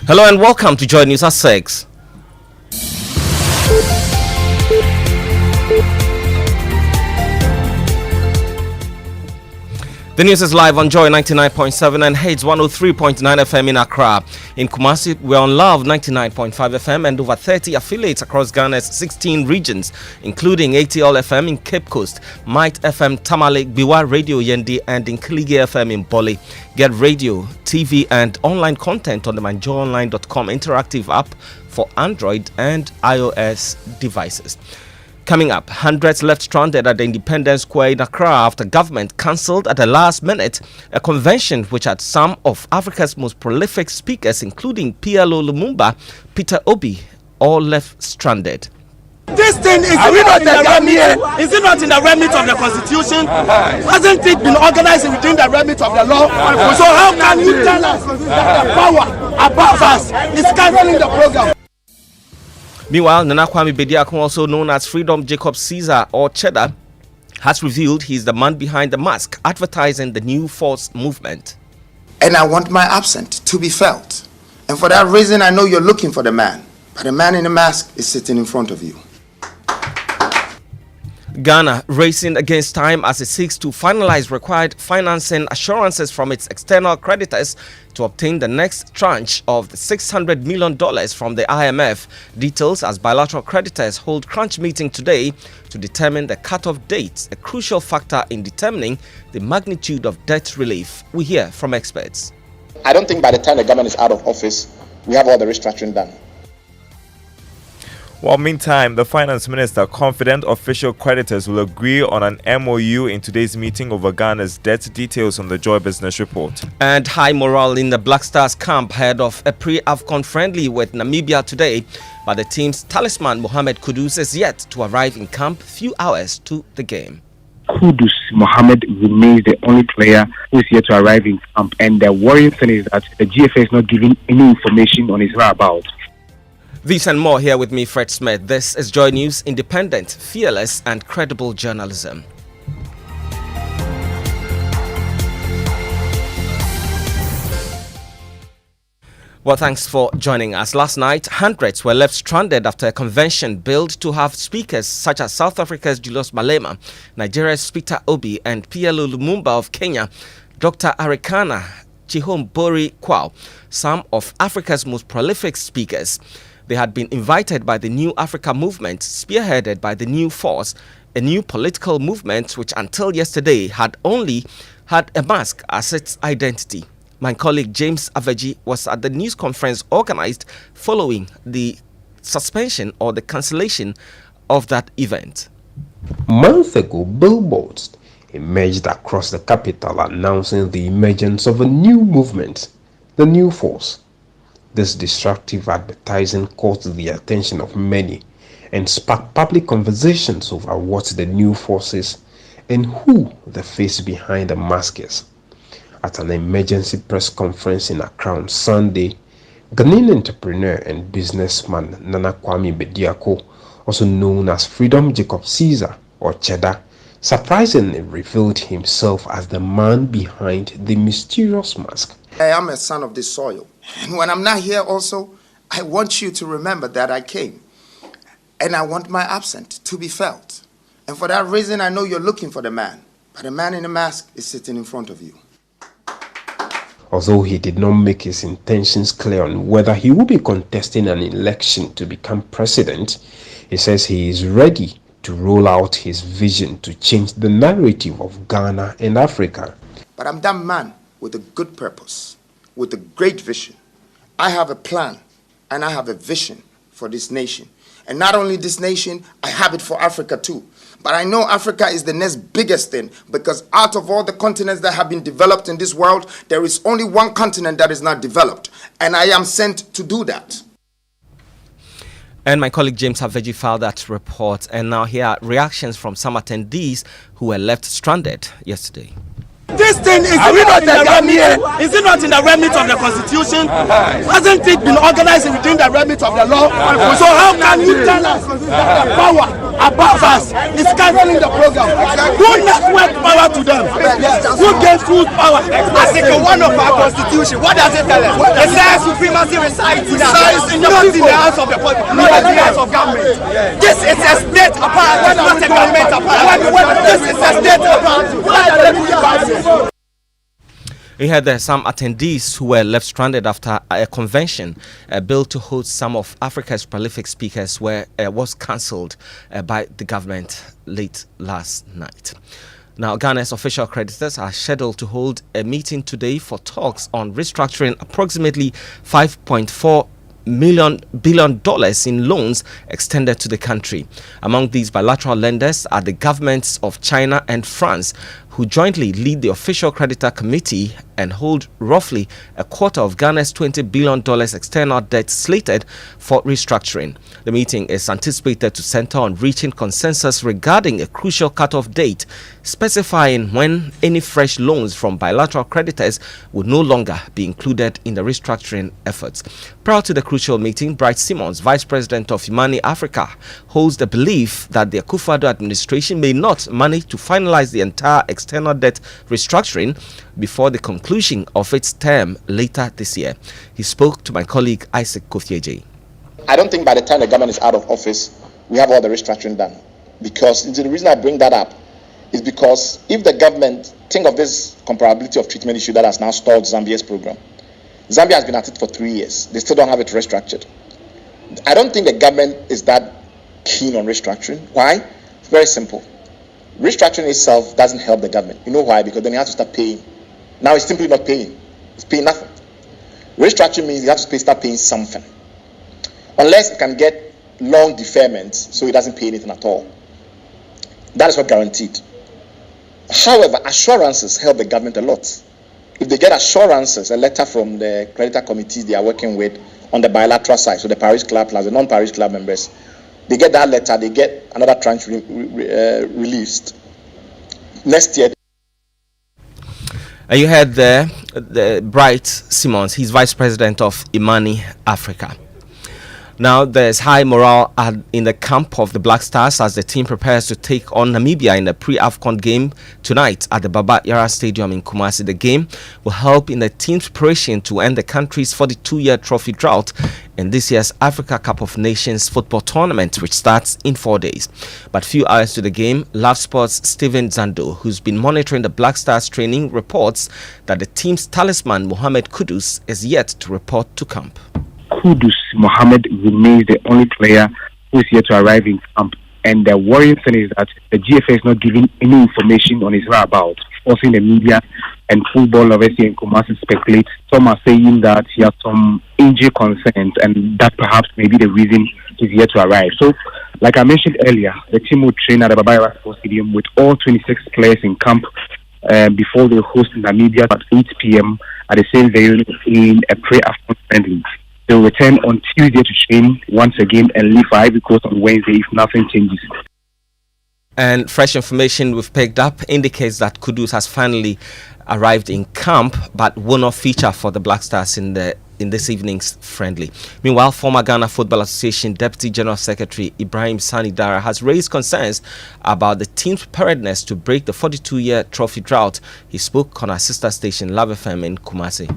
Hello and welcome to Joy News at 6. The news is live on Joy 99.7 and Hades 103.9 FM in Accra. In Kumasi, we're on Love 99.5 FM and over 30 affiliates across Ghana's 16 regions, including ATL FM in Cape Coast, Might FM Tamale, Biwa Radio Yendi, and in Kilige FM in Boli. Get radio, TV, and online content on the manjoyonline.com interactive app for Android and iOS devices. Coming up, hundreds left stranded at the Independence Square in Accra after government cancelled at the last minute a convention which had some of Africa's most prolific speakers, including PLO Lumumba, Peter Obi, all left stranded. This thing is not in the remit of the Constitution? Hasn't it been organized within the remit of the law? So how can you tell us that the power above us is cancelling the program? Meanwhile, Nana Kwame Bediako, also known as Freedom Jacob Caesar or Cheddar, has revealed he's the man behind the mask, advertising the New Force movement. And I want my absence to be felt. And for that reason, I know you're looking for the man. But the man in the mask is sitting in front of you. Ghana racing against time as it seeks to finalize required financing assurances from its external creditors to obtain the next tranche of the $600 million from the IMF. Details as bilateral creditors hold crunch meeting today to determine the cutoff dates, a crucial factor in determining the magnitude of debt relief. We hear from experts. I don't think by the time the government is out of office, we have all the restructuring done. While meantime, the finance minister confident official creditors will agree on an MOU in today's meeting over Ghana's debt. Details on the Joy Business Report. And high morale in the Black Stars camp ahead of a pre-AFCON friendly with Namibia today. But the team's talisman Mohamed Kudus is yet to arrive in camp few hours to the game. Kudus Mohamed remains the only player who is yet to arrive in camp. And the worrying thing is that the GFA is not giving any information on his whereabouts. These and more here with me, Fred Smith. This is Joy News, independent, fearless, and credible journalism. Well, thanks for joining us. Last night, hundreds were left stranded after a convention built to have speakers such as South Africa's Julius Malema, Nigeria's Peter Obi, and PLO Lumumba of Kenya, Dr. Arikana Chihombori Kwao, some of Africa's most prolific speakers. They had been invited by the New Africa movement, spearheaded by the New Force, a new political movement which until yesterday had only had a mask as its identity. My colleague James Aveji was at the news conference organized following the suspension or the cancellation of that event. Months ago, billboards emerged across the capital announcing the emergence of a new movement, the New Force. This destructive advertising caught the attention of many and sparked public conversations over what the New Force is and who the face behind the mask is. At an emergency press conference in Accra on Sunday, Ghanaian entrepreneur and businessman Nana Kwame Bediako, also known as Freedom Jacob Caesar or Cheddar, surprisingly revealed himself as the man behind the mysterious mask. I am a son of this soil. And when I'm not here also, I want you to remember that I came. And I want my absence to be felt. And for that reason, I know you're looking for the man. But the man in the mask is sitting in front of you. Although he did not make his intentions clear on whether he will be contesting an election to become president, he says he is ready to roll out his vision to change the narrative of Ghana and Africa. But I'm that man with a good purpose, with a great vision. I have a plan and I have a vision for this nation. And not only this nation, I have it for Africa too. But I know Africa is the next biggest thing because out of all the continents that have been developed in this world, there is only one continent that is not developed. And I am sent to do that. And my colleague James Haveji filed that report. And now here are reactions from some attendees who were left stranded yesterday. This thing is not in the remit of the constitution. Hasn't it been organized within the remit of the law? So how can you tell us that the power above us is cancelling the program? Who network power to them? Who gave full power? Article 1 of our constitution, what does it tell us? It says supremacy resides in the house of the public, not in the house of government. This is a state apart, not a government apart. This is a state apart. We had some attendees who were left stranded after a convention built to host some of Africa's prolific speakers was cancelled by the government late last night. Now, Ghana's official creditors are scheduled to hold a meeting today for talks on restructuring approximately $5.4 billion in loans extended to the country. Among these bilateral lenders are the governments of China and France, who jointly lead the official creditor committee and hold roughly a quarter of Ghana's $20 billion external debt slated for restructuring. The meeting is anticipated to center on reaching consensus regarding a crucial cutoff date, specifying when any fresh loans from bilateral creditors would no longer be included in the restructuring efforts. Prior to the crucial meeting, Bright Simmons, Vice President of Imani Africa, holds the belief that the Akufo-Addo administration may not manage to finalize the entire external debt restructuring before the conclusion of its term later this year. He spoke to my colleague Isaac Kofieje. I don't think by the time the government is out of office, we have all the restructuring done. Because the reason I bring that up is because if the government, think of this comparability of treatment issue that has now stalled Zambia's program. Zambia has been at it for 3 years. They still don't have it restructured. I don't think the government is that keen on restructuring. Why? It's very simple. Restructuring itself doesn't help the government. You know why? Because then you have to start paying. Now it's simply not paying. It's paying nothing. Restructuring means you have to start paying something. Unless it can get long deferment, so it doesn't pay anything at all. That is not guaranteed. However, assurances help the government a lot. If they get assurances, a letter from the creditor committees they are working with on the bilateral side, so the parish club plus the non-parish club members, they get that letter, they get another tranche released. Next year. You heard the Bright Simmons, he's Vice President of Imani Africa. Now, there's high morale in the camp of the Black Stars as the team prepares to take on Namibia in the pre-AFCON game tonight at the Baba Yara Stadium in Kumasi. The game will help in the team's preparation to end the country's 42-year trophy drought in this year's Africa Cup of Nations football tournament, which starts in 4 days. But few hours to the game, Love Sports' Steven Zando, who's been monitoring the Black Stars training, reports that the team's talisman, Mohamed Kudus, is yet to report to camp. Kudus Mohammed remains the only player who is yet to arrive in camp. And the worrying thing is that the GFA is not giving any information on his whereabouts, forcing the media and football lovers here in Kumasi speculate. Some are saying that he has some injury concerns and that perhaps may be the reason he's yet to arrive. So, like I mentioned earlier, the team will train at the Baba Yara Sports Stadium with all 26 players in camp before they host Namibia at 8 p.m. at the same venue in a pre-AFCON friendly. They will return on Tuesday to train once again and leave for Ivory Coast on Wednesday if nothing changes. And fresh information we've picked up indicates that Kudus has finally arrived in camp but will not feature for the Black Stars in this evening's friendly. Meanwhile, former Ghana Football Association Deputy General Secretary Ibrahim Sani Dara has raised concerns about the team's preparedness to break the 42-year trophy drought. He spoke on our sister station Love FM in Kumasi.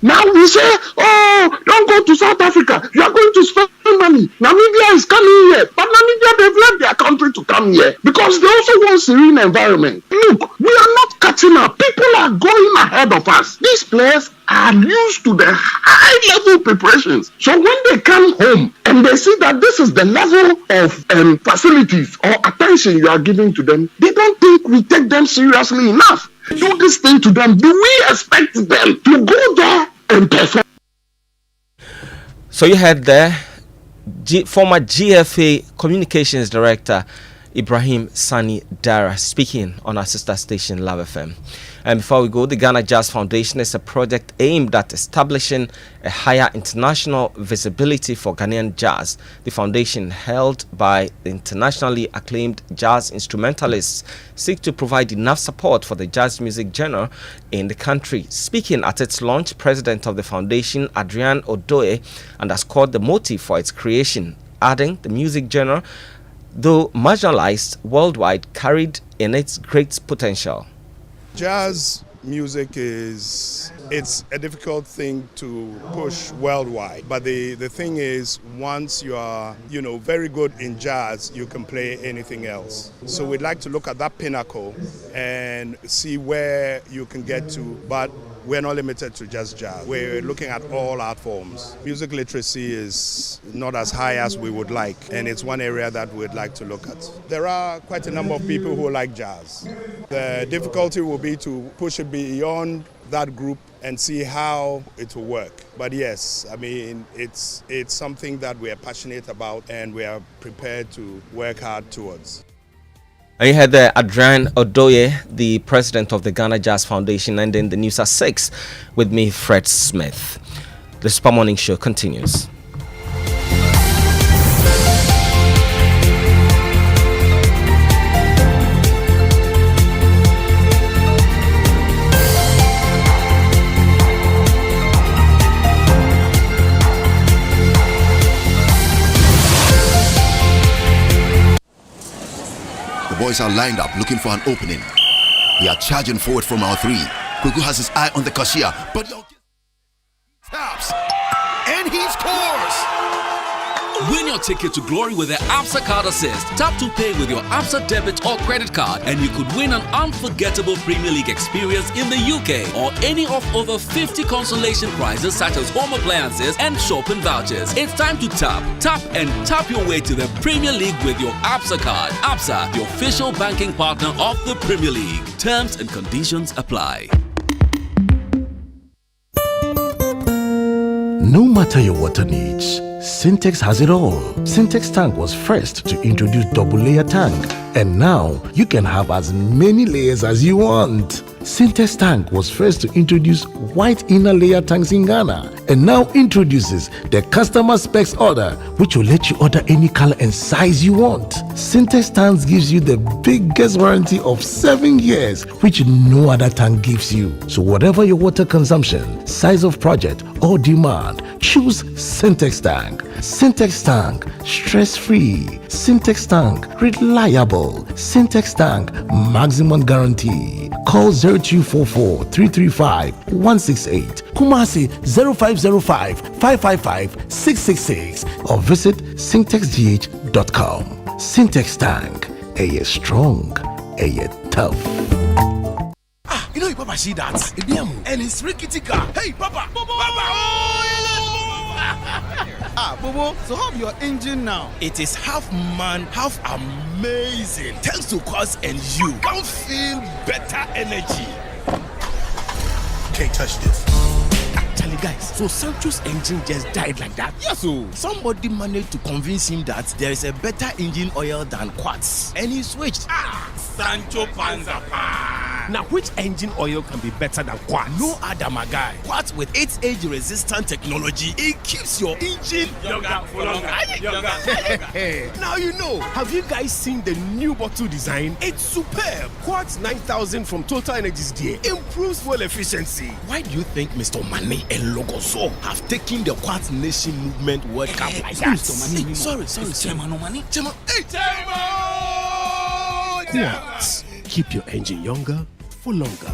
Now we say, oh, don't go to South Africa. You are going to spend money. Namibia is coming here. But Namibia, they've left their country to come here because they also want serene environment. Look, we are not catching up. People are going ahead of us. These players are used to the high-level preparations. So when they come home and they see that this is the level of facilities or attention you are giving to them, they don't think we take them seriously enough. Do this thing to them. Do we expect them to go there and perform? So you had there former GFA Communications Director Ibrahim Sani Dara, speaking on our sister station Love FM. And before we go, the Ghana Jazz Foundation is a project aimed at establishing a higher international visibility for Ghanaian jazz. The foundation, held by the internationally acclaimed jazz instrumentalists, seeks to provide enough support for the jazz music genre in the country. Speaking at its launch, President of the foundation, Adrian Odoye, underscored the motive for its creation, adding the music genre, though marginalized worldwide, carried in its great potential. Jazz music it's a difficult thing to push worldwide, but the thing is, once you are very good in jazz, you can play anything else. So we'd like to look at that pinnacle and see where you can get to, but we're not limited to just jazz. We're looking at all art forms. Music literacy is not as high as we would like, and it's one area that we'd like to look at. There are quite a number of people who like jazz. The difficulty will be to push it beyond that group and see how it will work. But yes, I mean, it's something that we are passionate about and we are prepared to work hard towards. And you had Adrian Odoye, the president of the Ghana Jazz Foundation, and then the news at 6 with me, Fred Smith. The Super Morning Show continues. The boys are lined up looking for an opening. They are charging forward from our 3. Kuku has his eye on the cashier, but taps and he scores. Win your ticket to glory with the ABSA Card Assist. Tap to pay with your ABSA debit or credit card, and you could win an unforgettable Premier League experience in the UK or any of over 50 consolation prizes such as home appliances and shopping vouchers. It's time to tap your way to the Premier League with your ABSA card. ABSA, the official banking partner of the Premier League. Terms and conditions apply. No matter your water needs, Syntex has it all. Syntex Tank was first to introduce double layer tank, and now you can have as many layers as you want. Syntex Tank was first to introduce white inner layer tanks in Ghana, and now introduces the customer specs order, which will let you order any color and size you want. Syntex Tanks gives you the biggest warranty of 7 years, which no other tank gives you. So whatever your water consumption, size of project or demand, choose Syntex Tank. Syntex Tank, stress-free. Syntex Tank, reliable. Syntex Tank, maximum guarantee. Call 0244 335 168, Kumasi 0505 555 666, or visit syntexgh.com. Syntex Tank, a strong, a tough. You know, Papa, see that? And it's rickety car. Hey, Papa! Papa! Bobo, so how your engine now? It is half man, half amazing. Thanks to Quartz and you can feel better energy. Can't touch this. Actually, guys, so Sancho's engine just died like that? Yes, so somebody managed to convince him that there is a better engine oil than Quartz, and he switched. Sancho Panzapa. Now, which engine oil can be better than Quartz? No other, my guy. Quartz with its age-resistant technology, it keeps your engine younger for longer. Now you know. Have you guys seen the new bottle design? It's superb. Quartz 9000 from Total Energies there improves fuel efficiency. Why do you think Mr. Mane and Logoso have taken the Quartz Nation movement World Cup like that? Sorry. Chairman. Quartz. Keep your engine younger for longer.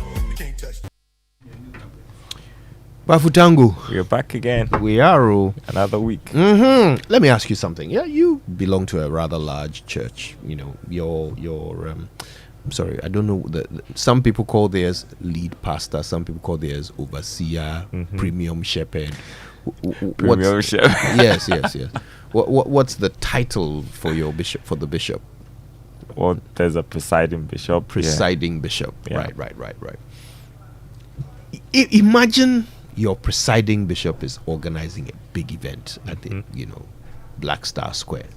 Bafutangu, we're back again. We are. Another week. Let me ask you something. Yeah, you belong to a rather large church. You know, your I'm sorry, I don't know. Some people call theirs lead pastor. Some people call theirs overseer, premium shepherd. Premium shepherd. Yes. What's the title for your bishop? For the bishop? Well, there's a presiding bishop. Bishop. Yeah. Right. Imagine your presiding bishop is organizing a big event at the Black Star Square.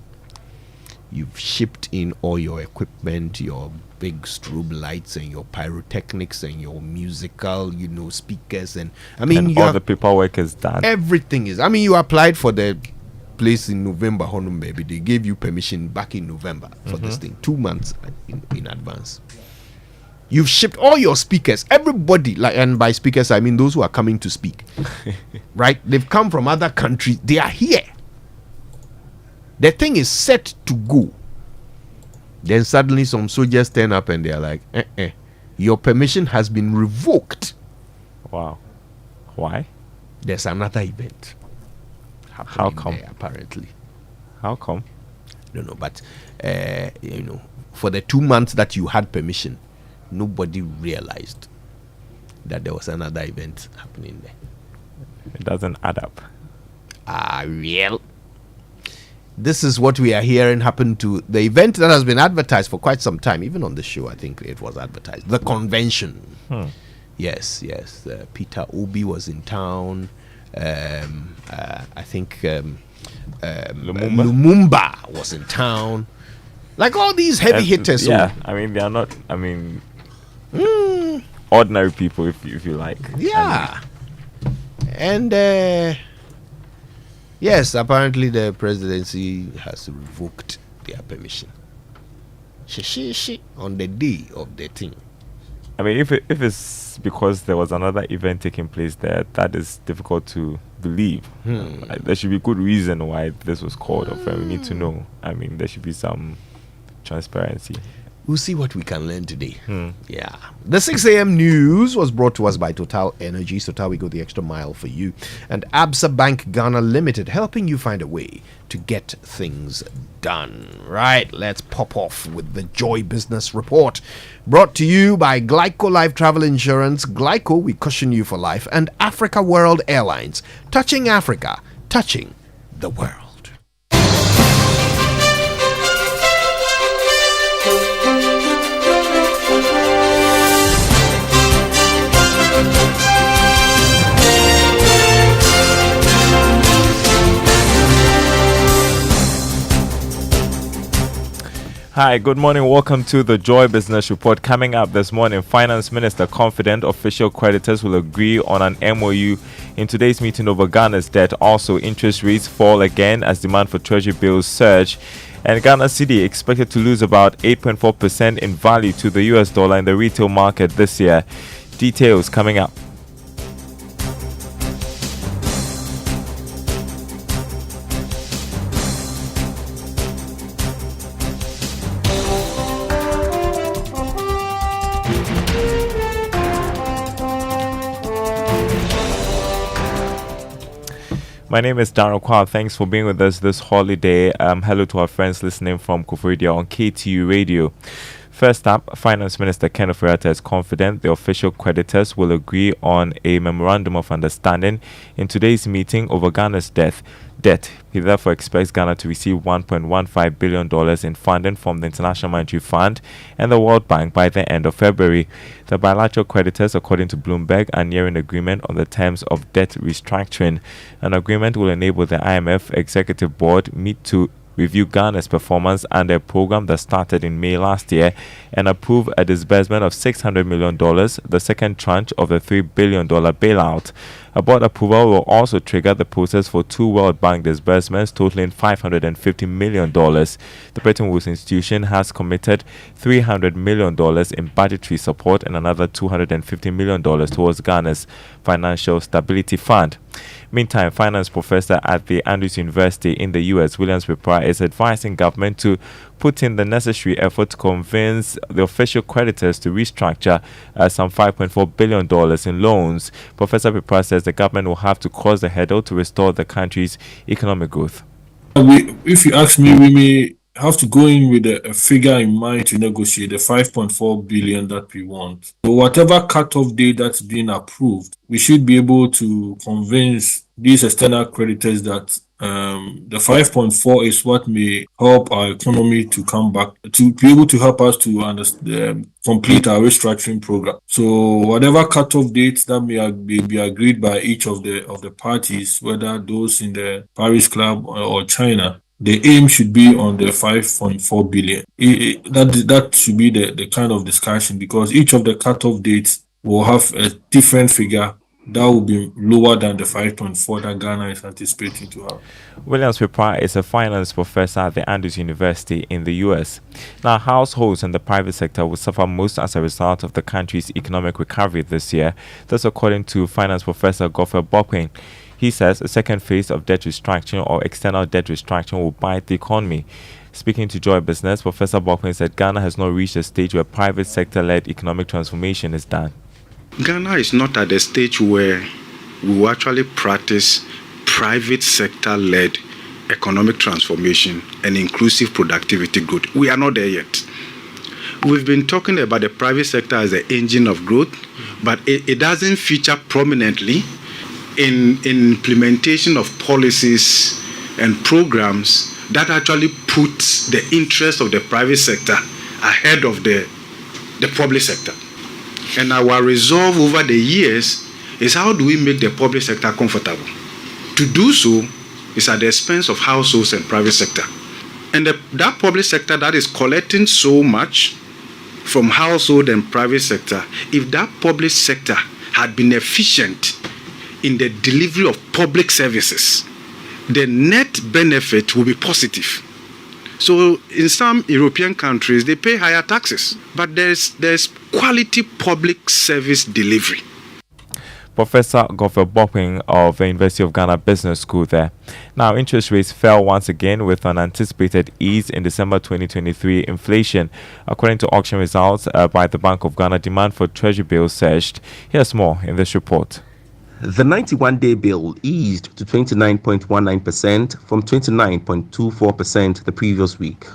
You've shipped in all your equipment, your big strobe lights and your pyrotechnics and your musical, speakers, and and all the paperwork is done. Everything is. You applied for the place in November, Honum baby. They gave you permission back in November for this thing, 2 months in advance. You've shipped all your speakers, everybody, and by speakers I mean those who are coming to speak. Right? They've come from other countries. They are here. The thing is set to go. Then suddenly some soldiers turn up and they are like, your permission has been revoked. Wow. Why? There's another event happening. How come? There, apparently. How come? I don't know, but for the 2 months that you had permission, nobody realized that there was another event happening there. It doesn't add up. Real. This is what we are hearing happen to the event that has been advertised for quite some time. Even on the show, I think it was advertised. The convention. Yes. Peter Obi was in town. I think Lumumba was in town. Like all these heavy hitters. Yeah, they are not. Ordinary people, if you like. Yeah. And yes, apparently the presidency has revoked their permission. On the day of the thing. If it's because there was another event taking place there, that is difficult to believe. There should be good reason why this was called off, and we need to know. There should be some transparency. We'll see what we can learn today. Yeah. The 6 a.m. news was brought to us by Total Energies. Total, we go the extra mile for you. And Absa Bank Ghana Limited, helping you find a way to get things done. Right, let's pop off with the Joy Business Report. Brought to you by Glyco Life Travel Insurance. Glyco, we cushion you for life. And Africa World Airlines. Touching Africa, touching the world. Hi, good morning. Welcome to the Joy Business Report. Coming up this morning, Finance Minister confident official creditors will agree on an MOU in today's meeting over Ghana's debt. Also, interest rates fall again as demand for treasury bills surge. And Ghana cedi expected to lose about 8.4% in value to the US dollar in the retail market this year. Details coming up. My name is Darren Kwao. Thanks for being with us this holiday. Hello to our friends listening from Koforidua on KTU Radio. First up, Finance Minister Ken Ofori-Atta is confident the official creditors will agree on a memorandum of understanding in today's meeting over Ghana's debt. He therefore expects Ghana to receive $1.15 billion in funding from the International Monetary Fund and the World Bank by the end of February. The bilateral creditors, according to Bloomberg, are nearing agreement on the terms of debt restructuring. An agreement will enable the IMF Executive Board meet to review Ghana's performance under a program that started in May last year and approve a disbursement of $600 million, the second tranche of the $3 billion bailout. A board approval will also trigger the process for 2 World Bank disbursements totaling $550 million. The Bretton Woods institution has committed $300 million in budgetary support and another $250 million towards Ghana's Financial Stability Fund. Meantime, finance professor at the Andrews University in the U.S., Williams Pipra, is advising government to put in the necessary effort to convince the official creditors to restructure some $5.4 billion in loans. Professor Pipra says the government will have to cross the hurdle to restore the country's economic growth. If you ask me, we may have to go in with a figure in mind to negotiate the 5.4 billion that we want. So whatever cutoff date that's being approved, we should be able to convince these external creditors that the 5.4 is what may help our economy to come back, to be able to help us to complete our restructuring program. So whatever cutoff dates that may be agreed by each of the parties, whether those in the Paris Club or China, the aim should be on the 5.4 billion. That should be the kind of discussion, because each of the cutoff dates will have a different figure that will be lower than the 5.4 that Ghana is anticipating to have. Williams Pippa is a finance professor at the Andrews University in the US. Now, households in the private sector will suffer most as a result of the country's economic recovery this year. That's according to finance professor Godfrey Bokpin. He says a second phase of debt restructuring or external debt restructuring will bite the economy. Speaking to Joy Business, Professor Bokpin said Ghana has not reached a stage where private sector-led economic transformation is done. Ghana is not at the stage where we will actually practice private sector-led economic transformation and inclusive productivity growth. We are not there yet. We've been talking about the private sector as the engine of growth, but it doesn't feature prominently in implementation of policies and programs that actually put the interest of the private sector ahead of the public sector. And our resolve over the years is, how do we make the public sector comfortable? To do so is at the expense of households and private sector. And that public sector that is collecting so much from household and private sector, if that public sector had been efficient in the delivery of public services, the net benefit will be positive. So in some European countries, they pay higher taxes, but there's quality public service delivery. Professor Godfrey Bokpin of the University of Ghana Business School there. Now, interest rates fell once again with an anticipated ease in December 2023 inflation. According to auction results by the Bank of Ghana, demand for treasury bills surged. Here's more in this report. The 91-day bill eased to 29.19% from 29.24% the previous week.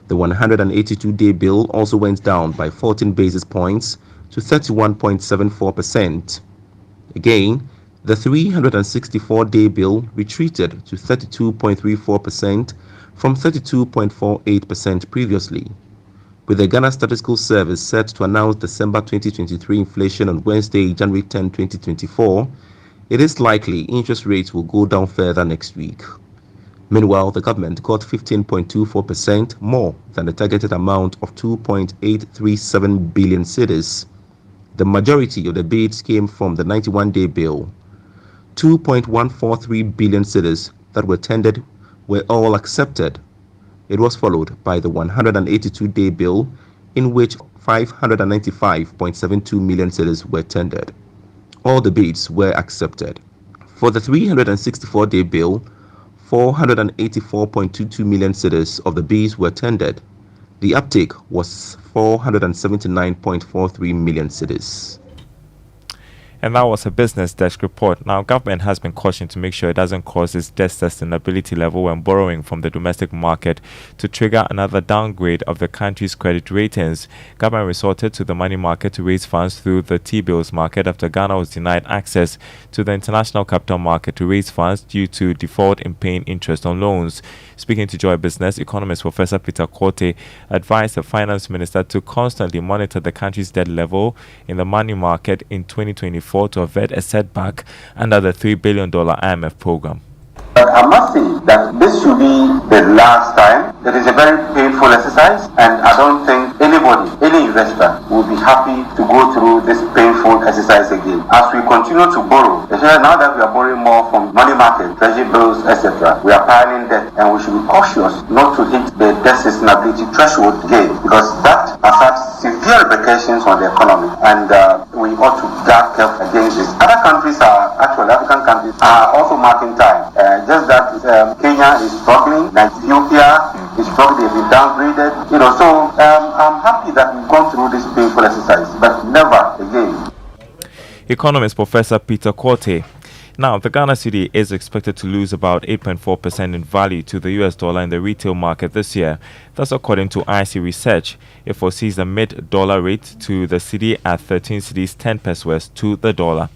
The 182-day bill also went down by 14 basis points to 31.74%. Again, the 364-day bill retreated to 32.34% from 32.48% previously. With the Ghana Statistical Service set to announce December 2023 inflation on Wednesday, January 10, 2024, it is likely interest rates will go down further next week. Meanwhile, the government got 15.24% more than the targeted amount of 2.837 billion cedis. The majority of the bids came from the 91-day bill. 2.143 billion cedis that were tendered were all accepted. It was followed by the 182-day bill, in which 595.72 million cedis were tendered. All the bids were accepted. For the 364-day bill, 484.22 million cedis of the bids were tendered. The uptake was 479.43 million cedis. And that was a business desk report. Now, government has been cautioned to make sure it doesn't cause its debt sustainability level when borrowing from the domestic market to trigger another downgrade of the country's credit ratings. Government resorted to the money market to raise funds through the T-bills market after Ghana was denied access to the international capital market to raise funds due to default in paying interest on loans. Speaking to Joy Business, economist Professor Peter Korte advised the finance minister to constantly monitor the country's debt level in the money market in 2024 to avert a setback under the $3 billion IMF program. But I must say that this should be the last time. It is a very painful exercise, and I don't think anybody, any investor, will be happy to go through this painful exercise again. As we continue to borrow, especially now that we are borrowing more from money market, treasury bills, etc., we are piling debt, and we should be cautious not to hit the debt sustainability threshold again, because that has had severe repercussions on the economy, and we ought to guard careful against this. Other countries are, actually African countries, are also marking time. Just that Kenya is struggling, Ethiopia is struggling, they've been downgraded, so I'm happy that we've gone through this painful exercise, but never again. Economist Professor Peter Korte. Now, the Ghana cedi is expected to lose about 8.4% in value to the US dollar in the retail market this year. That's according to IC Research. It foresees a mid-dollar rate to the cedi at 13 cedis 10 pesos to the dollar.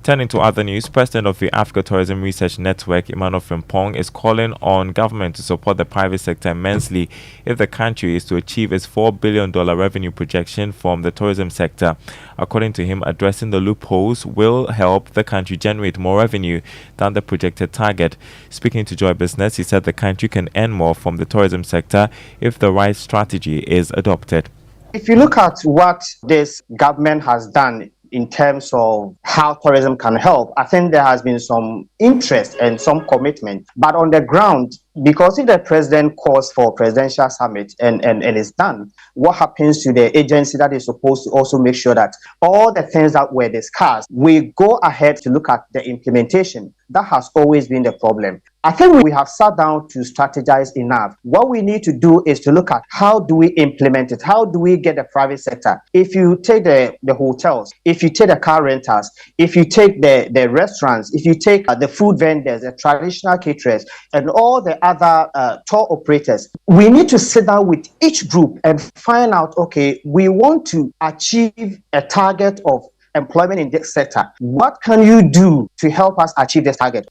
Turning to other news, President of the Africa Tourism Research Network, Emmanuel Frimpong, is calling on government to support the private sector immensely if the country is to achieve its $4 billion revenue projection from the tourism sector. According to him, addressing the loopholes will help the country generate more revenue than the projected target. Speaking to Joy Business, he said the country can earn more from the tourism sector if the right strategy is adopted. If you look at what this government has done in terms of how tourism can help, I think there has been some interest and some commitment. But on the ground, because if the president calls for presidential summit and it's done, what happens to the agency that is supposed to also make sure that all the things that were discussed, we go ahead to look at the implementation? That has always been the problem. I think we have sat down to strategize enough. What we need to do is to look at how do we implement it? How do we get the private sector? If you take the hotels, if you take the car rentals, if you take the restaurants, if you take the food vendors, the traditional caterers, and all the other tour operators, we need to sit down with each group and find out, okay, we want to achieve a target of employment in this sector. What can you do to help us achieve this target?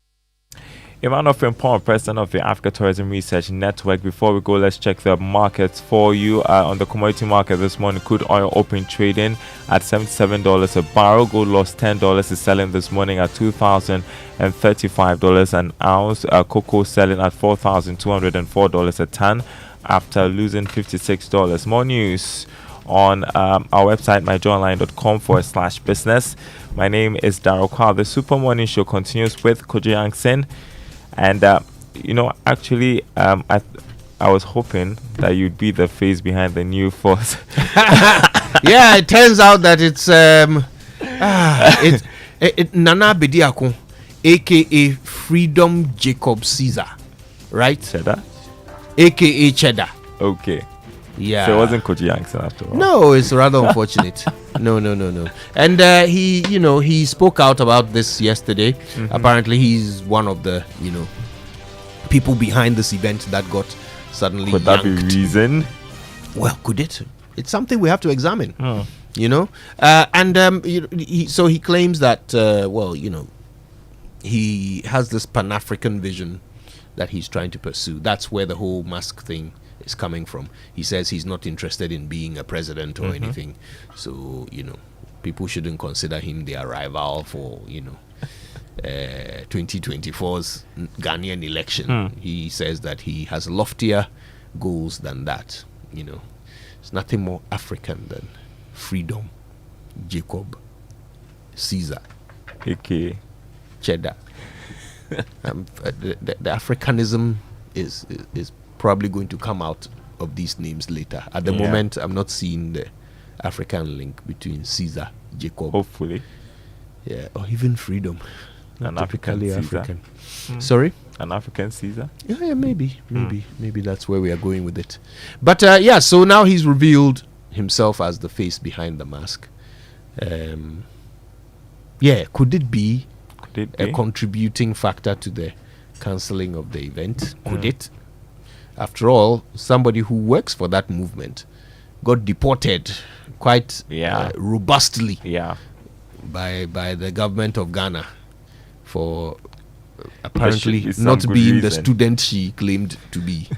Emmanuel Frimpong, President of the Africa Tourism Research Network. Before we go, let's check the markets for you. On the commodity market this morning, crude oil open trading at $77 a barrel. Gold lost $10, is selling this morning at $2,035 an ounce. Cocoa selling at $4,204 a ton after losing $56. More news on our website, myjoyonline.com/business. My name is Daryl Kwao. The Super Morning Show continues with Kojo Yankson. And, actually, I was hoping that you'd be the face behind the new force. Yeah, it turns out that it's Nana Bediako, a.k.a. Freedom Jacob Caesar, right? Cheddar? A.k.a. Cheddar. Okay. Yeah. So it wasn't Kojo Yankson after all. No, it's rather unfortunate. No. And he spoke out about this yesterday. Mm-hmm. Apparently, he's one of the people behind this event that got suddenly. Could that be reason? Well, could it? It's something we have to examine. He claims that he has this Pan-African vision that he's trying to pursue. That's where the whole mask thing is coming from. He says he's not interested in being a president or anything. So, people shouldn't consider him their rival for, 2024's Ghanaian election. He says that he has loftier goals than that. It's nothing more African than Freedom Jacob Caesar, aka Cheddar. The Africanism is probably going to come out of these names later. At the moment, I'm not seeing the African link between Caesar, Jacob. Hopefully. Yeah, or even Freedom. An African Caesar. African. Sorry? An African Caesar? Yeah, maybe that's where we are going with it. But so now he's revealed himself as the face behind the mask. Could it be a contributing factor to the cancelling of the event? Could it? After all, somebody who works for that movement got deported quite robustly by the government of Ghana for apparently not being reason. The student she claimed to be.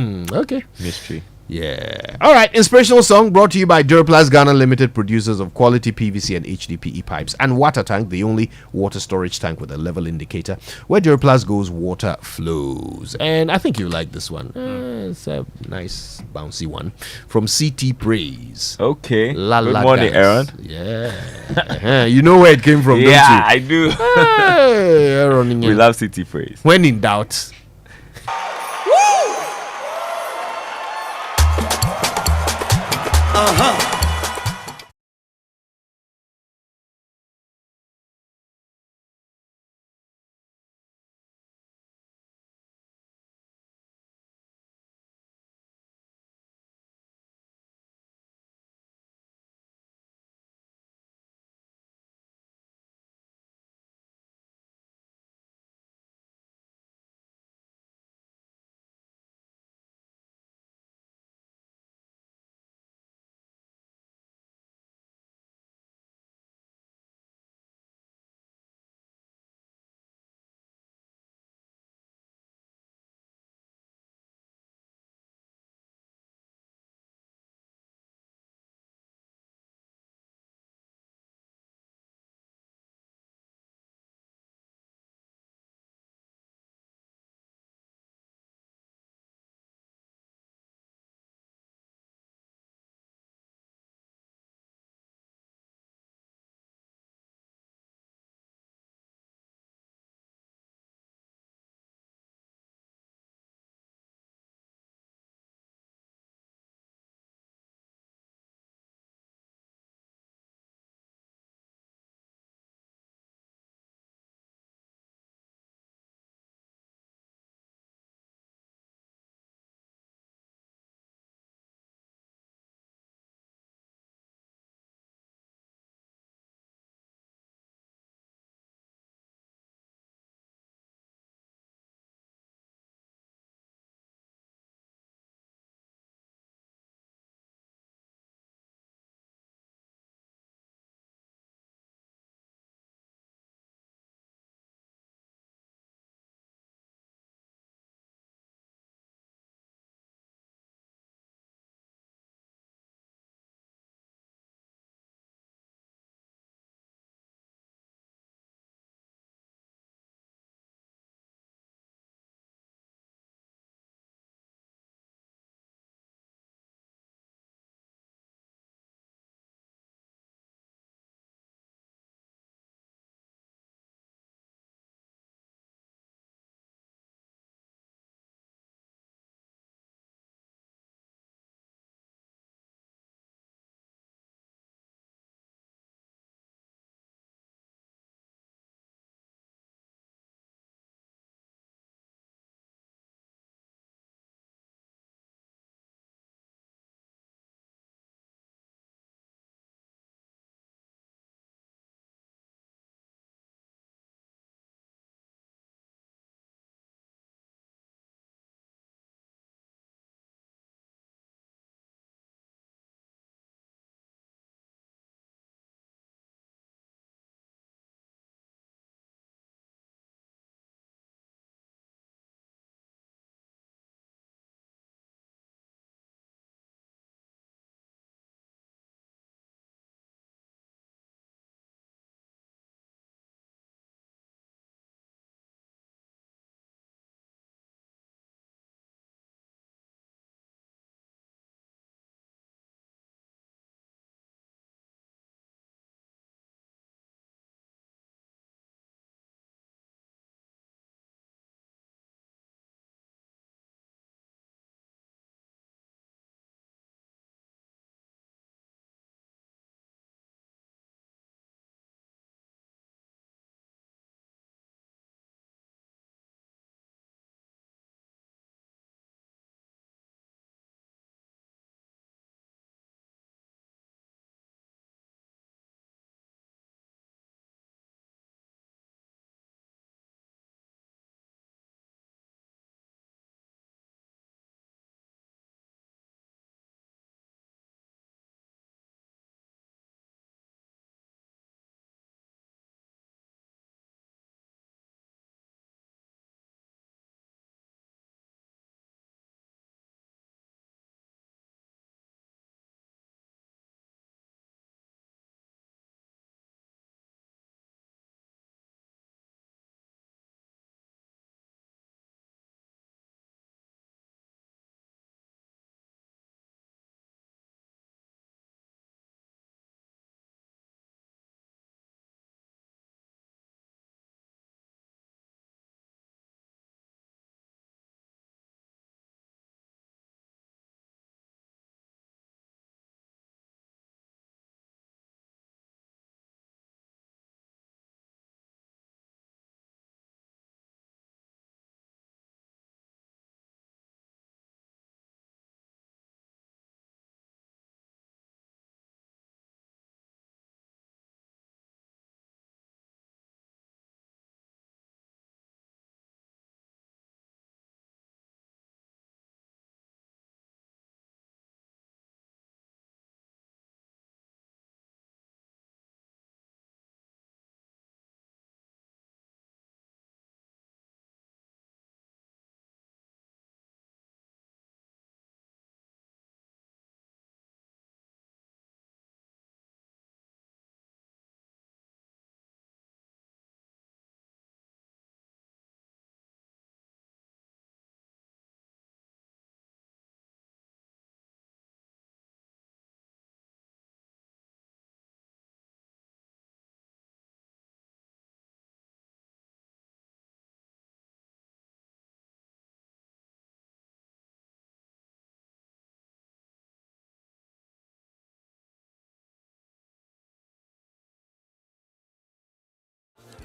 Okay. Mystery. Yeah. All right. Inspirational song brought to you by Durplast Ghana Limited, producers of quality PVC and HDPE pipes, and Water Tank, the only water storage tank with a level indicator. Where Durplast goes, water flows. And I think you like this one. It's a nice bouncy one from CT Praise. Okay. Good morning, Aaron. Yeah. You know where it came from, don't you? Yeah, I do. Hey, Aaron. We love CT Praise. When in doubt.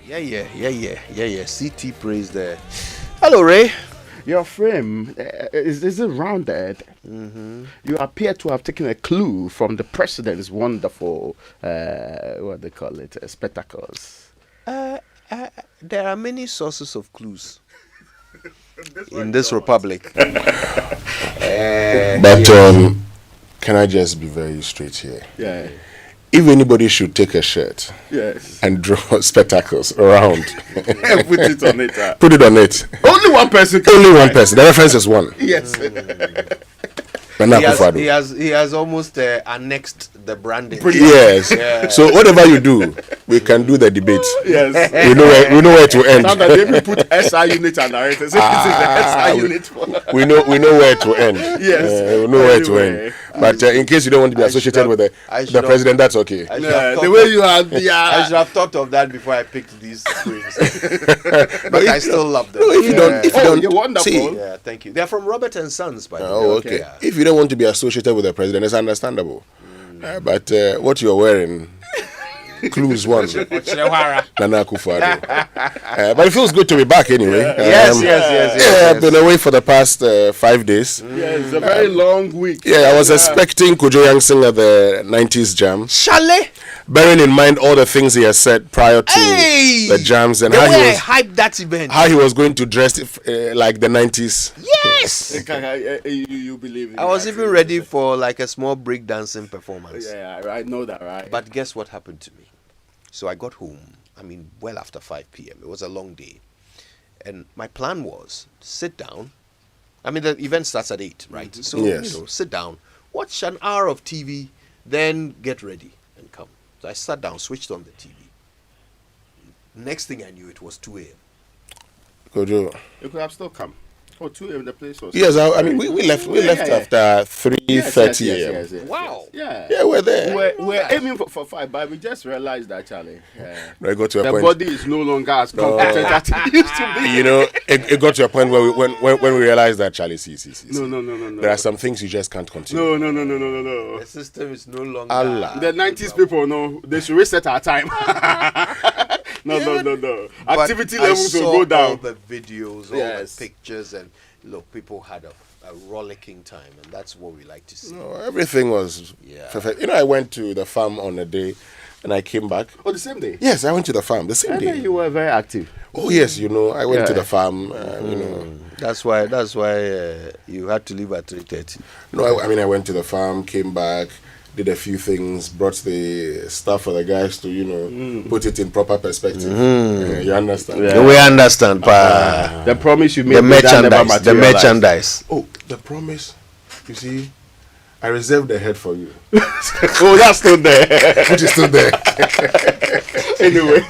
Yeah. CT praise there. Hello, Ray. Your frame is it rounded? Mm-hmm. You appear to have taken a clue from the president's wonderful, what they call it, spectacles. There are many sources of clues in this republic. But can I just be very straight here? Yeah. If anybody should take a shirt and draw spectacles around and put it on it. Put it on it. Only one person. Only one person. The reference is one. Yes. He has almost annexed the branding. Yes. Yeah. So whatever you do, we can do the debate. Yes. We know where to end. Sometimes if you put SI unit and narrator, so this is the SI unit. We know where to end. Yes. We know where to end. But in case you don't want to be associated with the president, that's okay. The way you are, I should have thought of that before I picked these screens. But I still love them. No, if you don't, you're wonderful. see. Yeah, thank you. They're from Robert and Sons, by the way. Oh, okay. Yeah. If you don't want to be associated with the president, it's understandable. But what you're wearing, clues one. Nana Akufo-Addo. But it feels good to be back anyway. Yes. I've been away for the past 5 days. Yeah, it's a very long week. Yeah, I was expecting Kojo Young Sing at the 90s jam. Chalet! Bearing in mind all the things he has said prior to the jams and how he was hyped that event. How he was going to dress like the 90s. Yes! You believe in I was even ready for like a small breakdancing performance. Yeah, I know that, right? But guess what happened to me? So I got home, well after 5 p.m. It was a long day. And my plan was sit down. The event starts at 8, right? So, sit down, watch an hour of TV, then get ready and come. So I sat down, switched on the TV. Next thing I knew, it was 2 a.m. Kojo. You could have still come. 2 a.m. the place was. Yes, we left after 3:30 a.m. Yes. Wow. Yeah, we're there. We're aiming for 5, but we just realized that, Charlie. I got to a the point. body is no longer as competent as it used to be. It got to a point where when we realized that, Charlie, see. No. There are some things you just can't continue. No. The system is no longer. Allah. The 90s people, they should reset our time. No. Activity levels will go down. All the videos, all the pictures, and look, people had a rollicking time, and that's what we like to see. No, everything was perfect. I went to the farm on a day, and I came back. Oh, the same day? Yes, I went to the farm the same day. You were very active. Oh yes, I went to the farm. That's why you had to leave at 3:30. No, I went to the farm, came back, did a few things, brought the stuff for the guys to, put it in proper perspective. You understand? Yeah. We understand, the promise you made. The merchandise. Oh, the promise. You see, I reserved the head for you. Oh, that's still there. Which is still there. Anyway.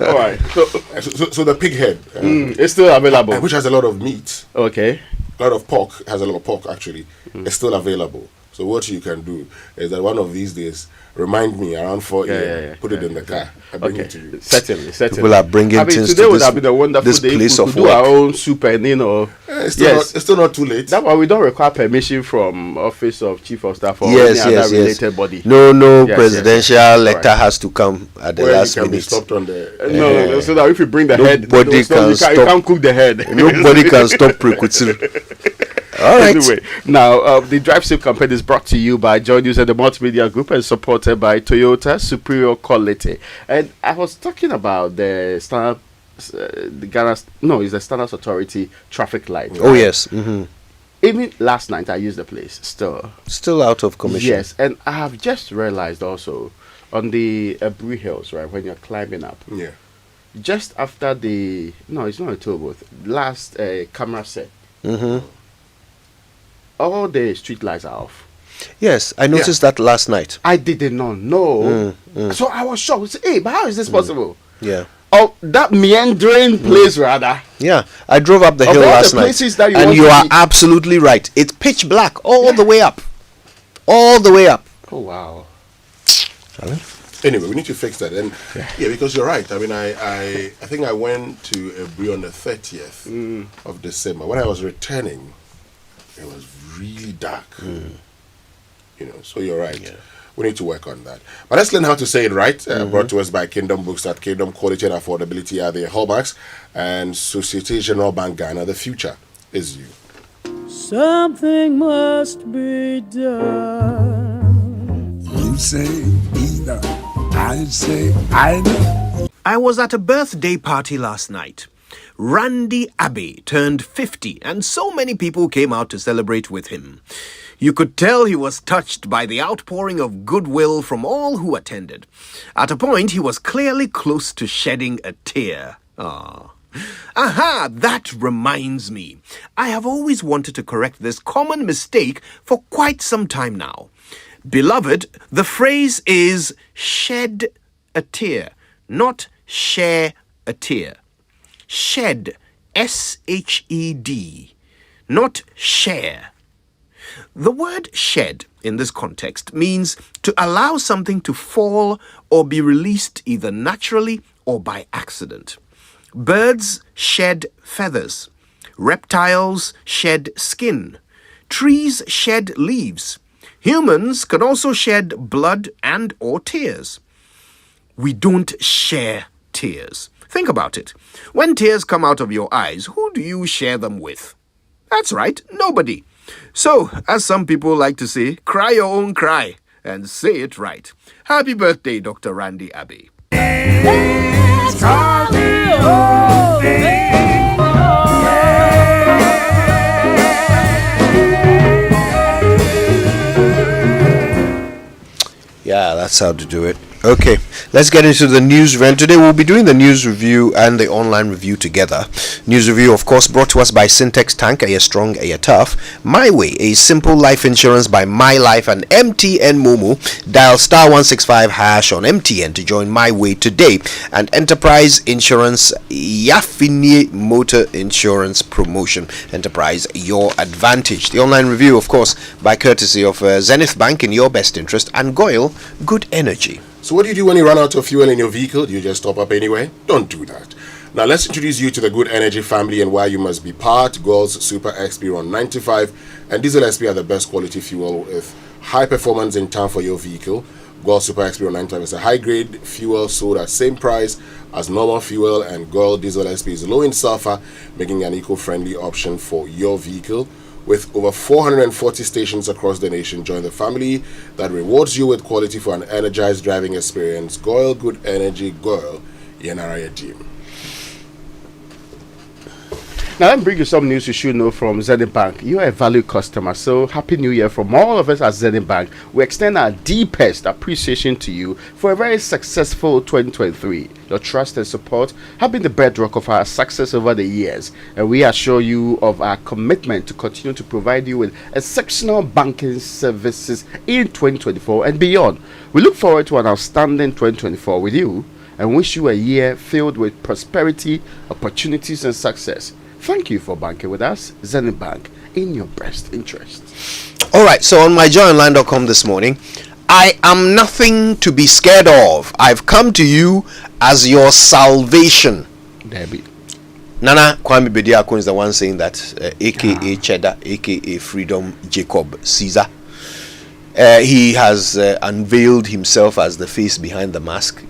All right. So the pig head. It's still available. Which has a lot of meat. Okay. A lot of pork. Has a lot of pork, actually. It's still available. So what you can do is that one of these days, remind me around 4 a.m. Put it in the car. I bring it to you. Certainly. People are bringing things today to would have been a wonderful day. Place we of could do our own soup and it's still not too late. That's why we don't require permission from Office of Chief of Staff or any other related body. No presidential letter has to come at the last minute. Be stopped on the no, so that if you bring the head, you can't cook the head. Nobody can stop Prekutsiri. All right. Anyway, now the Drive Safe campaign is brought to you by Joy News and the Multimedia Group and supported by Toyota Superior Quality. And I was talking about the standard, it's the Standards Authority traffic light. Oh yes. Mm-hmm. Even last night I used the place still out of commission. Yes, and I have just realized also on the Abri Hills, right, when you're climbing up. Yeah. Just after it's not a toll booth. Last camera set. Mm-hmm. All the street lights are off. Yes, I noticed that last night. I did not know. So I was shocked. Hey, but how is this possible? Yeah. Oh, that meandering place, rather. Yeah, I drove up the hill last night. And you are absolutely right. It's pitch black all the way up. All the way up. Oh, wow. Anyway, we need to fix that. And because you're right. I think I went to Abri on the 30th of December. When I was returning, it was really dark. So you're right. We need to work on that. But let's learn how to say it right. Brought to us by Kingdom Books. That Kingdom quality and affordability are their hallmarks. And Societe Generale Bank Ghana, the future is you. Something must be done. You say either, I say either. I was at a birthday party last night. Randy Abbey turned 50 and so many people came out to celebrate with him. You could tell he was touched by the outpouring of goodwill from all who attended. At a point, he was clearly close to shedding a tear. Aha, that reminds me. I have always wanted to correct this common mistake for quite some time now. Beloved, the phrase is shed a tear, not share a tear. Shed, S-H-E-D, not share. The word shed in this context means to allow something to fall or be released either naturally or by accident. Birds shed feathers. Reptiles shed skin. Trees shed leaves. Humans can also shed blood and or tears. We don't share tears. Think about it. When tears come out of your eyes, who do you share them with? That's right, nobody. So, as some people like to say, cry your own cry and say it right. Happy birthday, Dr. Randy Abbey. Yeah, that's how to do it. Okay, let's get into the news review. Today we'll be doing the news review and the online review together. News review, of course, brought to us by Syntex Tank, a strong, a tough. My Way, a simple life insurance by My Life and MTN Momo. Dial *165# on MTN to join My Way today. And Enterprise Insurance, Yafini Motor Insurance Promotion. Enterprise, your advantage. The online review, of course, by courtesy of Zenith Bank, in your best interest, and Goyle, good energy. So what do you do when you run out of fuel in your vehicle? Do you just stop up anyway? Don't do that. Now let's introduce you to the Good Energy family and why you must be part. Gold's Super XP Run 95 and Diesel SP are the best quality fuel with high performance in town for your vehicle. Gold Super XP Run 95 is a high grade fuel sold at same price as normal fuel, and Gold Diesel SP is low in sulfur, making an eco-friendly option for your vehicle. With over 440 stations across the nation, join the family that rewards you with quality for an energized driving experience. Goyle Good Energy, Goyle, Yenaraya Team. Now, let me bring you some news you should know from Zenith Bank. You are a valued customer, so Happy New Year from all of us at Zenith Bank. We extend our deepest appreciation to you for a very successful 2023. Your trust and support have been the bedrock of our success over the years, and we assure you of our commitment to continue to provide you with exceptional banking services in 2024 and beyond. We look forward to an outstanding 2024 with you and wish you a year filled with prosperity, opportunities, and success. Thank you for banking with us, Zenith Bank, in your best interest. All right, so on myjoyonline.com this morning, I am nothing to be scared of. I've come to you as your salvation. Debbie. Nana Kwame Bediako is the one saying that, aka Cheddar, aka Freedom Jacob Caesar. He has unveiled himself as the face behind the mask.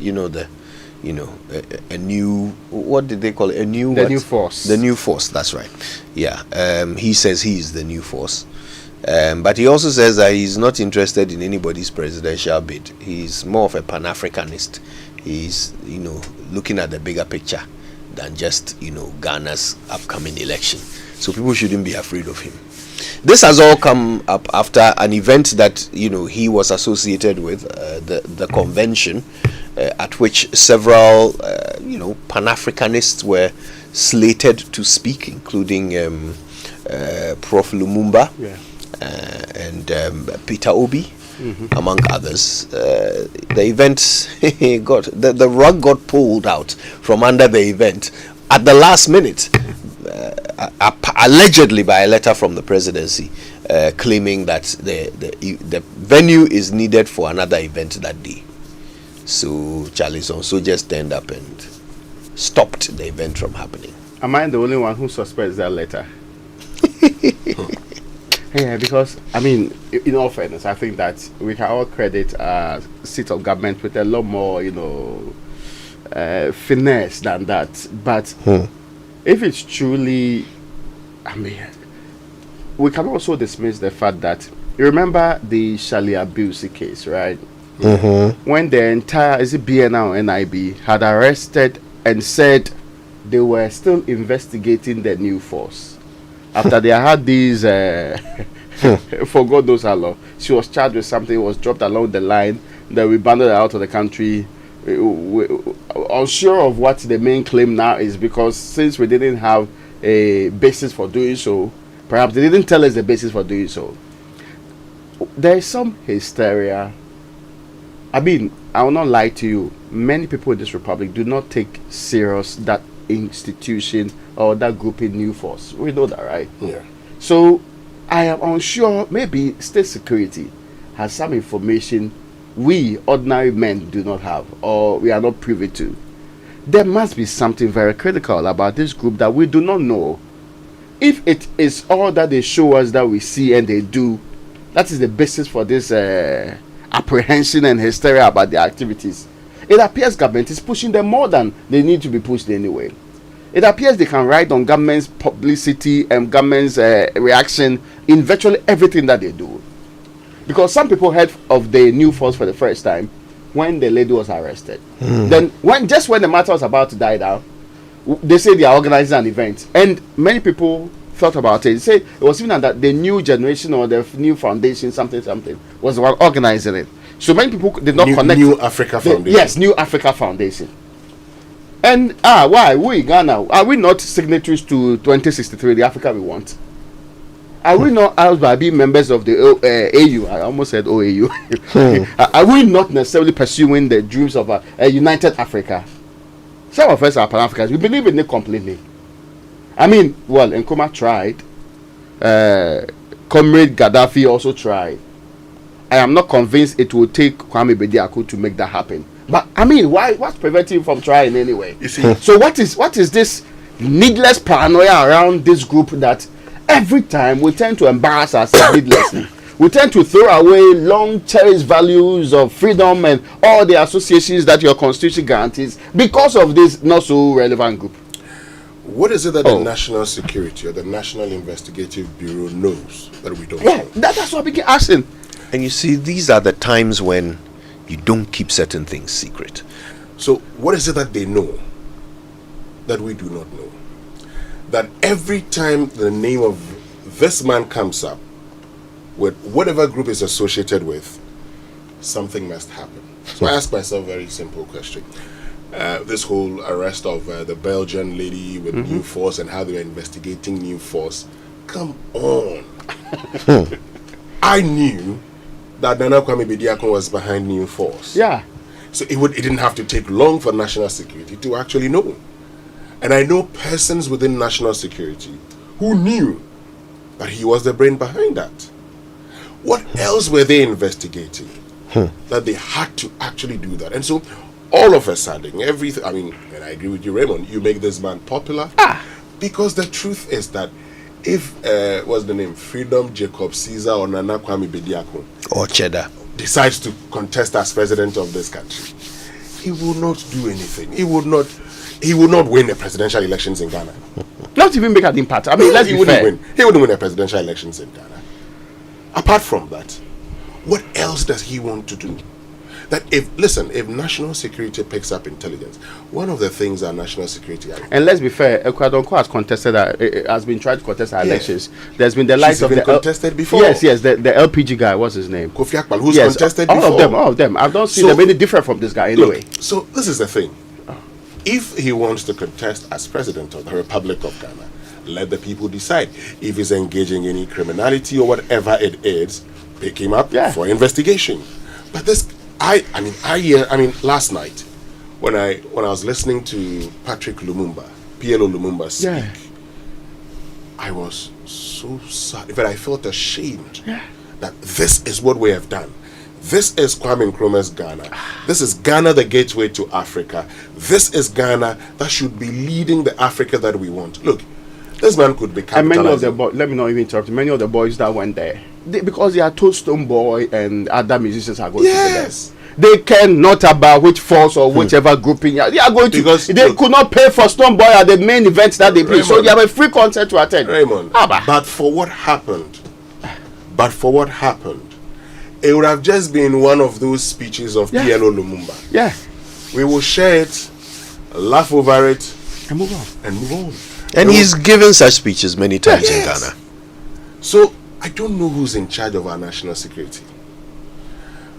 A new, what did they call it? New force. The new force, that's right. Yeah. He says he is the new force. But he also says that he's not interested in anybody's presidential bid. He's more of a Pan-Africanist. He's, looking at the bigger picture than just, Ghana's upcoming election. So people shouldn't be afraid of him. This has all come up after an event that, he was associated with, the convention, at which several, Pan-Africanists were slated to speak, including Prof. Lumumba and Peter Obi, among others. The event the rug got pulled out from under the event at the last minute, allegedly by a letter from the presidency, claiming that the venue is needed for another event that day. So Charles also just turned up and stopped the event from happening. Am I the only one who suspects that letter? Yeah, because I mean, in all fairness, I think that we can all credit seat of government with a lot more, finesse than that. But if it's truly, I mean, we can also dismiss the fact that you remember the Shali Abusi case, right? When the entire BNI or NIB had arrested and said they were still investigating the new force after they had these for God knows how long. She was charged with something, was dropped along the line, then we banded her out of the country. Unsure of what the main claim now is, because since we didn't have a basis for doing so, perhaps they didn't tell us the basis for doing so. There is some hysteria. I mean, I will not lie to you. Many people in this republic do not take serious that institution or that group in New Force. We know that, right? Yeah. So I am unsure. Maybe state security has some information we ordinary men do not have, or we are not privy to. There must be something very critical about this group that we do not know. If it is all that they show us that we see and they do, that is the basis for this apprehension and hysteria about their activities. It appears government is pushing them more than they need to be pushed anyway. It appears they can ride on government's publicity and government's reaction in virtually everything that they do. Because some people heard of the new force for the first time when the lady was arrested. Then when the matter was about to die down, they say they are organizing an event, and many people thought about it. They say it was even that the new generation or the new foundation something was the one organizing it. So many people did not connect. New Africa Foundation. Yes, New Africa Foundation. And why we Ghana, are we not signatories to 2063, the Africa we want? Are we not asked by being members of the AU? I almost said OAU. Are we not necessarily pursuing the dreams of a united Africa? Some of us are Pan-Africans. We believe in it completely. I mean, well, Nkrumah tried. Comrade Gaddafi also tried. I am not convinced it will take Kwame Bediako to make that happen. But I mean, why? What's preventing him from trying anyway? You see. So what is this needless paranoia around this group that every time we tend to embarrass ourselves needlessly? We tend to throw away long cherished values of freedom and all the associations that your constitution guarantees because of this not so relevant group. What is it that the National Security or the National Investigative Bureau knows that we don't know? That's what I begin asking. And you see, these are the times when you don't keep certain things secret. So what is it that they know that we do not know? That every time the name of this man comes up with whatever group is associated with, something must happen. So I ask myself a very simple question. This whole arrest of the Belgian lady with New Force and how they were investigating New Force. Come on. I knew that Nana Kwame Bediako was behind New Force. Yeah. So it didn't have to take long for national security to actually know. And I know persons within national security who knew that he was the brain behind that. What else were they investigating? That they had to actually do that. And so all of a sudden, everything, I mean, and I agree with you, Raymond, you make this man popular. Because the truth is that if, what's the name, Freedom Jacob Caesar or Nana Kwame Bediako or Cheddar decides to contest as president of this country, he will not do anything. He will not win the presidential elections in Ghana. Not even make an impact. I mean, let's be fair. He wouldn't win the presidential elections in Ghana. Apart from that, what else does he want to do? That if national security picks up intelligence, one of the things our national security and let's be fair, Ekwadonko has contested, has been trying to contest our elections. There's been the likes of the contested before. Yes, the LPG guy. What's his name? Kofi Akpal, who's contested before. All of them. I don't see them any different from this guy anyway. Look, so this is the thing. If he wants to contest as president of the Republic of Ghana, let the people decide. If he's engaging in any criminality or whatever it is, pick him up for investigation. But this. Last night when I was listening to Patrick Lumumba, PLO Lumumba speak, I was so sad. In fact, I felt ashamed that this is what we have done. This is Kwame Nkrumah's Ghana. This is Ghana, the gateway to Africa. This is Ghana that should be leading the Africa that we want. Look, This man could be capitalizing. And many of the boys, let me not even interrupt. Many of the boys that went there, because they are told Stone Boy and other musicians are going to be there. They care not about which force or whichever grouping. They are going to. Because they could not pay for Stone Boy at the main events that they play, so they have a free concert to attend. Raymond, but for what happened, it would have just been one of those speeches of PLO Lumumba. Yeah, we will share it, laugh over it, and move on. And he's given such speeches many times in Ghana. So I don't know who's in charge of our national security,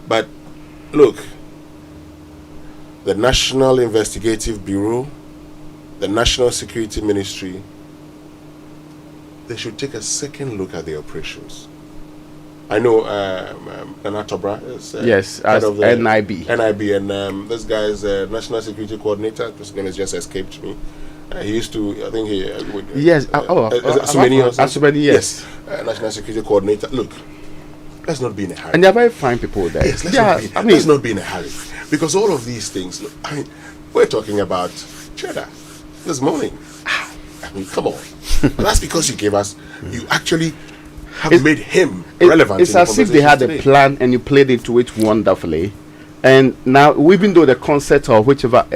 but look, the National Investigative Bureau, the National Security Ministry, they should take a second look at the operations. I know Nana Tobra is as of the NIB, and this guy is National Security Coordinator. His name has just escaped me. He used to, I think he would. Yes. Asumeni, yes. National Security Coordinator. Look, let's not be in a hurry. And they're very fine people there. Yes, let's not be in a hurry. Because all of these things, look, I mean, we're talking about Cheddar this morning. I mean, come on. That's because you gave us, you actually have made him relevant. It's as if they had a plan and you played into it wonderfully. And now, even though the concept of whichever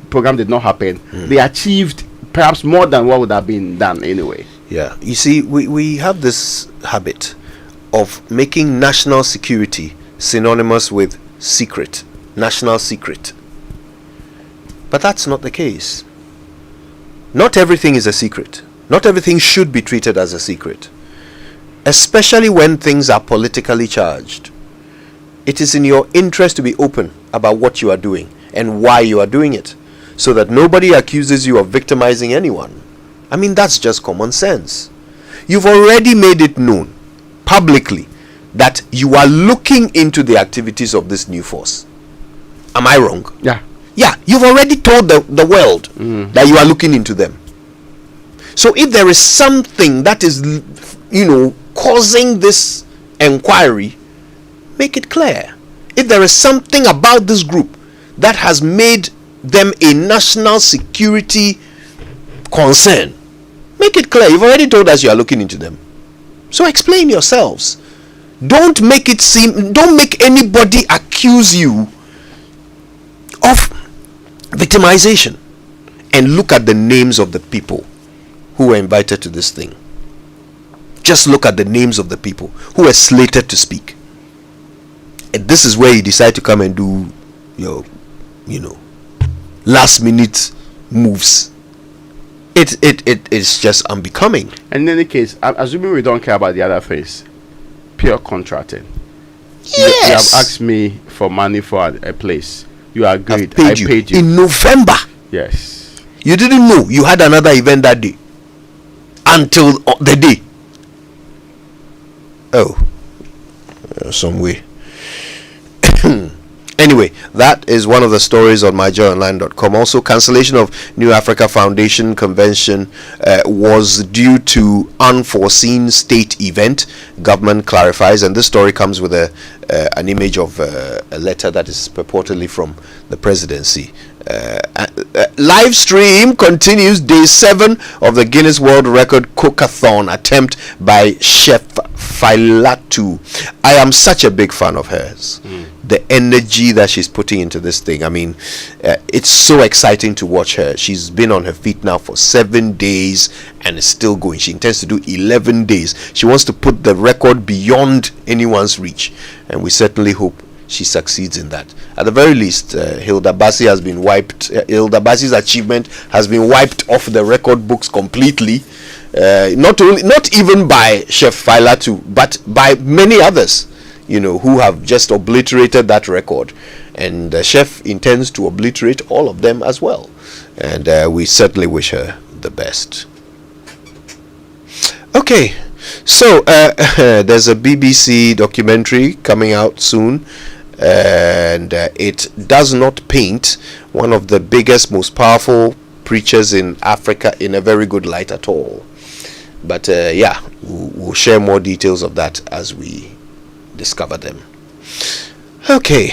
program did not happen, they achieved perhaps more than what would have been done anyway. Yeah, you see, we have this habit of making national security synonymous with secret, national secret. But that's not the case. Not everything is a secret. Not everything should be treated as a secret, especially when things are politically charged. It is in your interest to be open about what you are doing and why you are doing it, so that nobody accuses you of victimizing anyone. I mean, that's just common sense. You've already made it known publicly that you are looking into the activities of this new force. Am I wrong? Yeah, you've already told the world that you are looking into them. So if there is something that is, causing this inquiry, make it clear. If there is something about this group that has made them a national security concern, make it clear. You've already told us you are looking into them. So explain yourselves. Don't make anybody accuse you of victimization. And look at the names of the people who were invited to this thing. Just look at the names of the people who were slated to speak. And this is where you decide to come and do your, last minute moves. It is just unbecoming. And in any case, assuming we don't care about the other things, pure contracting. Yes. You have asked me for money for a place. You agreed. I paid you in November. Yes. You didn't know you had another event that day until the day. Some way. Anyway, that is one of the stories on myjoyonline.com. Also, cancellation of New Africa Foundation convention was due to unforeseen state event. Government clarifies, and this story comes with an image of a letter that is purportedly from the presidency. Live stream continues day 7 of the Guinness World Record Cook-a-thon attempt by Chef Failatu. I am such a big fan of hers. The energy that she's putting into this thing. I mean, it's so exciting to watch her. She's been on her feet now for 7 days and is still going. She intends to do 11 days. She wants to put the record beyond anyone's reach, and we certainly hope she succeeds in that. At the very least, Hilda Bassi has been wiped. Hilda Bassi's achievement has been wiped off the record books completely. Not even by Chef Failatu, but by many others, who have just obliterated that record. And the chef intends to obliterate all of them as well. And we certainly wish her the best. Okay, so there's a BBC documentary coming out soon, and it does not paint one of the biggest, most powerful preachers in Africa in a very good light at all. But we'll share more details of that as we discover them. Okay.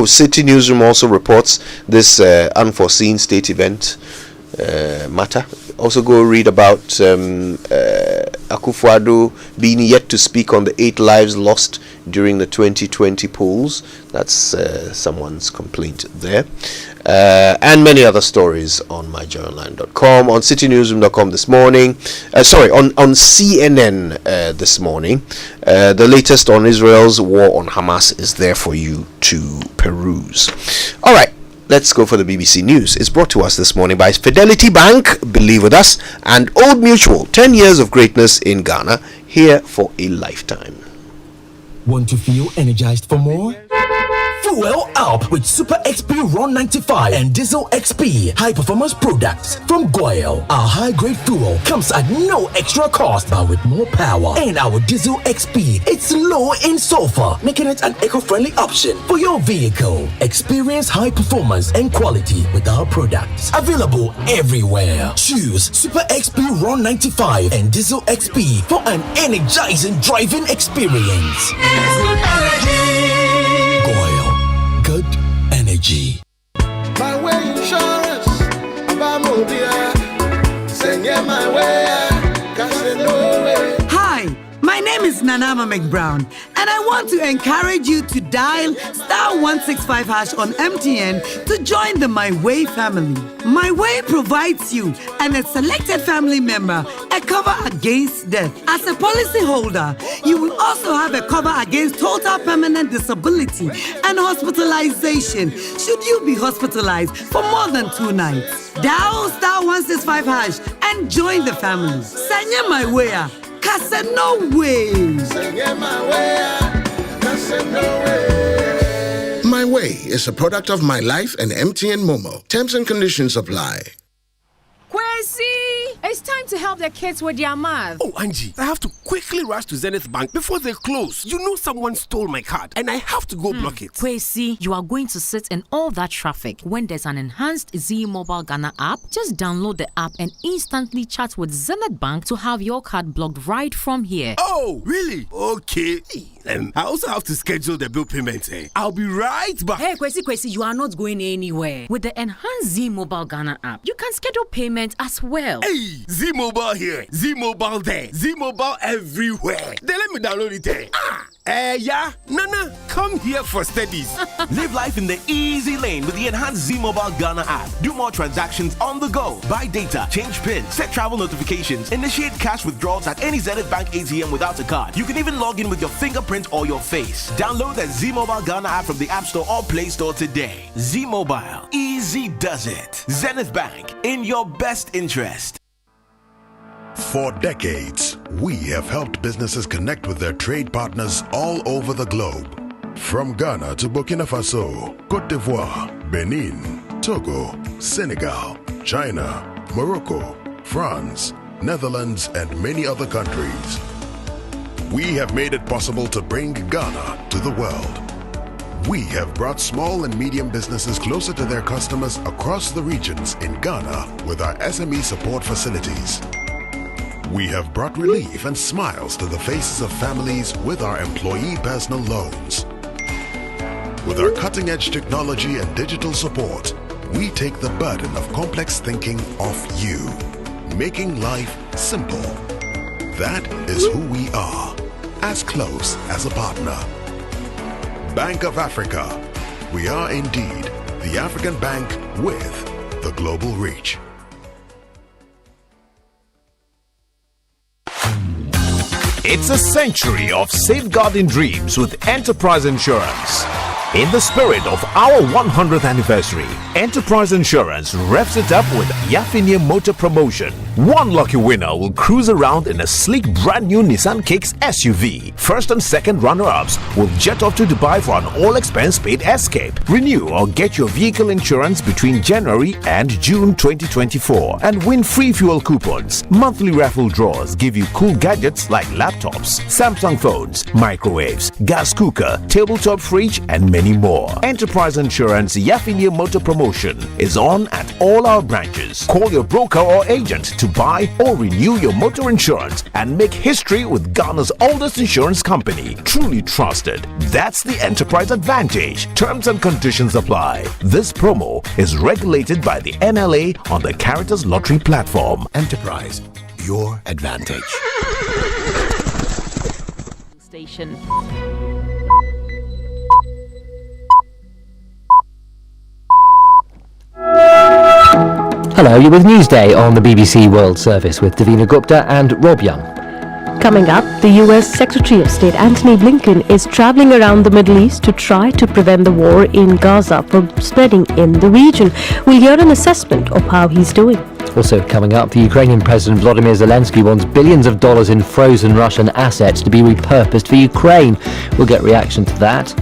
City Newsroom also reports this unforeseen state event matter Also go read about Akufo-Addo being yet to speak on the 8 lives lost during the 2020 polls. That's someone's complaint there. And many other stories on myjoyonline.com, on citynewsroom.com this morning. On CNN this morning. The latest on Israel's war on Hamas is there for you to peruse. All right. Let's go for the BBC News. It's brought to us this morning by Fidelity Bank, believe with us, and Old Mutual, 10 years of greatness in Ghana, here for a lifetime. Want to feel energized for more? Fuel up with Super XP Ron 95 and Diesel XP high performance products from Goyle. Our high grade fuel comes at no extra cost, but with more power. And our Diesel XP, it's low in sulfur, making it an eco-friendly option for your vehicle. Experience high performance and quality with our products. Available everywhere. Choose Super XP Ron 95 and Diesel XP for an energizing driving experience. Good energy. My way insurance, my way, Hi, my name is Nanama McBrown, and I want to encourage you to dial *165# on MTN to join the My Way family. My Way provides you and a selected family member a cover against death. As a policyholder, you will also have a cover against total permanent disability and hospitalization should you be hospitalized for more than 2 nighs. Dial *165# and join the family. Sanya My Way. No way. My Way is a product of My Life and MTN Momo. Terms and conditions apply. Kwesi, it's time to help the kids with their math. Oh, Angie, I have to quickly rush to Zenith Bank before they close. You know someone stole my card and I have to go block it. Kwesi, you are going to sit in all that traffic. When there's an enhanced Z Mobile Ghana app, just download the app and instantly chat with Zenith Bank to have your card blocked right from here. Oh, really? Okay. I also have to schedule the bill payment. I'll be right back. Hey, Kwesi, you are not going anywhere. With the enhanced Z Mobile Ghana app, you can schedule payment as well. Hey, Z Mobile here, Z Mobile there, Z Mobile everywhere. Then let me download it there. Yeah, Nana, come here for studies. Live life in the easy lane with the enhanced Z Mobile Ghana app. Do more transactions on the go. Buy data, change PIN, set travel notifications, initiate cash withdrawals at any Zenith Bank ATM without a card. You can even log in with your fingerprint or your face. Download the Z Mobile Ghana app from the App Store or Play Store today. Z Mobile, easy does it. Zenith Bank, in your best interest. For decades, we have helped businesses connect with their trade partners all over the globe. From Ghana to Burkina Faso, Côte d'Ivoire, Benin, Togo, Senegal, China, Morocco, France, Netherlands, and many other countries. We have made it possible to bring Ghana to the world. We have brought small and medium businesses closer to their customers across the regions in Ghana with our SME support facilities. We have brought relief and smiles to the faces of families with our employee personal loans. With our cutting-edge technology and digital support, we take the burden of complex thinking off you, making life simple. That is who we are, as close as a partner. Bank of Africa. We are indeed the African bank with the global reach. It's a century of safeguarding dreams with Enterprise Insurance. In the spirit of our 100th anniversary, Enterprise Insurance revs it up with Yafinia Motor Promotion. One lucky winner will cruise around in a sleek brand new Nissan Kicks SUV. First and second runner-ups will jet off to Dubai for an all-expense paid escape. Renew or get your vehicle insurance between January and June 2024 and win free fuel coupons. Monthly raffle draws give you cool gadgets like laptops, Samsung phones, microwaves, gas cooker, tabletop fridge, and many anymore. Enterprise Insurance Yafinia Motor Promotion is on at all our branches. Call your broker or agent to buy or renew your motor insurance and make history with Ghana's oldest insurance company. Truly trusted. That's the Enterprise Advantage. Terms and conditions apply. This promo is regulated by the NLA on the Caritas Lottery platform. Enterprise, your advantage. Station. Hello, you're with Newsday on the BBC World Service with Davina Gupta and Rob Young. Coming up, the US Secretary of State Antony Blinken is traveling around the Middle East to try to prevent the war in Gaza from spreading in the region. We'll hear an assessment of how he's doing. Also coming up, the Ukrainian President Volodymyr Zelensky wants billions of dollars in frozen Russian assets to be repurposed for Ukraine. We'll get reaction to that.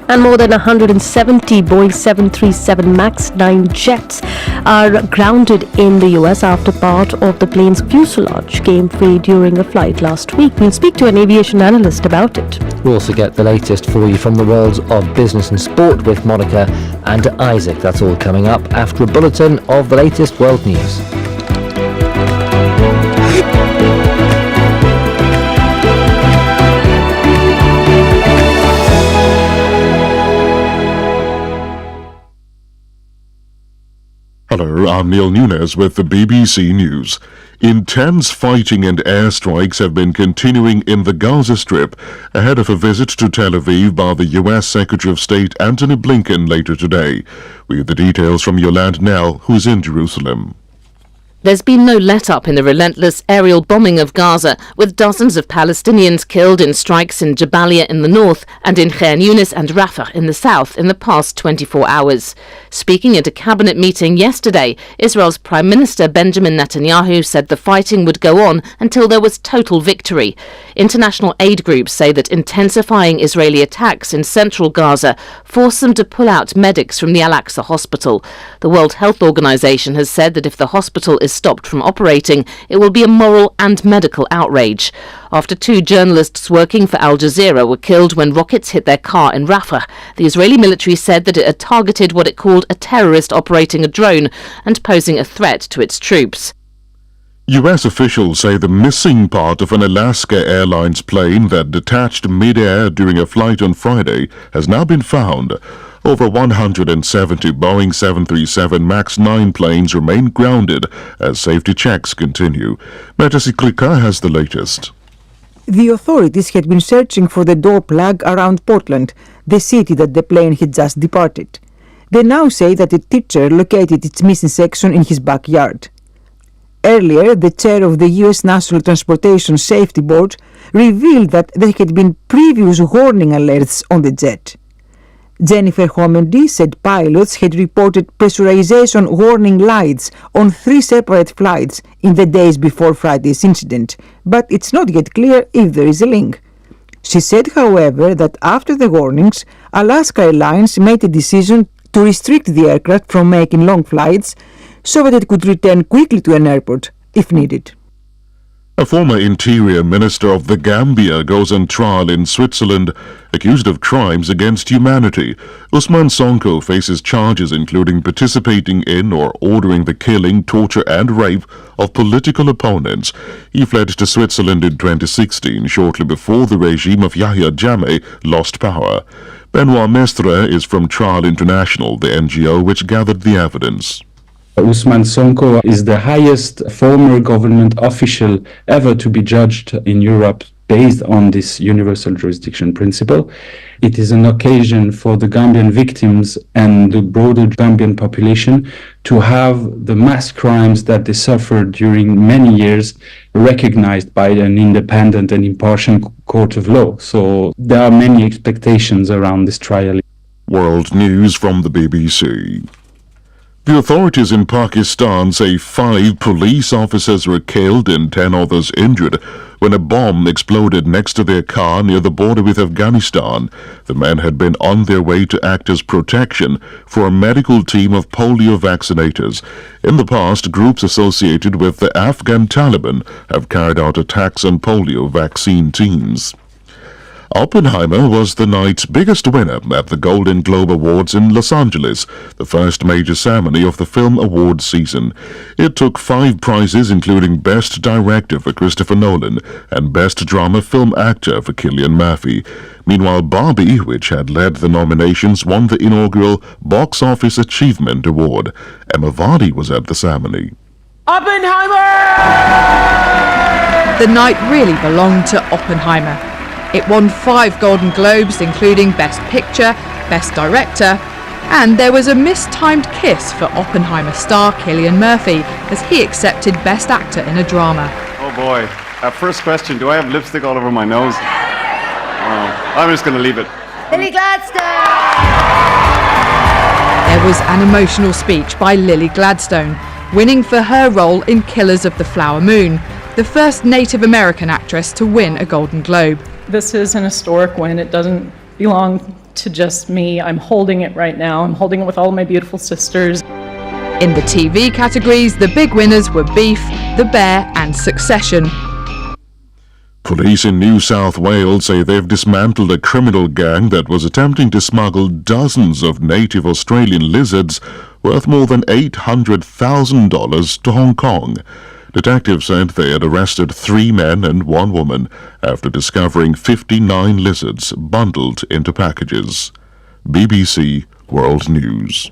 And more than 170 Boeing 737 MAX 9 jets are grounded in the US after part of the plane's fuselage came free during a flight last week. We'll speak to an aviation analyst about it. We'll also get the latest for you from the worlds of business and sport with Monica and Isaac. That's all coming up after a bulletin of the latest world news. Hello, I'm Neil Nunes with the BBC News. Intense fighting and airstrikes have been continuing in the Gaza Strip ahead of a visit to Tel Aviv by the US Secretary of State Antony Blinken later today. We have the details from Yolande Nell, who's in Jerusalem. There's been no let-up in the relentless aerial bombing of Gaza, with dozens of Palestinians killed in strikes in Jabalia in the north and in Khan Yunis and Rafah in the south in the past 24 hours. Speaking at a cabinet meeting yesterday, Israel's Prime Minister Benjamin Netanyahu said the fighting would go on until there was total victory. International aid groups say that intensifying Israeli attacks in central Gaza forced them to pull out medics from the Al-Aqsa hospital. The World Health Organization has said that if the hospital is stopped from operating, it will be a moral and medical outrage. After two journalists working for Al Jazeera were killed when rockets hit their car in Rafah, the Israeli military said that it had targeted what it called a terrorist operating a drone and posing a threat to its troops. US officials say the missing part of an Alaska Airlines plane that detached mid-air during a flight on Friday has now been found. Over 170 Boeing 737 MAX 9 planes remain grounded as safety checks continue. Metasi Klika has the latest. The authorities had been searching for the door plug around Portland, the city that the plane had just departed. They now say that a teacher located its missing section in his backyard. Earlier, the chair of the U.S. National Transportation Safety Board revealed that there had been previous warning alerts on the jet. Jennifer Homendy said pilots had reported pressurization warning lights on 3 separate flights in the days before Friday's incident, but it's not yet clear if there is a link. She said, however, that after the warnings, Alaska Airlines made a decision to restrict the aircraft from making long flights so that it could return quickly to an airport if needed. A former interior minister of the Gambia goes on trial in Switzerland accused of crimes against humanity. Usman Sonko faces charges including participating in or ordering the killing, torture and rape of political opponents. He fled to Switzerland in 2016, shortly before the regime of Yahya Jammeh lost power. Benoit Mestre is from Trial International, the NGO which gathered the evidence. Usman Sonko is the highest former government official ever to be judged in Europe based on this universal jurisdiction principle. It is an occasion for the Gambian victims and the broader Gambian population to have the mass crimes that they suffered during many years recognized by an independent and impartial court of law. So there are many expectations around this trial. World News from the BBC. The authorities in Pakistan say 5 police officers were killed and 10 others injured when a bomb exploded next to their car near the border with Afghanistan. The men had been on their way to act as protection for a medical team of polio vaccinators. In the past, groups associated with the Afghan Taliban have carried out attacks on polio vaccine teams. Oppenheimer was the night's biggest winner at the Golden Globe Awards in Los Angeles, the first major ceremony of the film awards season. It took 5 prizes, including Best Director for Christopher Nolan and Best Drama Film Actor for Cillian Murphy. Meanwhile, Barbie, which had led the nominations, won the inaugural Box Office Achievement Award. Emma Vardy was at the ceremony. Oppenheimer! The night really belonged to Oppenheimer. It won 5 Golden Globes, including Best Picture, Best Director, and there was a mistimed kiss for Oppenheimer star Cillian Murphy as he accepted Best Actor in a Drama. Oh boy. First question, do I have lipstick all over my nose? I'm just going to leave it. Lily Gladstone! There was an emotional speech by Lily Gladstone, winning for her role in Killers of the Flower Moon, the first Native American actress to win a Golden Globe. This is an historic win. It doesn't belong to just me. I'm holding it right now. I'm holding it with all my beautiful sisters. In the TV categories, the big winners were Beef, The Bear and Succession. Police in New South Wales say they've dismantled a criminal gang that was attempting to smuggle dozens of native Australian lizards worth more than $800,000 to Hong Kong. Detectives said they had arrested 3 men and 1 woman after discovering 59 lizards bundled into packages. BBC World News.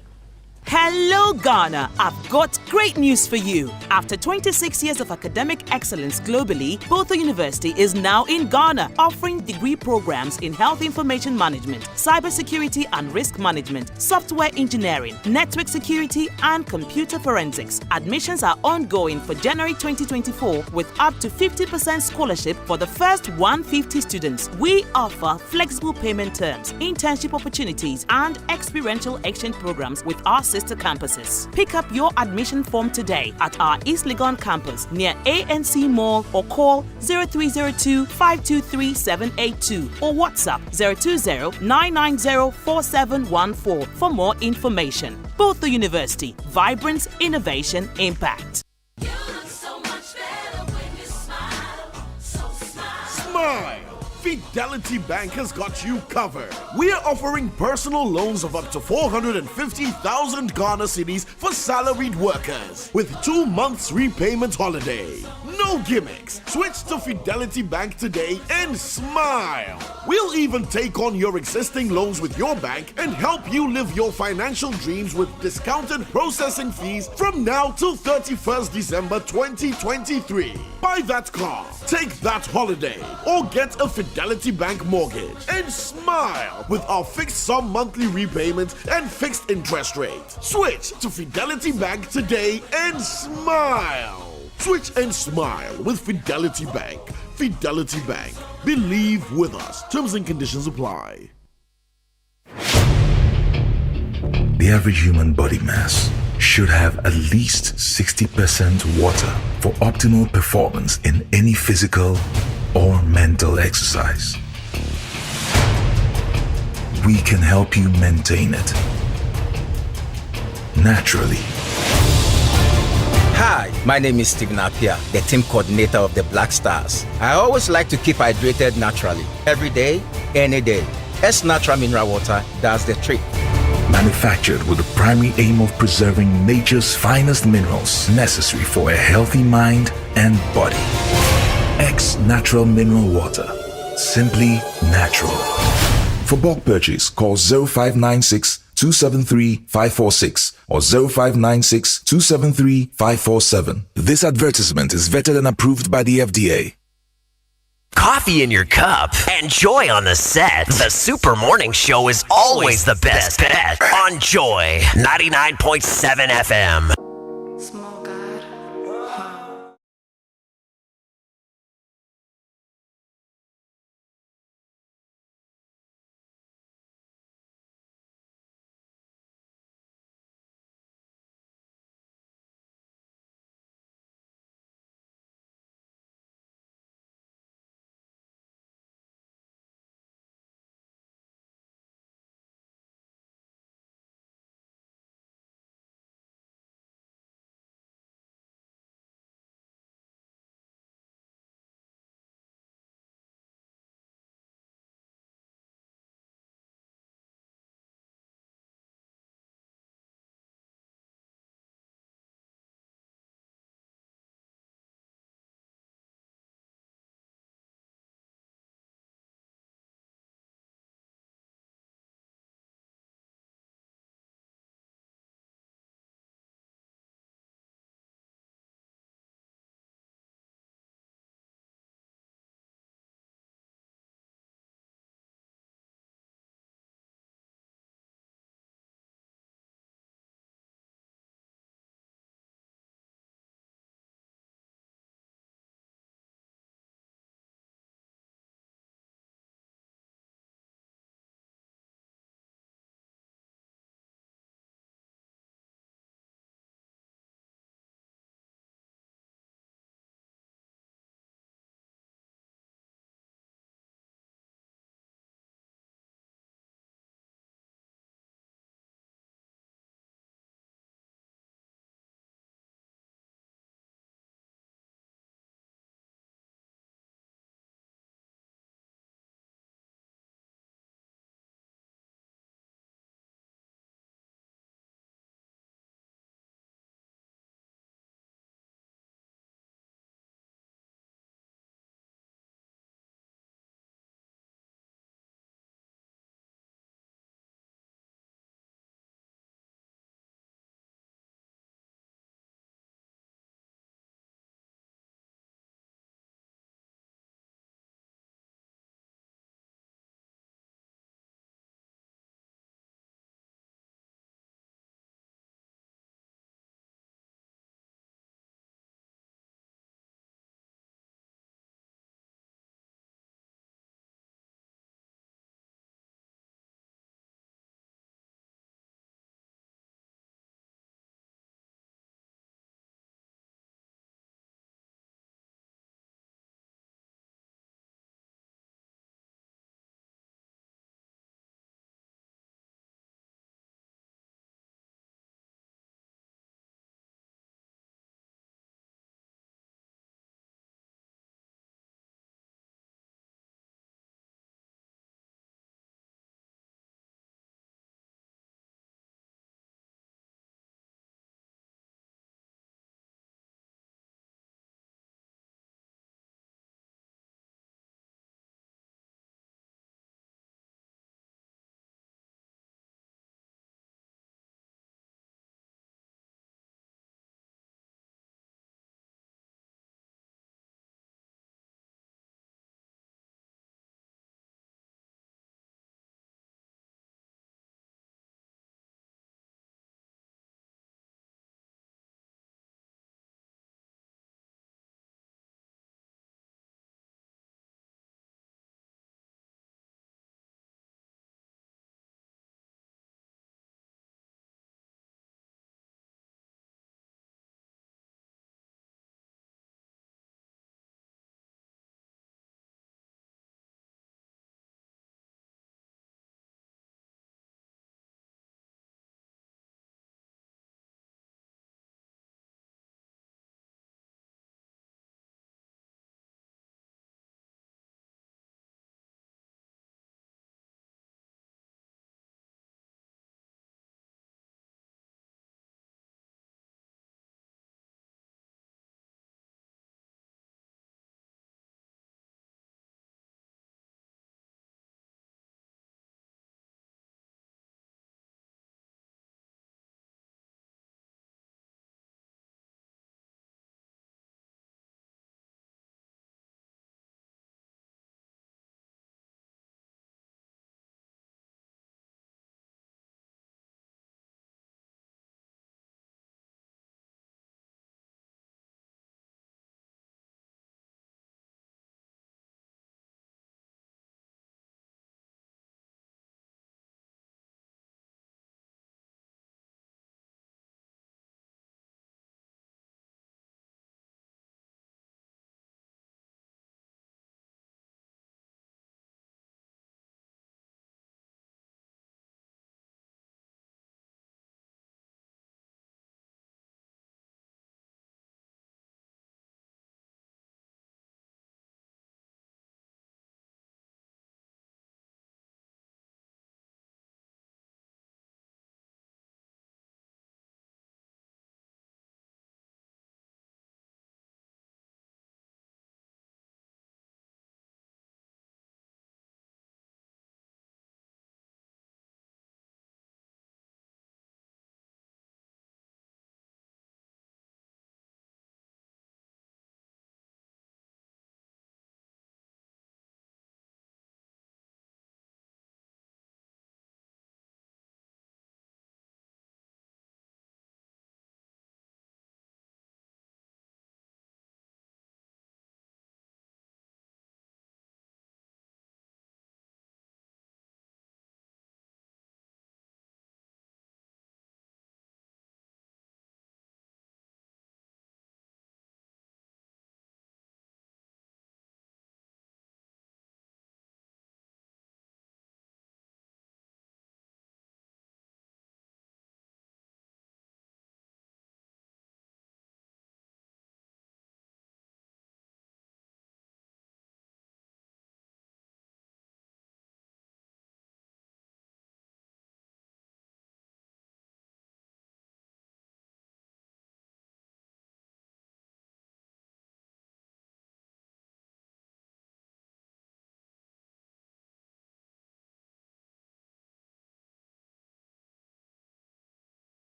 Hello Ghana, I've got great news for you. After 26 years of academic excellence globally, Botha University is now in Ghana, offering degree programs in health information management, cybersecurity and risk management, software engineering, network security and computer forensics. Admissions are ongoing for January 2024 with up to 50% scholarship for the first 150 students. We offer flexible payment terms, internship opportunities and experiential exchange programs with our sister campuses. Pick up your admission form today at our East Legon campus near ANC Mall or call 0302-523-782 or WhatsApp 020-990-4714 for more information. Both the university, vibrance, innovation, impact. Smile! Fidelity Bank has got you covered. We're offering personal loans of up to 450,000 Ghana cedis for salaried workers with 2 months repayment holiday. No gimmicks. Switch to Fidelity Bank today and smile. We'll even take on your existing loans with your bank and help you live your financial dreams with discounted processing fees from now till 31st December 2023. Buy that car, take that holiday, or get a Fidelity Bank mortgage and smile with our fixed sum monthly repayment and fixed interest rate. Switch to Fidelity Bank today and smile. Switch and smile with Fidelity Bank. Fidelity Bank. Believe with us. Terms and conditions apply. The average human body mass should have at least 60% water for optimal performance in any physical or mental exercise. We can help you maintain it naturally. Hi, my name is Stephen Apia, the team coordinator of the Black Stars. I always like to keep hydrated naturally, every day, any day. S Natural Mineral Water does the trick. Manufactured with the primary aim of preserving nature's finest minerals necessary for a healthy mind and body. X Natural Mineral Water. Simply natural. For bulk purchase, call 0596 273 546 or 0596 273 547. This advertisement is vetted and approved by the FDA. Coffee in your cup and joy on the set. The Super Morning Show is always the best bet on Joy 99.7 FM.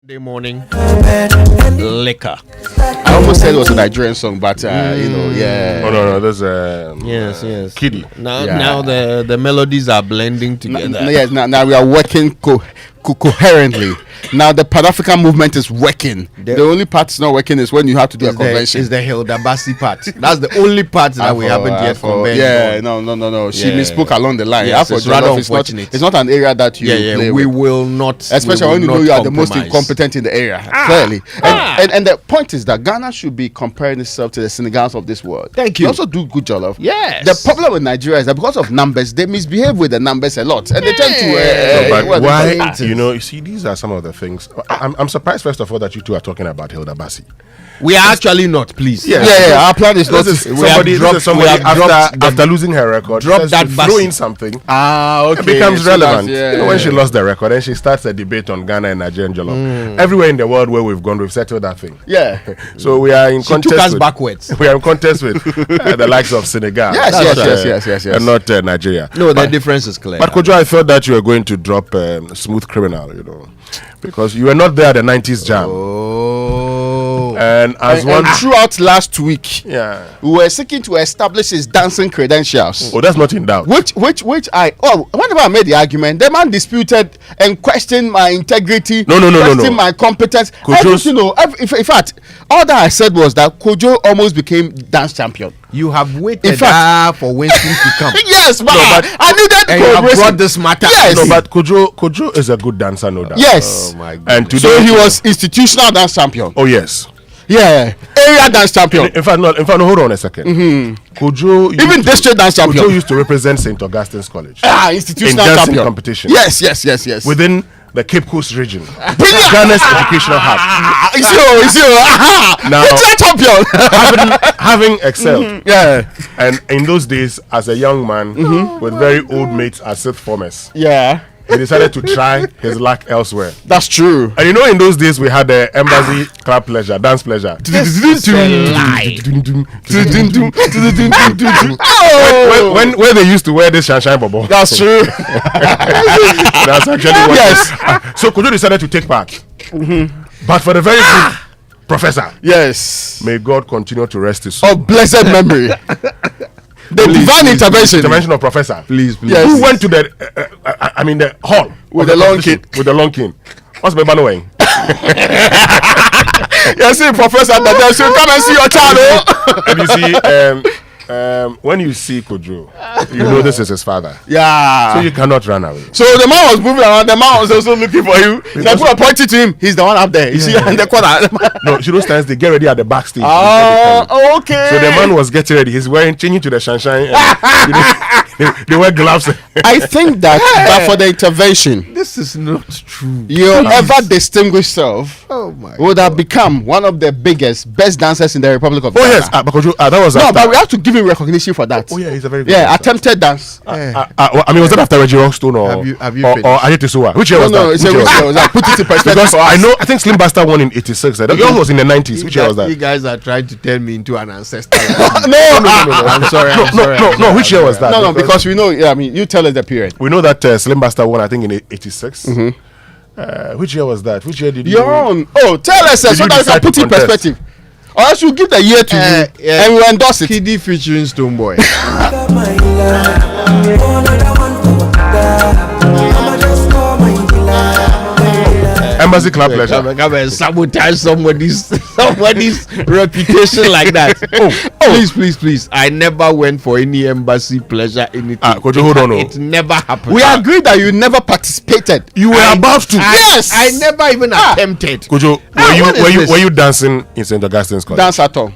Monday morning, liquor. I almost said it was a Nigerian song, but yeah. Oh no, there's yes. Kiddie. Now the melodies are blending together. Yes, now we are working coherently. Now the Pan-African movement is working. The only part that's not working is when you have to do a convention. Is the Hilda Bassi part. That's the only part that we haven't yet convened. Yeah, no. She misspoke along the line. Yes, it's rather unfortunate. It's not an area that you play we with. will not. Especially when you know you are the most incompetent in the area. Clearly. And the point is that Ghana should be comparing itself to the Senegals of this world. Thank you. They also do good jollof. Yes. The problem with Nigeria is that because of numbers, they misbehave with the numbers a lot. And they tend to... why? You see, these are some of the things. I'm surprised, first of all, that you two are talking about Hilda Bassi. We are actually not, please. Yeah. Our plan is not. Somebody after losing her record, drop that throw in something. Okay. It becomes relevant. When she lost the record, and she starts a debate on Ghana and Nigerian jollof. Everywhere in the world where we've gone, we've settled that thing. Yeah. So we are in contest. Took us backwards. We are in contest with the likes of Senegal. Yes. And not Nigeria. No, the difference is clear. But Kojo, I thought that you were going to drop Smooth Criminal, because you were not there at the 90s jam. And throughout last week, we were seeking to establish his dancing credentials. Oh, that's not in doubt. Whenever I made the argument, the man disputed and questioned my integrity. No. Questioned my competence. In fact, all that I said was that Kojo almost became dance champion. You have waited for Winston to come. Yes, but I needed you have brought this matter. Yes. No, but Kojo is a good dancer, no doubt. Yes. Oh my God. And today, so he was institutional dance champion. Oh yes. Yeah, area dance champion. In fact, hold on a second. Kojo, even district dance champion. Kojo used to represent St. Augustine's College. Institutional in champion competition. Yes. Within the Cape Coast region, Ghana's educational hub. Now, champion. having excelled, and in those days, as a young man with very old mates as sixth formers, he decided to try his luck elsewhere. That's true. And in those days we had the embassy club pleasure, dance pleasure. Where they used to wear this shine bubble. That's true. That's actually what. Yes. So Kojo decided to take part, but for the very good professor. Yes. May God continue to rest his soul. Of blessed memory. The divine intervention of professor. Please. Yes. Who went to the hall with the long king. With the long king. What's my banner? You see, Professor Dada, so come and see your child. And you see, when you see Kojo, you know this is his father. Yeah. So you cannot run away. So the man was moving around. The man was also looking for you. They put a pointed to him. He's the one up there. You see, in the corner. No, she those times they get ready at the backstage. Oh, okay. So the man was getting ready. He's changing to the sunshine. They wear gloves. I think that but for the intervention, this is not true. Your ever distinguished self would have become one of the best dancers in the Republic of Ghana. Yes, but that was but we have to give him recognition for that. Oh yeah, he's a very good dancer. Attempted dance. Was that after Reggie Rockstone or Ayete Suwa? Which year was that? Which year was that? Put it in perspective. Because I think Slim Bastard won in '86. Yours was in the '90s. Which year was that? You guys are trying to turn me into an ancestor. No. I'm sorry. No. Which year was that? No, because we know. You tell us the period. We know that Slim Bastard won, I think, in '86. Which year was that? Which year did you? Your own. Oh, tell us so that we can put in perspective. Or else you give the year to you and we endorse it. Kiddie featuring Stoneboy. Embassy Club pleasure. Come and sabotage somebody's reputation like that. Please. I never went for any embassy pleasure anything. Hold on. It never happened. We agreed that you never participated. You were about to. Yes. I never even attempted. Kojo, were you dancing in St. Augustine's College? Dance at all.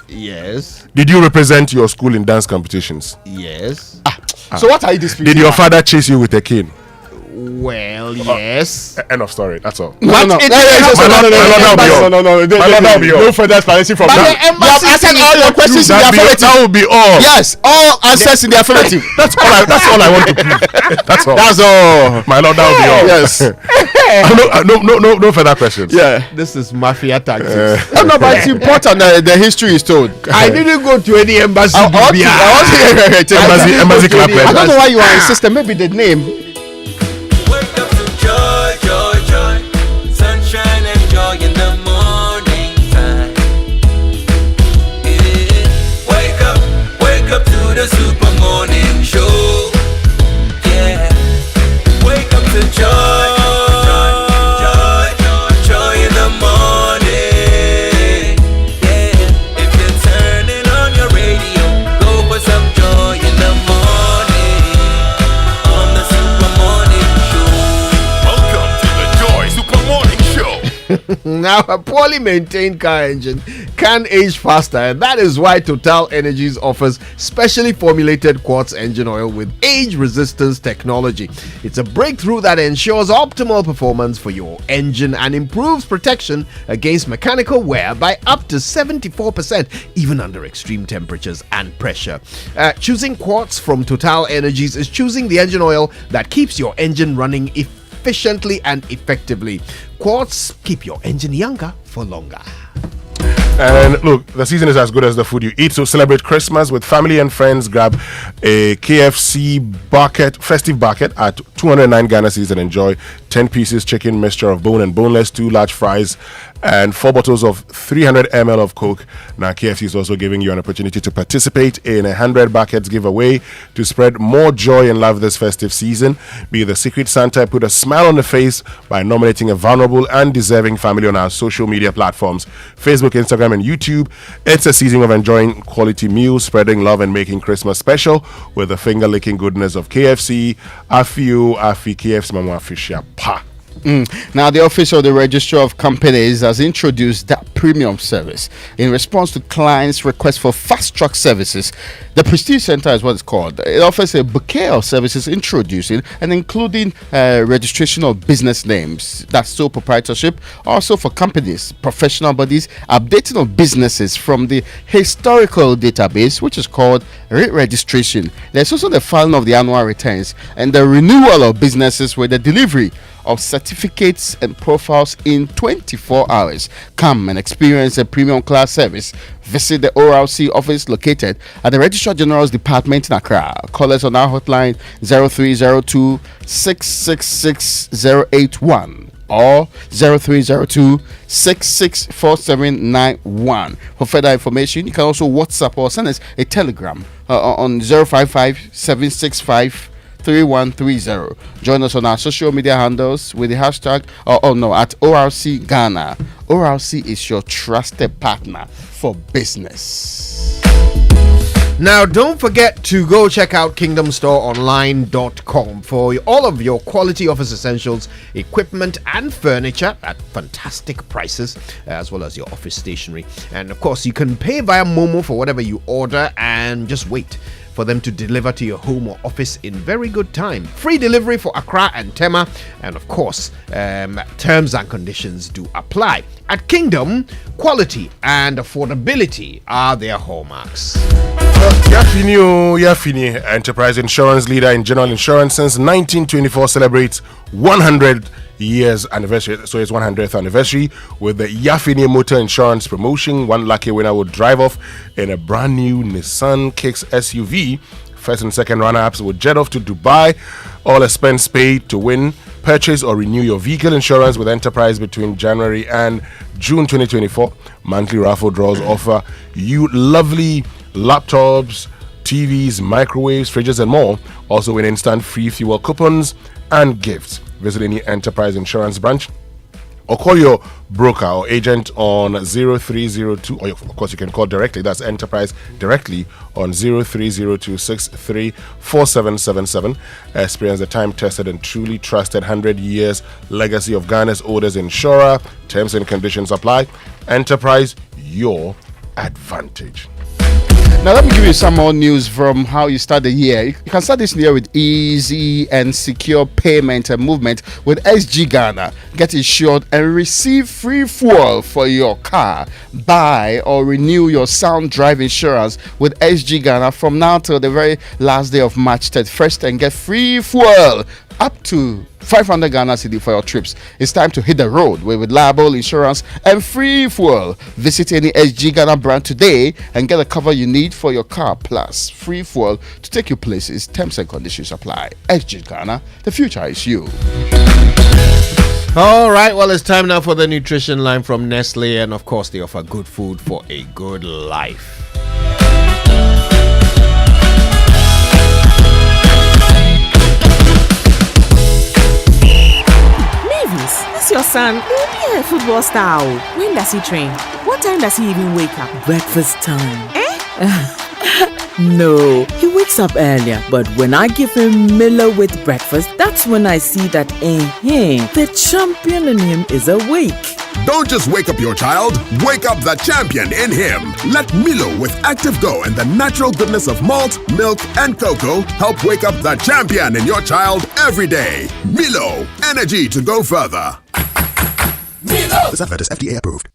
Yes. Did you represent your school in dance competitions? Yes. So what are you disputing? Did your father chase you with a cane? Well, yes. End of story. That's all. No. No, further explanation from that. You have answered all your questions in the affirmative. That will be all. Yes, all answers in the affirmative. That's all I want to prove. That's all. That's all. My lord, that will be all. Yes. No further questions. Yeah. This is mafia tactics. No, but it's important that the history is told. I didn't go to any embassy. Embassy club. I don't know why you are insisting. Maybe the name. Wake up to joy, sunshine and Now, a poorly maintained car engine can age faster, and that is why Total Energies offers specially formulated quartz engine oil with age resistance technology. It's a breakthrough that ensures optimal performance for your engine and improves protection against mechanical wear by up to 74%, even under extreme temperatures and pressure. Choosing quartz from Total Energies is choosing the engine oil that keeps your engine running efficiently and effectively. Quartz, keep your engine younger for longer. And look, the season is as good as the food you eat, so celebrate Christmas with family and friends. Grab a KFC bucket, festive bucket at 209 Ghana Cedis and enjoy 10 pieces chicken mixture of bone and boneless, 2 large fries, and 4 bottles of 300 ml of Coke. Now, KFC is also giving you an opportunity to participate in a 100 buckets giveaway to spread more joy and love this festive season. Be the Secret Santa, put a smile on the face by nominating a vulnerable and deserving family on our social media platforms, Facebook, Instagram, and YouTube. It's a season of enjoying quality meals, spreading love, and making Christmas special with the finger-licking goodness of KFC. Afi KFC Mama Fisher Pa. Now, the Office of the Registrar of Companies has introduced that premium service in response to clients' request for fast-track services. The Prestige Center is what it's called. It offers a bouquet of services introducing and including registration of business names, that's sole proprietorship, also for companies, professional bodies, updating of businesses from the historical database, which is called re-registration. There's also the filing of the annual returns and the renewal of businesses with the delivery of certificates and profiles in 24 hours. Come and experience a premium class service. Visit the ORC office located at the Registrar General's Department in Accra. Call us on our hotline 0302 666 081 or 0302 664791. For further information, you can also WhatsApp or send us a telegram on 055 765 3130. Join us on our social media handles with the hashtag at ORC Ghana. ORC is your trusted partner for business. Now, don't forget to go check out kingdomstoreonline.com for all of your quality office essentials, equipment, and furniture at fantastic prices, as well as your office stationery. And of course, you can pay via Momo for whatever you order and just wait for them to deliver to your home or office in very good time. Free delivery for Accra and Tema, and of course, terms and conditions do apply. At Kingdom, quality and affordability are their hallmarks. Yafini, enterprise insurance leader in general insurance since 1924, celebrates 100 years anniversary, so it's 100th anniversary with the Yafini Motor Insurance promotion. One lucky winner will drive off in a brand new Nissan Kicks SUV. First and second runner-ups will jet off to Dubai. All expense paid to win. Purchase or renew your vehicle insurance with Enterprise between January and June 2024. Monthly raffle draws offer you lovely laptops, TVs, microwaves, fridges, and more. Also win instant free fuel coupons and gifts. Visit any Enterprise Insurance branch or call your broker or agent on 0302, or of course you can call directly, that's Enterprise directly on 0302634777. Experience the time-tested and truly trusted 100 years legacy of Ghana's oldest insurer. Terms and conditions apply. Enterprise, your advantage. Now, let me give you some more news from how you start the year. You can start this year with easy and secure payment and movement with SG Ghana. Get insured and receive free fuel for your car. Buy or renew your Sound Drive insurance with SG Ghana from now till the very last day of March 31st and get free fuel up to 500 Ghana Cedi for your trips. It's time to hit the road with reliable insurance and free fuel. Visit any SG Ghana brand today and get the cover you need for your car, plus free fuel to take you places. Terms and conditions apply. SG Ghana, the future is you. All right, well, it's time now for the nutrition line from Nestle, and of course they offer good food for a good life. This your son? He'll be a football star. When does he train? What time does he even wake up? Breakfast time. No, he wakes up earlier, but when I give him Miller with breakfast, that's when I see that the champion in him is awake. Don't just wake up your child, wake up the champion in him. Let Milo with Active Go and the natural goodness of malt, milk, and cocoa help wake up the champion in your child every day. Milo, energy to go further. Milo! This advert is FDA approved.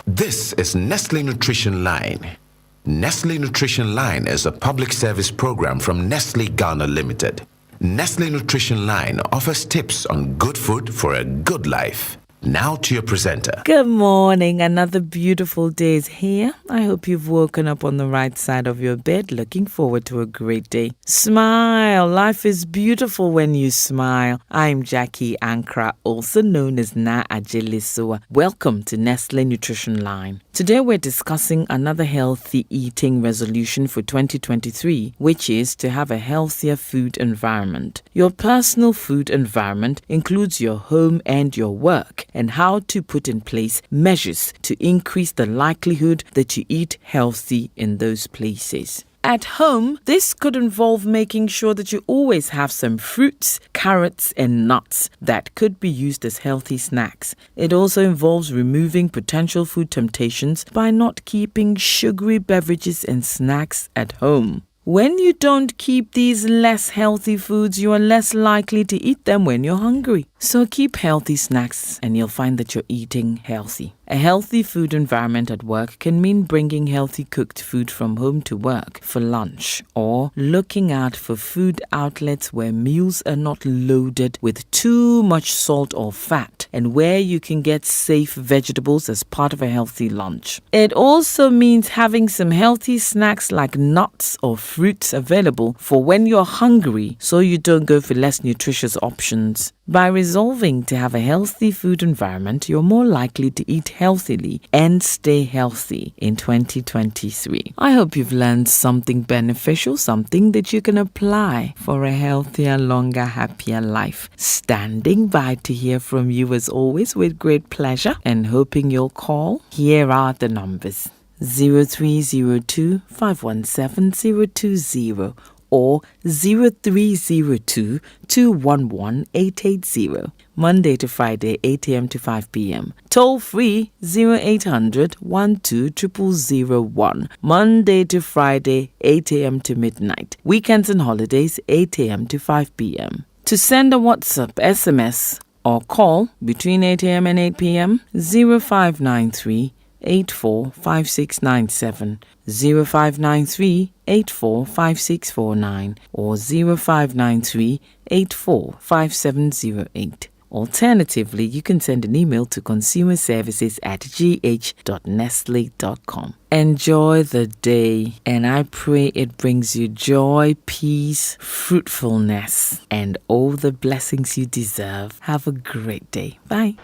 This is Nestle Nutrition Line. Nestle Nutrition Line is a public service program from Nestle Ghana Limited. Nestle Nutrition Line offers tips on good food for a good life. Now to your presenter. Good morning. Another beautiful day is here. I hope you've woken up on the right side of your bed. Looking forward to a great day. Smile. Life is beautiful when you smile. I'm Jackie Ankra, also known as Na Ajelisua. Welcome to Nestle Nutrition Line. Today we're discussing another healthy eating resolution for 2023, which is to have a healthier food environment. Your personal food environment includes your home and your work, and how to put in place measures to increase the likelihood that you eat healthy in those places. At home, this could involve making sure that you always have some fruits, carrots, and nuts that could be used as healthy snacks. It also involves removing potential food temptations by not keeping sugary beverages and snacks at home. When you don't keep these less healthy foods, you are less likely to eat them when you're hungry. So keep healthy snacks and you'll find that you're eating healthy. A healthy food environment at work can mean bringing healthy cooked food from home to work for lunch, or looking out for food outlets where meals are not loaded with too much salt or fat, and where you can get safe vegetables as part of a healthy lunch. It also means having some healthy snacks like nuts or fruits available for when you're hungry, so you don't go for less nutritious options. By resolving to have a healthy food environment, you're more likely to eat healthily and stay healthy in 2023. I hope you've learned something beneficial, something that you can apply for a healthier, longer, happier life. Standing by to hear from you as always with great pleasure and hoping you'll call. Here are the numbers: 0302 517 020 or 0302 211 880. Monday to Friday, 8 a.m. to 5 p.m. Toll free 0800 12 0001. Monday to Friday, 8 a.m. to midnight. Weekends and holidays, 8 a.m. to 5 p.m. To send a WhatsApp, SMS, or call between 8 a.m. and 8 p.m. 0593 845697, 0593 845649, or 0593 845708. Alternatively, you can send an email to consumerservices@gh.nestle.com. Enjoy the day, and I pray it brings you joy, peace, fruitfulness, and all the blessings you deserve. Have a great day. Bye.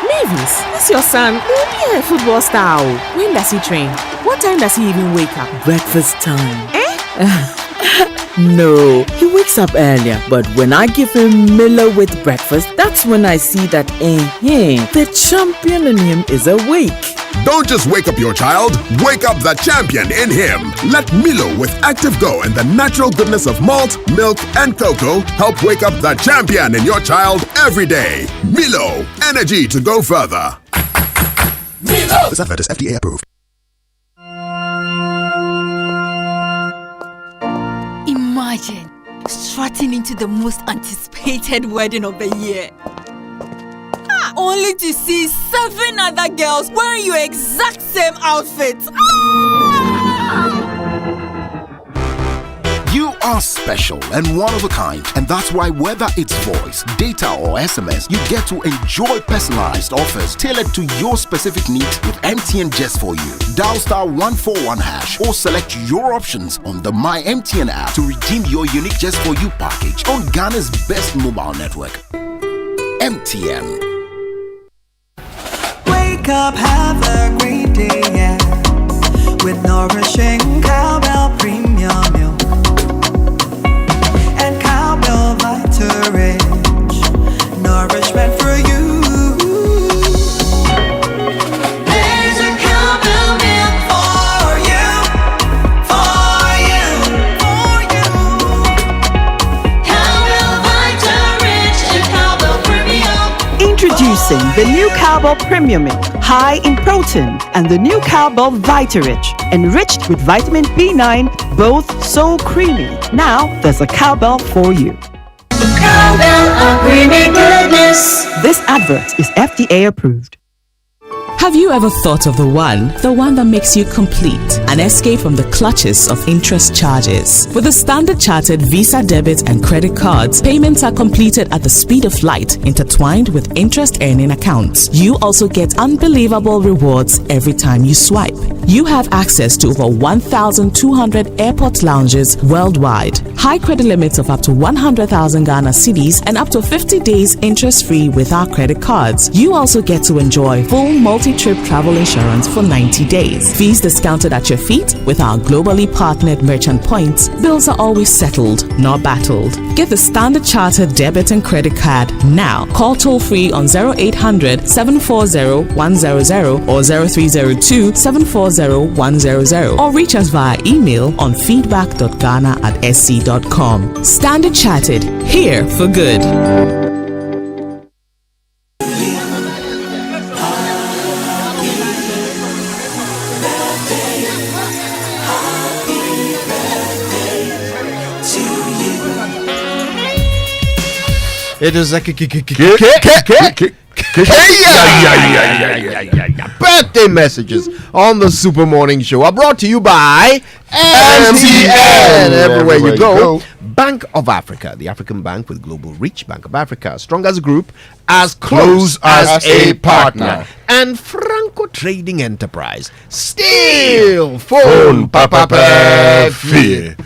Mavis, this your son. He'll be a football star. When does he train? What time does he even wake up? Breakfast time. No, he wakes up earlier, but when I give him Milo with breakfast, that's when I see that the champion in him is awake. Don't just wake up your child, wake up the champion in him. Let Milo with Active Go and the natural goodness of malt, milk, and cocoa help wake up the champion in your child every day. Milo, energy to go further. Milo! This advert is FDA approved. Imagine strutting into the most anticipated wedding of the year, only to see 7 other girls wearing your exact same outfits. You are special and one of a kind, and that's why whether it's voice, data, or SMS, you get to enjoy personalized offers tailored to your specific needs with MTN just for you. Dial *141# or select your options on the My MTN app to redeem your unique just for you package on Ghana's best mobile network. MTN. Wake up, have a great day, yeah, with nourishing cowbell premium milk and cowbell Vita Rich, nourishment for you. There's a cowbell milk for you, for The new Cowbell Premium Milk, high in protein, and the new Cowbell Vita-Rich, enriched with vitamin B9, both so creamy. Now there's a Cowbell for you. Cowbell of creamy goodness. This advert is FDA approved. Have you ever thought of the one that makes you complete? An escape from the clutches of interest charges. With the Standard Chartered Visa debit and credit cards, payments are completed at the speed of light, intertwined with interest earning accounts. You also get unbelievable rewards every time you swipe. You have access to over 1,200 airport lounges worldwide. High credit limits of up to 100,000 Ghana cedis and up to 50 days interest-free with our credit cards. You also get to enjoy full multi-trip travel insurance for 90 days. Fees discounted at your feet with our globally partnered merchant points. Bills are always settled, not battled. Get the Standard Chartered debit and credit card now. Call toll-free on 0800 740 100 or 0302 740 100 or reach us via email on feedback.ghana@sc.com. Standard Chartered, here for good. It is a birthday messages on the Super Morning Show are brought to you by MTN. Everywhere you go. Bank of Africa, the African bank with global reach. Bank of Africa, strong as a group, as close as a partner. And Franco Trading Enterprise, still phone papa fear.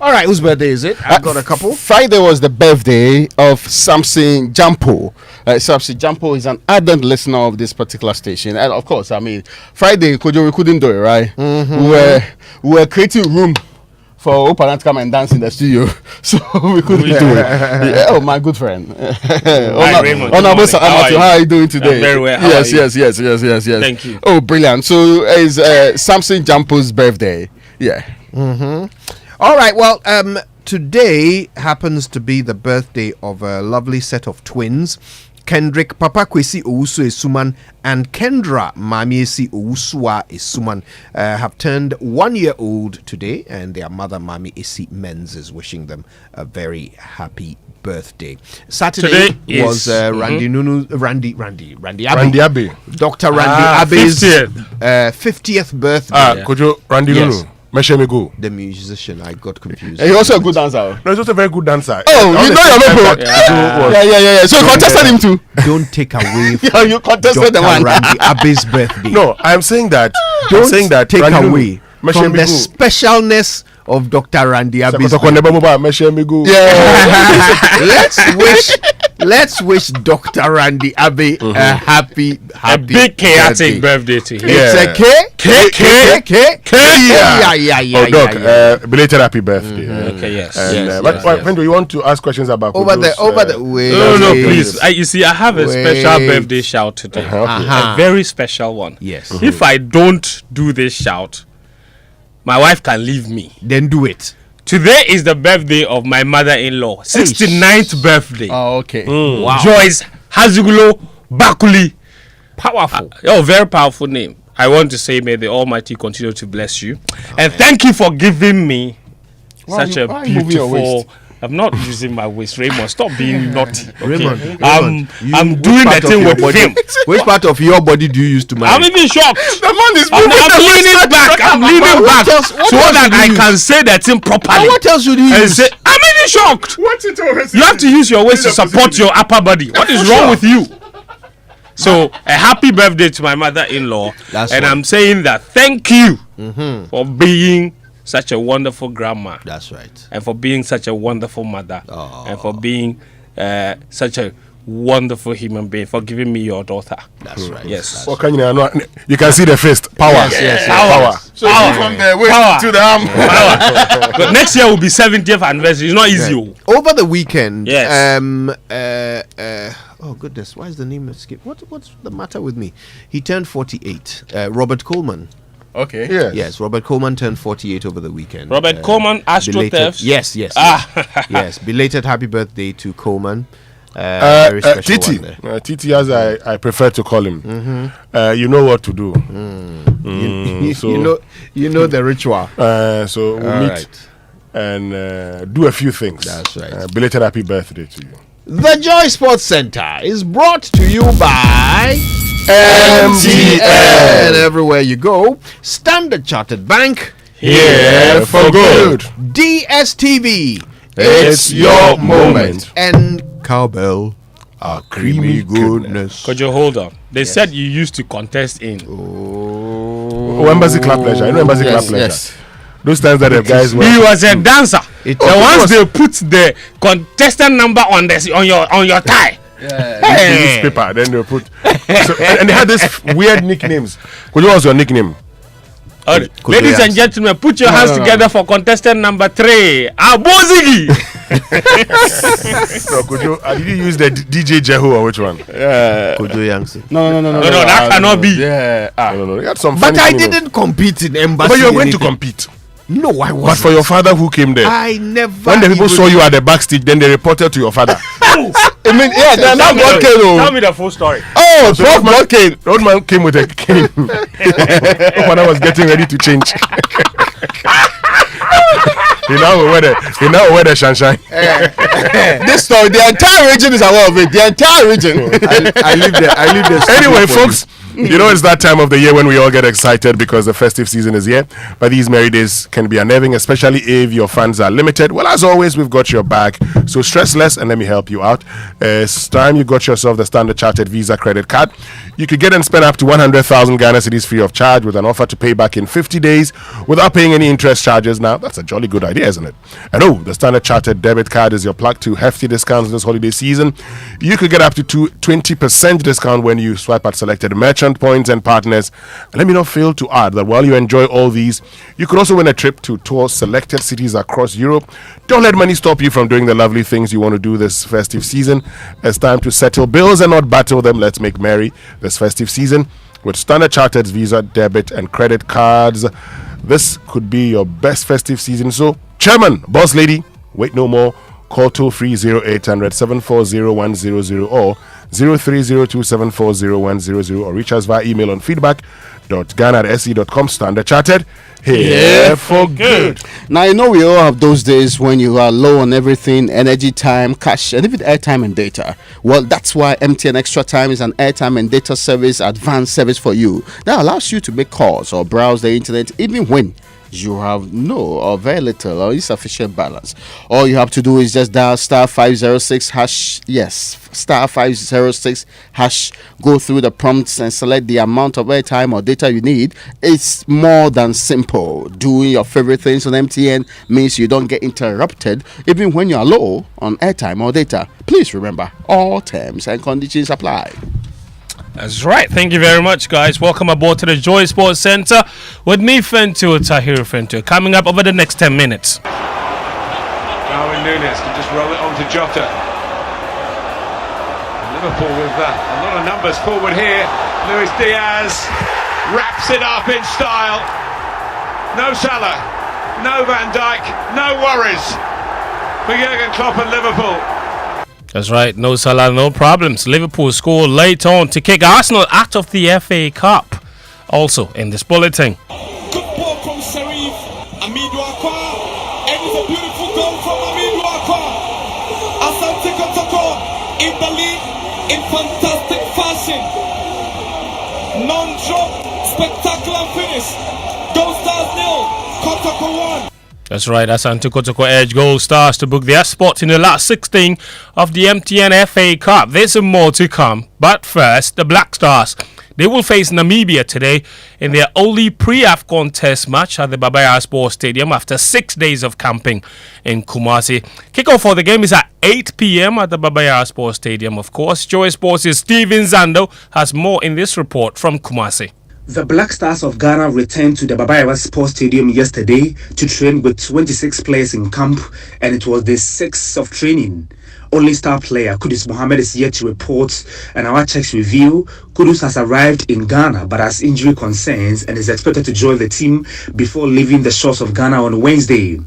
All right, whose birthday is it? I've got a couple. Friday was the birthday of Samson Jampo. Samson Jampo is an ardent listener of this particular station. And of course, I mean, Friday, we couldn't do it, right? We were creating room for Opa to come and dance in the studio. So we couldn't do it. Yeah, oh, my good friend. Hi, Raymond. How are you doing today? I'm very well. Yes. Thank you. Oh, brilliant. So it's Samson Jampo's birthday. Yeah. All right, well, today happens to be the birthday of a lovely set of twins. Kendrick Papa Kwesi Owusu Esuman and Kendra Mamiesi Owusua Esuman have turned 1 year old today, and their mother Mami Esi Menz is wishing them a very happy birthday. Saturday was Randy Abbey. Dr. Randy Abbey's 50th birthday. Kojo Randy Nunu. Meshemigo. The musician, I got confused. He's also a good dancer. No, he's also a very good dancer. Oh, you know your people. Yeah. So you contested him too. Don't take away from you contested the one. Randy Abbey's birthday. No, I'm saying that. Don't take away from the specialness of Dr. Randy Abbey's birthday. Let's wish Dr. Randy Abbey a happy big chaotic birthday to him. It's a Oh, Doc, belated happy birthday. Okay, yes. When do you want to ask questions about over the way? No, please. You see, I have a special birthday shout today. A very special one. Yes. If I don't do this shout, my wife can leave me. Then do it. Today is the birthday of my mother-in-law, 69th birthday. Oh, okay. Wow. Joyce Hazugulo Bakuli. Powerful. Very powerful name. I want to say, may the Almighty continue to bless you. And thank you for giving me such a beautiful... I'm not using my waist, Raymond. Stop being naughty. Okay? Raymond, I'm doing the thing with him. Which part of your body do you use to marry? I'm even shocked. The man is moving. I'm leaning back. I'm leaning back so that I can say the thing properly. What else should you use? I'm even shocked. You have to use your waist to support your upper body. What is wrong with you? So a happy birthday to my mother-in-law. And I'm saying that thank you for being such a wonderful grandma. That's right. And for being such a wonderful mother. And for being such a wonderful human being, for giving me your daughter. That's right. Yes. Well, you can see the fist. Power. Yes. Power. So from the waist to the arm. Power. But next year will be 70th anniversary. It's not easy. Right. Over the weekend, yes. Oh goodness, why is the name escaped? What's the matter with me? He turned 48. Robert Coleman. Okay. Yes. Robert Coleman turned 48 over the weekend. Robert Coleman, Astro Thefts. Yes. Yes. Belated happy birthday to Coleman. Very special Titi. one there. Titi, as I prefer to call him. You know what to do. So, you know the ritual. So we'll meet and do a few things. That's right. Belated happy birthday to you. The Joy Sports Center is brought to you by MTN. Everywhere you go, Standard Chartered Bank, here for good. DSTV, It's your moment. And Cowbell, our creamy goodness. Kojo, hold on. They said you used to contest in. Embassy Club Pleasure. You know Embassy Club Pleasure? Yes. Those times that the guys were. He was a dancer. The ones they put the contestant number on your tie. Newspaper, then they put. And they had this weird nicknames. What was your nickname? Ladies and gentlemen, put your hands together for contestant number 3, Abozigi. So did you use the DJ Jehu or which one? Kojo Yangsi. No, that cannot be. Yeah. No. You had some But funny I didn't compete in Embassy. But you were going to compete. No, I wasn't. But for your father who came there. I never. When the people saw you at the backstage, then they reported to your father. I mean, yeah, that God came. Tell me the full story. Oh, so God came. The old man came with a cane. When I was getting ready to change. He now wear the sunshine. This story, the entire region is aware of it. The entire region. I live there. Anyway, folks, you know it's that time of the year when we all get excited because the festive season is here. But these merry days can be unnerving, especially if your funds are limited. Well, as always, we've got your back. So stress less and let me help you out. It's time you got yourself the Standard Chartered Visa credit card. You could get and spend up to 100,000 Ghana cedis free of charge with an offer to pay back in 50 days without paying any interest charges. Now, that's a jolly good idea, isn't it? And the Standard Chartered debit card is your plug to hefty discounts this holiday season. You could get up to 20% discount when you swipe at selected merchant points and partners. And let me not fail to add that while you enjoy all these, you could also win a trip to tour selected cities across Europe. Don't let money stop you from doing the lovely things you want to do this festive season. It's time to settle bills and not battle them. Let's make merry this festive season with Standard Chartered's Visa, debit, and credit cards. This could be your best festive season. So, Chairman, Boss Lady, wait no more. Call toll free 0800 740 100 or 0302740100 or reach us via email on feedback.ghana@se.com. Standard Chartered, here for good. Now, you know we all have those days when you are low on everything, energy, time, cash, and even airtime and data. Well, that's why MTN Extra Time is an airtime and data service, advanced service for you that allows you to make calls or browse the internet even when you have no or very little or insufficient balance. All you have to do is just dial star 506 hash. Yes, star 506 hash. Go through the prompts and select the amount of airtime or data you need. It's more than simple. Doing your favorite things on MTN means you don't get interrupted even when you are low on airtime or data. Please remember, all terms and conditions apply. That's right. Thank you very much, guys. Welcome aboard to the Joy Sports Center with me, Fentu, Tahiru Fentu. Coming up over the next 10 minutes. Darwin Núñez can just roll it on to Jota. Liverpool with a lot of numbers forward here. Luis Diaz wraps it up in style. No Salah, no Van Dijk, no worries for Jurgen Klopp and Liverpool. That's right, no Salah, no problems. Liverpool score late on to kick Arsenal out of the FA Cup. Also in this bulletin. Good ball from Sharif, Amidou Akwa, and it's a beautiful goal from Amidou Akwa. Asante Kotoko in the lead in fantastic fashion. Non-drop, spectacular finish. Goal Stars 0, Kotoko 1. That's right, Asante Kotoko edge Gold Stars to book their spot in the last 16 of the MTN FA Cup. There's more to come, but first, the Black Stars. They will face Namibia today in their only pre-AFCON test match at the Babaya Sports Stadium after 6 days of camping in Kumasi. Kickoff for the game is at 8 p.m. at the Babaya Sports Stadium, of course. Joy Sports' Steven Zando has more in this report from Kumasi. The Black Stars of Ghana returned to the Babaya Sports Stadium yesterday to train with 26 players in camp, and it was day 6 of training. Only star player Kudus Mohammed is yet to report, and our checks reveal Kudus has arrived in Ghana but has injury concerns and is expected to join the team before leaving the shores of Ghana on Wednesday.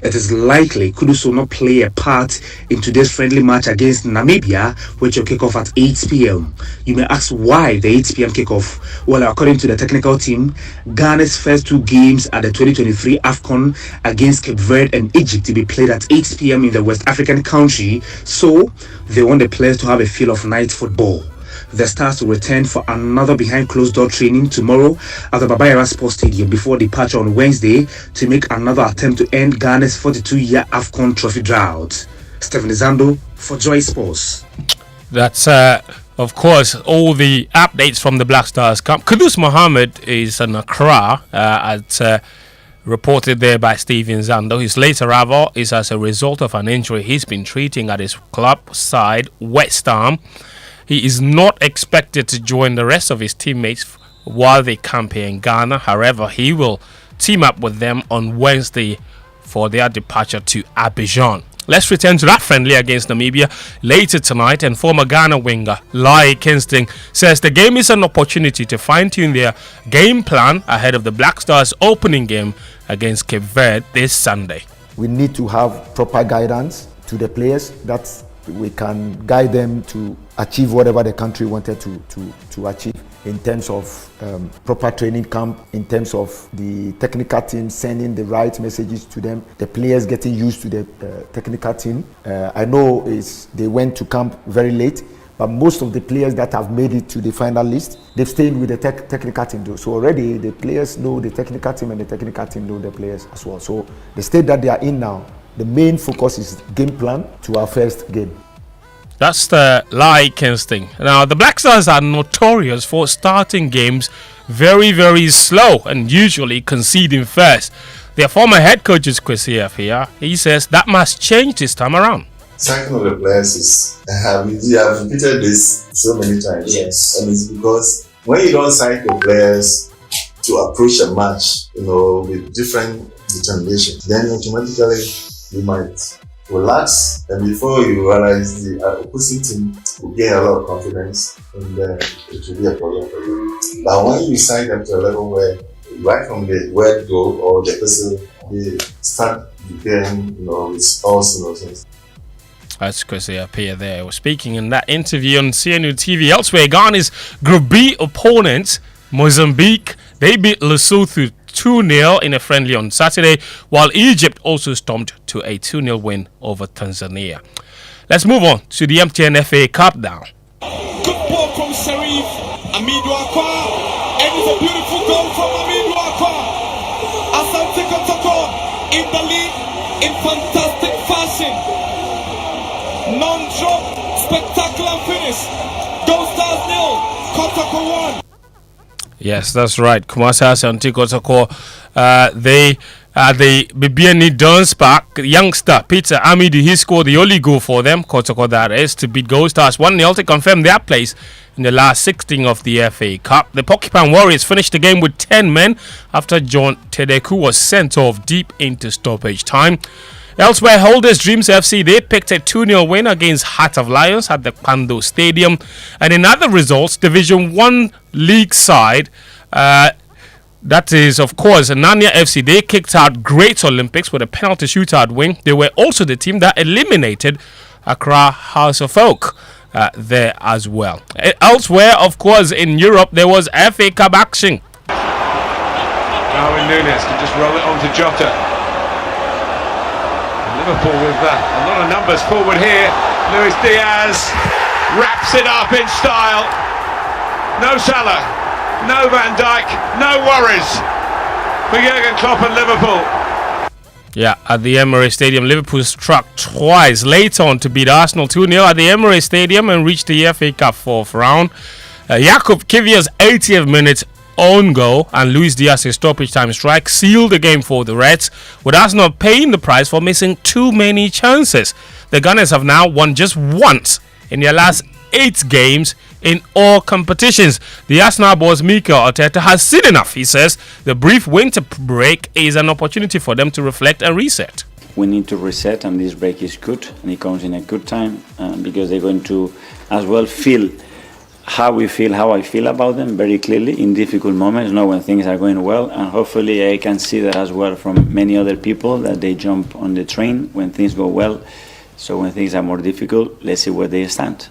it is likely Kudus will not play a part in today's friendly match against Namibia, which will kick off at 8 p.m. You may ask why the 8 p.m. kickoff. Well, according to the technical team, Ghana's first 2 games at the 2023 AFCON against Cape Verde and Egypt to be played at 8 p.m. in the West African country, so they want the players to have a feel of night football. The Stars will return for another behind closed door training tomorrow at the Baba Yara Sports Stadium before departure on Wednesday to make another attempt to end Ghana's 42-year AFCON trophy drought. Stephen Zando for Joy Sports. That's of course all the updates from the Black Stars camp. Kudus Mohammed is in Accra reported there by Stephen Zando. His late arrival is as a result of an injury he's been treating at his club side West Ham. He is not expected to join the rest of his teammates while they camp here in Ghana. However, he will team up with them on Wednesday for their departure to Abidjan. Let's return to that friendly against Namibia later tonight, and former Ghana winger Lai Kingston says the game is an opportunity to fine-tune their game plan ahead of the Black Stars opening game against Cape Verde this Sunday. We need to have proper guidance to the players that we can guide them to achieve whatever the country wanted to achieve in terms of proper training camp, in terms of the technical team sending the right messages to them, the players getting used to the technical team. I know they went to camp very late, but most of the players that have made it to the final list, they've stayed with the technical team too. So already the players know the technical team and the technical team know the players as well. So the state that they are in now, the main focus is game plan to our first game. That's the Lai Kingston. Now, the Black Stars are notorious for starting games very, very slow and usually conceding first. Their former head coach is Kwesi Afia. He says that must change this time around. Sacking of the players is, we have repeated this so many times. Yes. And it's because when you don't sack your players to approach a match, with different determination, then automatically you might relax, and before you realize the opposing team will gain a lot of confidence, and then it will be a problem for you. But when you sign them to a level where right from the word go or the person, they start preparing, with all sorts of things. That's Kwesi Appiah there. We're speaking in that interview on CNU TV. Elsewhere, Ghana's Group B opponent, Mozambique, they beat Lesotho 2-0 in a friendly on Saturday, while Egypt also stomped to a 2-0 win over Tanzania. Let's move on to the MTN FA Cup now. Good ball from Sharif Amidu Akwa, and it's a beautiful goal from Amidu Akwa. Asante Kotoko in the lead in fantastic fashion. Non-drop, spectacular finish. Goal Stars 0, Kotoko 1. Yes, that's right. Kumasi Asante Kotoko, they the Bibiani Dons Park youngster Peter Amidi, he scored the only goal for them, Kotoko that is, to beat Gold Stars 1-0 to confirm their place in the last 16 of the FA Cup. The Porcupine Warriors finished the game with 10 men after John Tedeku was sent off deep into stoppage time. Elsewhere, Holders Dreams FC, they picked a 2-0 win against Heart of Lions at the Pando Stadium. And in other results, Division 1 League side, that is, of course, Nanya FC, they kicked out Great Olympics with a penalty shootout win. They were also the team that eliminated Accra House of Oak there as well. Elsewhere, of course, in Europe, there was FA Cup action. Darwin Núñez can just roll it on to Jota. Liverpool with a lot of numbers forward here. Luis Diaz wraps it up in style. No Salah, no Van Dijk, no worries for Jurgen Klopp and Liverpool. Yeah, at the Emirates Stadium, Liverpool struck twice later on to beat Arsenal 2-0 at the Emirates Stadium and reached the FA Cup fourth round. Jakub Kivier's 80th minute own goal and Luis Diaz's stoppage time strike sealed the game for the Reds, with Arsenal paying the price for missing too many chances. The Gunners have now won just once in their last 8 games in all competitions. The Arsenal boss Mikel Arteta has seen enough. He says the brief winter break is an opportunity for them to reflect and reset. We need to reset, and this break is good, and it comes in a good time because they're going to as well feel how I feel about them very clearly in difficult moments, not when things are going well. And hopefully I can see that as well from many other people, that they jump on the train when things go well. So when things are more difficult, let's see where they stand.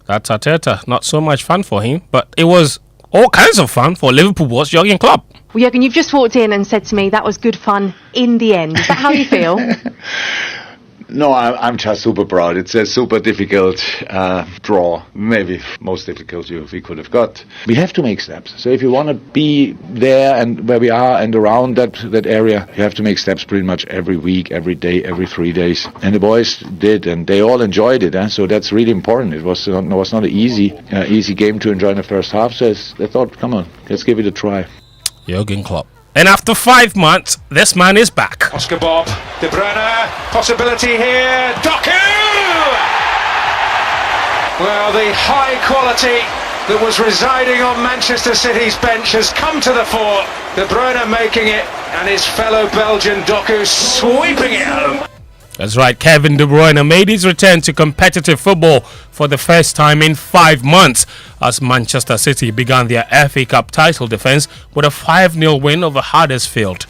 That's Arteta. Not so much fun for him, but it was all kinds of fun for Liverpool boss Jurgen Klopp. Well, Jurgen, you've just walked in and said to me that was good fun in the end. Is that how you feel? No, I'm just super proud. It's a super difficult draw, maybe most difficult we could have got. We have to make steps. So if you want to be there and where we are and around that area, you have to make steps pretty much every week, every day, every 3 days. And the boys did, and they all enjoyed it. So that's really important. It was not an easy game to enjoy in the first half. So I thought, come on, let's give it a try. Jurgen Klopp. And after 5 months, this man is back. Oscar Bob, De Bruyne, possibility here, Doku! Well, the high quality that was residing on Manchester City's bench has come to the fore. De Bruyne making it, and his fellow Belgian Doku sweeping it home. That's right, Kevin De Bruyne made his return to competitive football for the first time in 5 months as Manchester City began their FA Cup title defence with a 5-0 win over Huddersfield.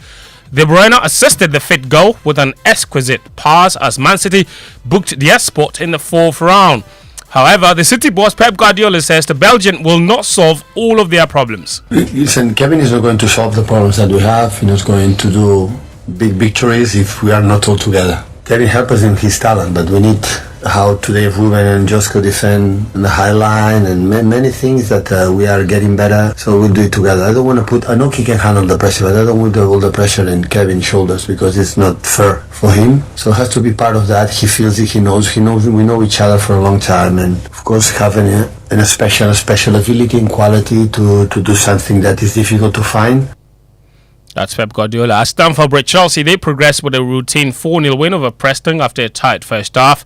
De Bruyne assisted the fit goal with an exquisite pass as Man City booked their spot in the 4th round. However, the City boss Pep Guardiola says the Belgian will not solve all of their problems. Listen, Kevin is not going to solve the problems that we have. He's not going to do big victories if we are not all together. Kevin helps us in his talent, but we need how today Ruben and Josko defend the high line and many things that we are getting better. So we'll do it together. I don't want to I know he can handle the pressure, but I don't want to put all the pressure in Kevin's shoulders because it's not fair for him. So it has to be part of that. He feels it, he knows, we know each other for a long time. And of course having a special ability and quality to do something that is difficult to find. That's Pep Guardiola. At Stamford Bridge, Chelsea, they progressed with a routine 4-0 win over Preston after a tight first half.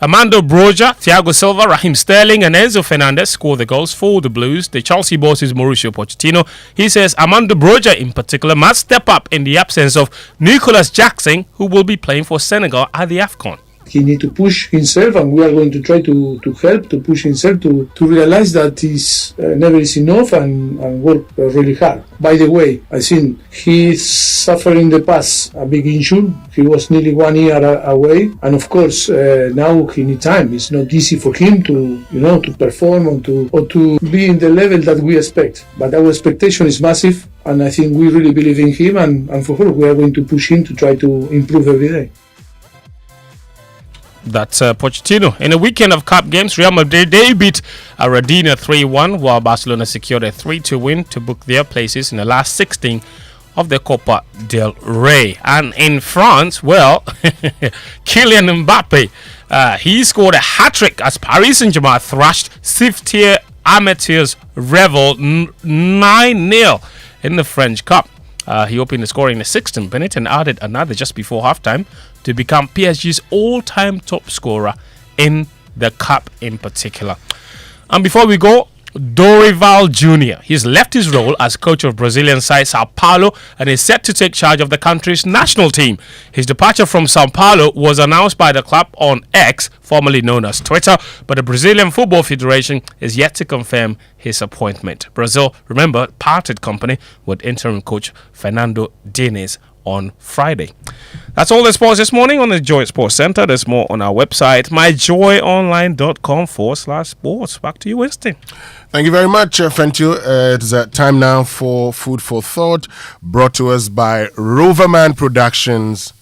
Armando Broja, Thiago Silva, Raheem Sterling and Enzo Fernandez scored the goals for the Blues. The Chelsea boss is Mauricio Pochettino. He says Armando Broja in particular must step up in the absence of Nicolas Jackson, who will be playing for Senegal at the AFCON. He needs to push himself, and we are going to try to help to push himself to realize that he's never is enough and work really hard. By the way, I think he suffered in the past a big injury. He was nearly 1 year away, and of course now he needs time. It's not easy for him to perform or to be in the level that we expect. But our expectation is massive, and I think we really believe in him, and for sure we are going to push him to try to improve every day. That's Pochettino. In a weekend of cup games, Real Madrid, they beat Aradina 3-1, while Barcelona secured a 3-2 win to book their places in the last 16 of the Copa del Rey. And in France, well, Kylian Mbappe, he scored a hat-trick as Paris Saint-Germain thrashed Siftier Amateurs Revel 9-0 in the French Cup. He opened the scoring in the 16th minute and added another just before halftime to become PSG's all-time top scorer in the cup in particular. And before we go, Dorival Jr. He's left his role as coach of Brazilian side Sao Paulo and is set to take charge of the country's national team. His departure from Sao Paulo was announced by the club on X, formerly known as Twitter, but the Brazilian Football Federation is yet to confirm his appointment. Brazil, remember, parted company with interim coach Fernando Diniz on Friday. That's all the sports this morning on the Joy Sports Center. There's more on our website, myjoyonline.com/sports. Back to you, Winston. Thank you very much, Fentu. It's time now for Food for Thought, brought to us by Roverman Productions.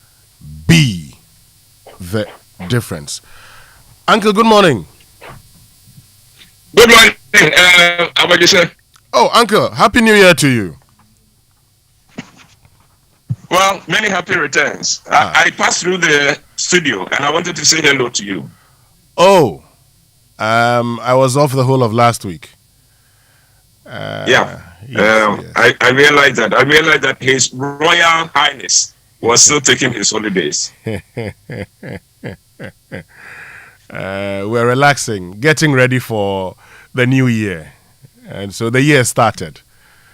Be the difference. Uncle, good morning. Good morning. How about you, sir? Oh, Uncle, Happy New Year to you. Well, many happy returns. I passed through the studio and I wanted to say hello to you. Oh, I was off the whole of last week. Yes. I realized that. I realized that His Royal Highness was still taking his holidays. We're relaxing, getting ready for the new year. And so the year started.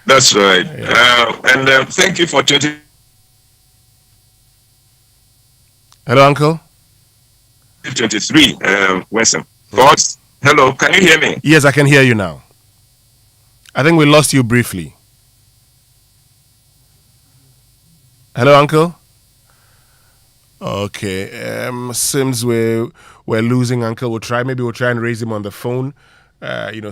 That's right. Yeah. And thank you for 20. Hello, Uncle. 2023, Winston. Hello, can you hear me? Yes, I can hear you now. I think we lost you briefly. Hello, Uncle. Okay. Since we're losing Uncle, we'll try and raise him on the phone.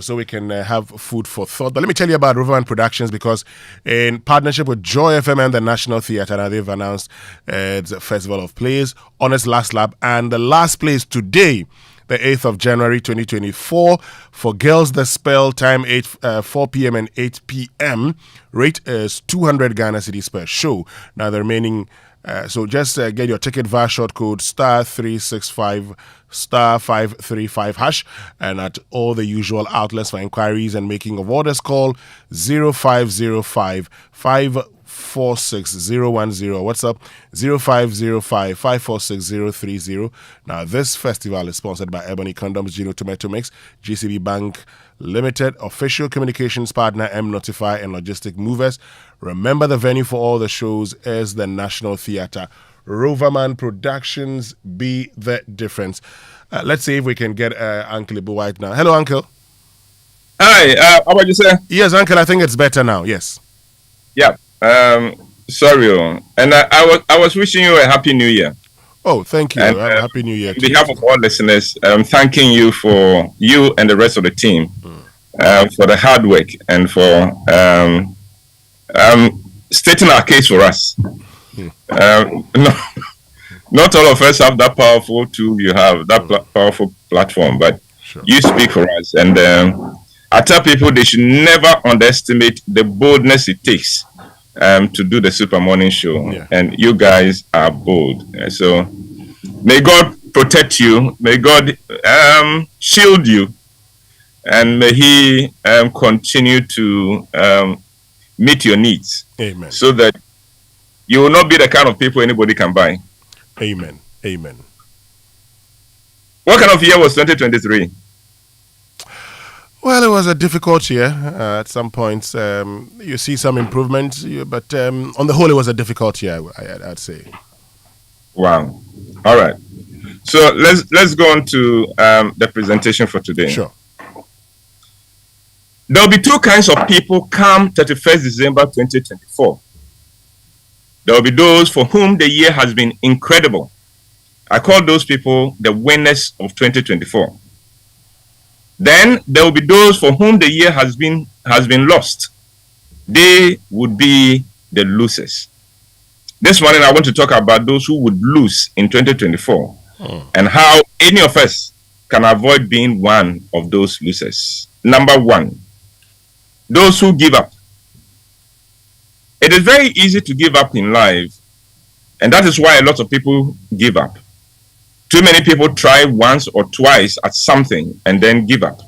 So we can have food for thought. But let me tell you about Riverman Productions, because in partnership with Joy FM and the National Theatre, now they've announced it's a Festival of Plays, Honest Last Lap, and the last plays today, the 8th of January 2024. For Girls the Spell, time 4 p.m. and 8 p.m. Rate is 200 Ghana cedis per show. Now the remaining, so just get your ticket via short code *365 *535#, and at all the usual outlets. For inquiries and making of orders, call 0505 546 010. What's up? 0505 546 030. Now, this festival is sponsored by Ebony Condoms, Gino Tomato Mix, GCB Bank Limited, official communications partner M Notify, and Logistic Movers. Remember, the venue for all the shows is the National Theatre. Roverman Productions, be the difference. Let's see if we can get Uncle Ibu White now. Hello, Uncle. Hi, how about you, sir? Yes, Uncle, I think it's better now. Yes. Yeah. Sorry, and I was wishing you a happy New Year. Oh, thank you. And, happy New Year. On behalf of all listeners, thanking you for you and the rest of the team for the hard work and for stating our case for us. Not all of us have that powerful tool you have, that powerful platform, but you speak for us. And I tell people they should never underestimate the boldness it takes to do the Super Morning Show. Yeah. And you guys are bold. So may God protect you. May God shield you. And may He continue to meet your needs. Amen. So that you will not be the kind of people anybody can buy. Amen. Amen. What kind of year was 2023? Well, it was a difficult year. At some points, you see some improvements, but on the whole, it was a difficult year, I'd say. Wow. All right. So let's go on to the presentation for today. Sure. There will be two kinds of people come 31st December 2024. There will be those for whom the year has been incredible. I call those people the winners of 2024. Then there will be those for whom the year has been lost. They would be the losers. This morning I want to talk about those who would lose in 2024 and how any of us can avoid being one of those losers. Number one, those who give up. It is very easy to give up in life, and that is why a lot of people give up. Too many people try once or twice at something and then give up.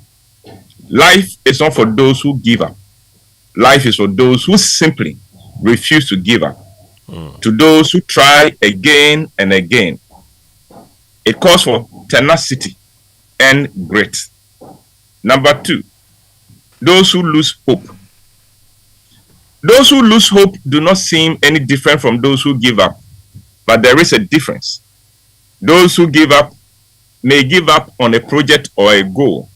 Life is not for those who give up. Life is for those who simply refuse to give up. To those who try again and again. It calls for tenacity and grit. Number two, those who lose hope. Those who lose hope do not seem any different from those who give up, but there is a difference. Those who give up may give up on a project or a goal,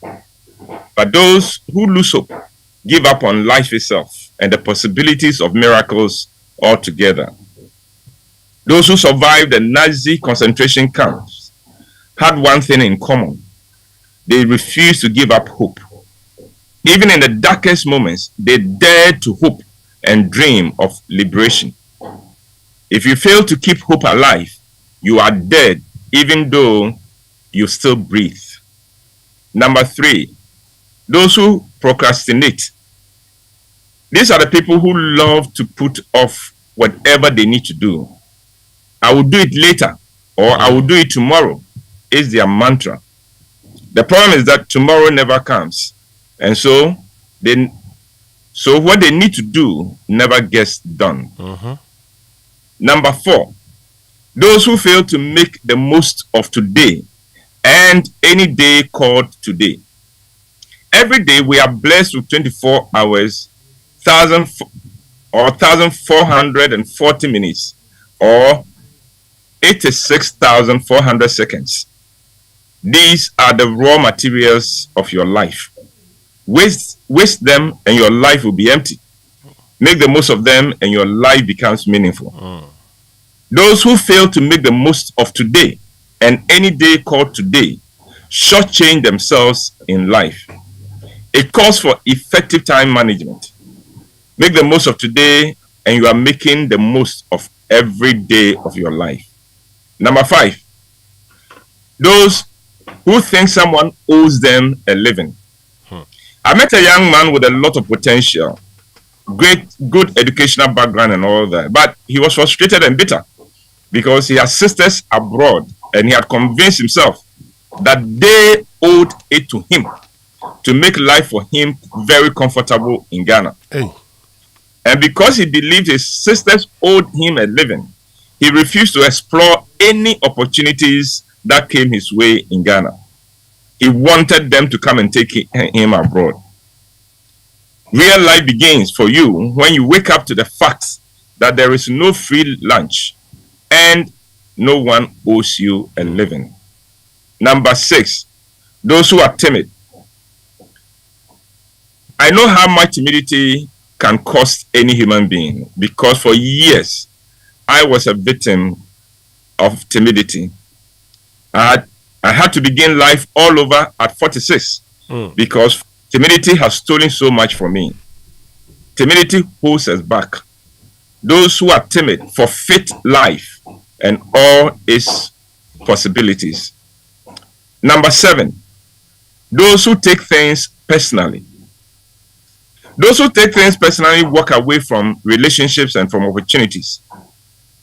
but those who lose hope give up on life itself and the possibilities of miracles altogether. Those who survived the Nazi concentration camps had one thing in common. They refused to give up hope. Even in the darkest moments, they dared to hope and dream of liberation. If you fail to keep hope alive, you are dead, even though you still breathe. Number three, those who procrastinate. These are the people who love to put off whatever they need to do. I will do it later, or I will do it tomorrow, is their mantra. The problem is that tomorrow never comes. And so what they need to do never gets done. Number four, those who fail to make the most of today and any day called today. Every day we are blessed with 24 hours, 1,440 minutes, or 86,400 seconds. These are the raw materials of your life. Waste them and your life will be empty. Make the most of them and your life becomes meaningful. Those who fail to make the most of today and any day called today shortchange themselves in life. It calls for effective time management. Make the most of today and you are making the most of every day of your life. Number 5, those who think someone owes them a living. I met a young man with a lot of potential, good educational background and all that, but he was frustrated and bitter because he has sisters abroad and he had convinced himself that they owed it to him to make life for him very comfortable in Ghana. Hey. And because he believed his sisters owed him a living, he refused to explore any opportunities that came his way in Ghana. He wanted them to come and take him abroad. Real life begins for you when you wake up to the fact that there is no free lunch and no one owes you a living. Number 6, those who are timid. I know how much timidity can cost any human being because for years I was a victim of timidity. I had to begin life all over at 46 because timidity has stolen so much from me. Timidity holds us back. Those who are timid forfeit life and all its possibilities. Number 7, those who take things personally. Those who take things personally walk away from relationships and from opportunities.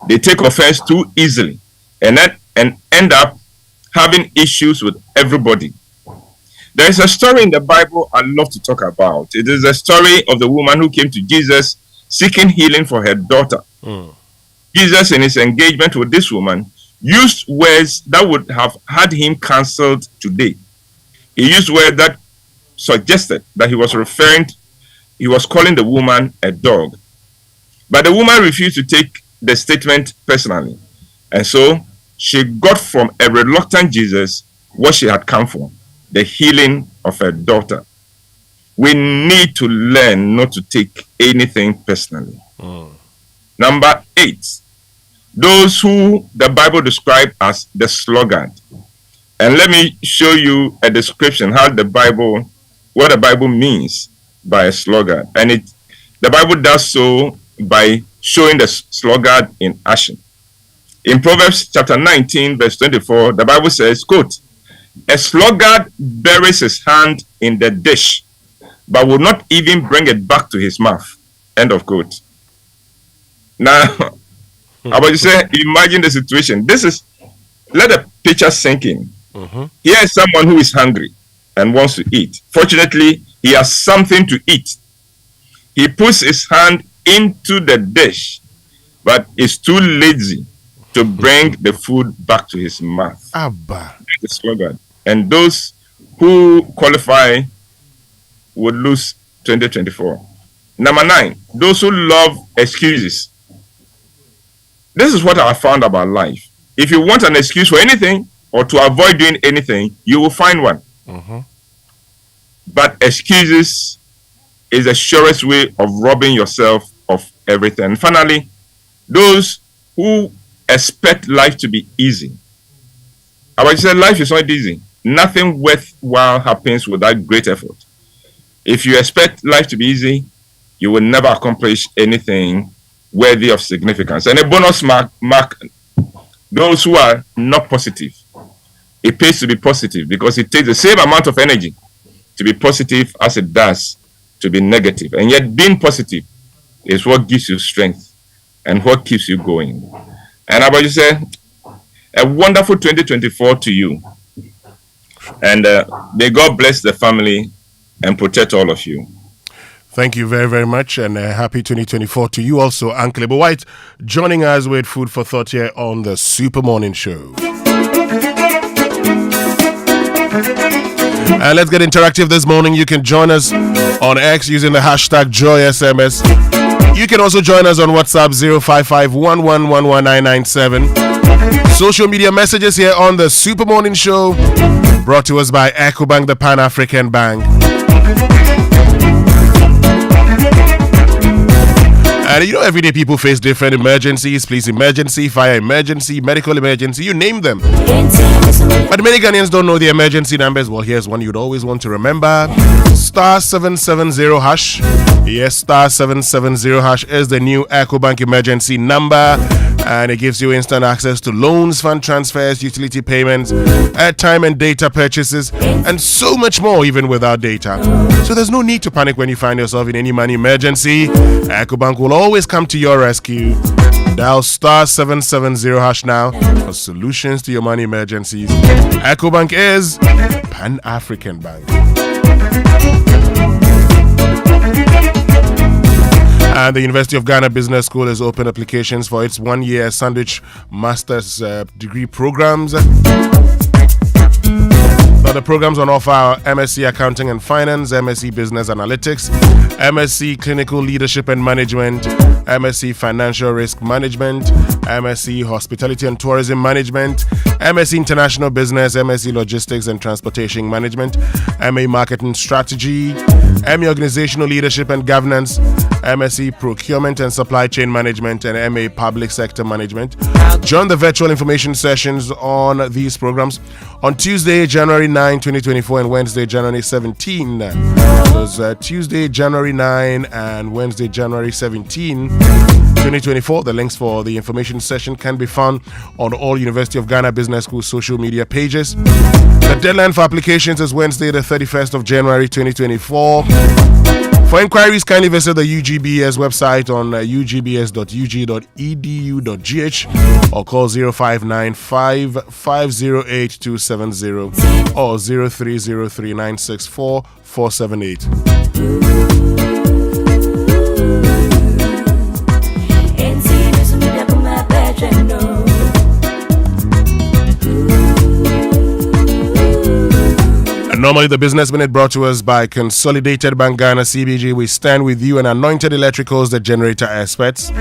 They take offense too easily and end up having issues with everybody. There is a story in the Bible I love to talk about. It is the story of the woman who came to Jesus seeking healing for her daughter. Jesus, in his engagement with this woman, used words that would have had him cancelled today. He used words that suggested that he was calling the woman a dog. But the woman refused to take the statement personally. And so she got from a reluctant Jesus what she had come for, the healing of her daughter. We need to learn not to take anything personally. Number 8, those who the Bible describes as the sluggard. And let me show you a description what the Bible means by a sluggard. And the Bible does so by showing the sluggard in action. In Proverbs chapter 19, verse 24, the Bible says, quote, "A sluggard buries his hand in the dish, but will not even bring it back to his mouth." End of quote. Now, how about you say, imagine the situation. Let the picture sink in. Here is someone who is hungry and wants to eat. Fortunately, he has something to eat. He puts his hand into the dish, but is too lazy to bring the food back to his mouth. Abba. The slogan. And those who qualify would lose 2024. Number 9, those who love excuses. This is what I found about life. If you want an excuse for anything or to avoid doing anything, you will find one. But excuses is the surest way of robbing yourself of everything. And finally, those who expect life to be easy. I would say life is not easy. Nothing worthwhile happens without great effort. If you expect life to be easy, you will never accomplish anything worthy of significance. And a bonus mark those who are not positive. It pays to be positive because it takes the same amount of energy to be positive as it does to be negative. And yet being positive is what gives you strength and what keeps you going. And I would say a wonderful 2024 to you. And may God bless the family and protect all of you. Thank you very, very much, and happy 2024 to you also, Uncle Ebo White, joining us with Food for Thought here on the Super Morning Show. And let's get interactive this morning. You can join us on X using the hashtag JoySMS. You can also join us on WhatsApp 055-1111-997. Social media messages here on the Super Morning Show, brought to us by EcoBank, the Pan-African Bank. And you know, every day people face different emergencies: police emergency, fire emergency, medical emergency, you name them. But many Ghanaians don't know the emergency numbers. Well, here's one you'd always want to remember. *770#. Yes, *770# is the new EcoBank emergency number. And it gives you instant access to loans, fund transfers, utility payments, airtime and data purchases, and so much more, even without data. So there's no need to panic when you find yourself in any money emergency. EcoBank will always come to your rescue. Dial *770# now for solutions to your money emergencies. EcoBank is Pan-African Bank. And the University of Ghana Business School has opened applications for its one-year Sandwich Master's degree programs. Now, the programs on offer are MSc Accounting and Finance, MSc Business Analytics, MSc Clinical Leadership and Management, MSc Financial Risk Management, MSc Hospitality and Tourism Management, MSc International Business, MSc Logistics and Transportation Management, MA Marketing Strategy, MA Organizational Leadership and Governance, MSc Procurement and Supply Chain Management, and MA Public Sector Management. Join the virtual information sessions on these programs on Tuesday, January 9, 2024 and Wednesday, January 17. So Tuesday, January 9 and Wednesday, January 17, 2024. The links for the information session can be found on all University of Ghana Business School social media pages. The deadline for applications is Wednesday, the 31st of January, 2024. For inquiries, kindly visit the UGBS website on ugbs.ug.edu.gh or call 0595 508 270 or 0303 964 478. Normally, the Business Minute brought to us by Consolidated Bank Ghana CBG. We stand with you and Anointed Electricals, the generator experts.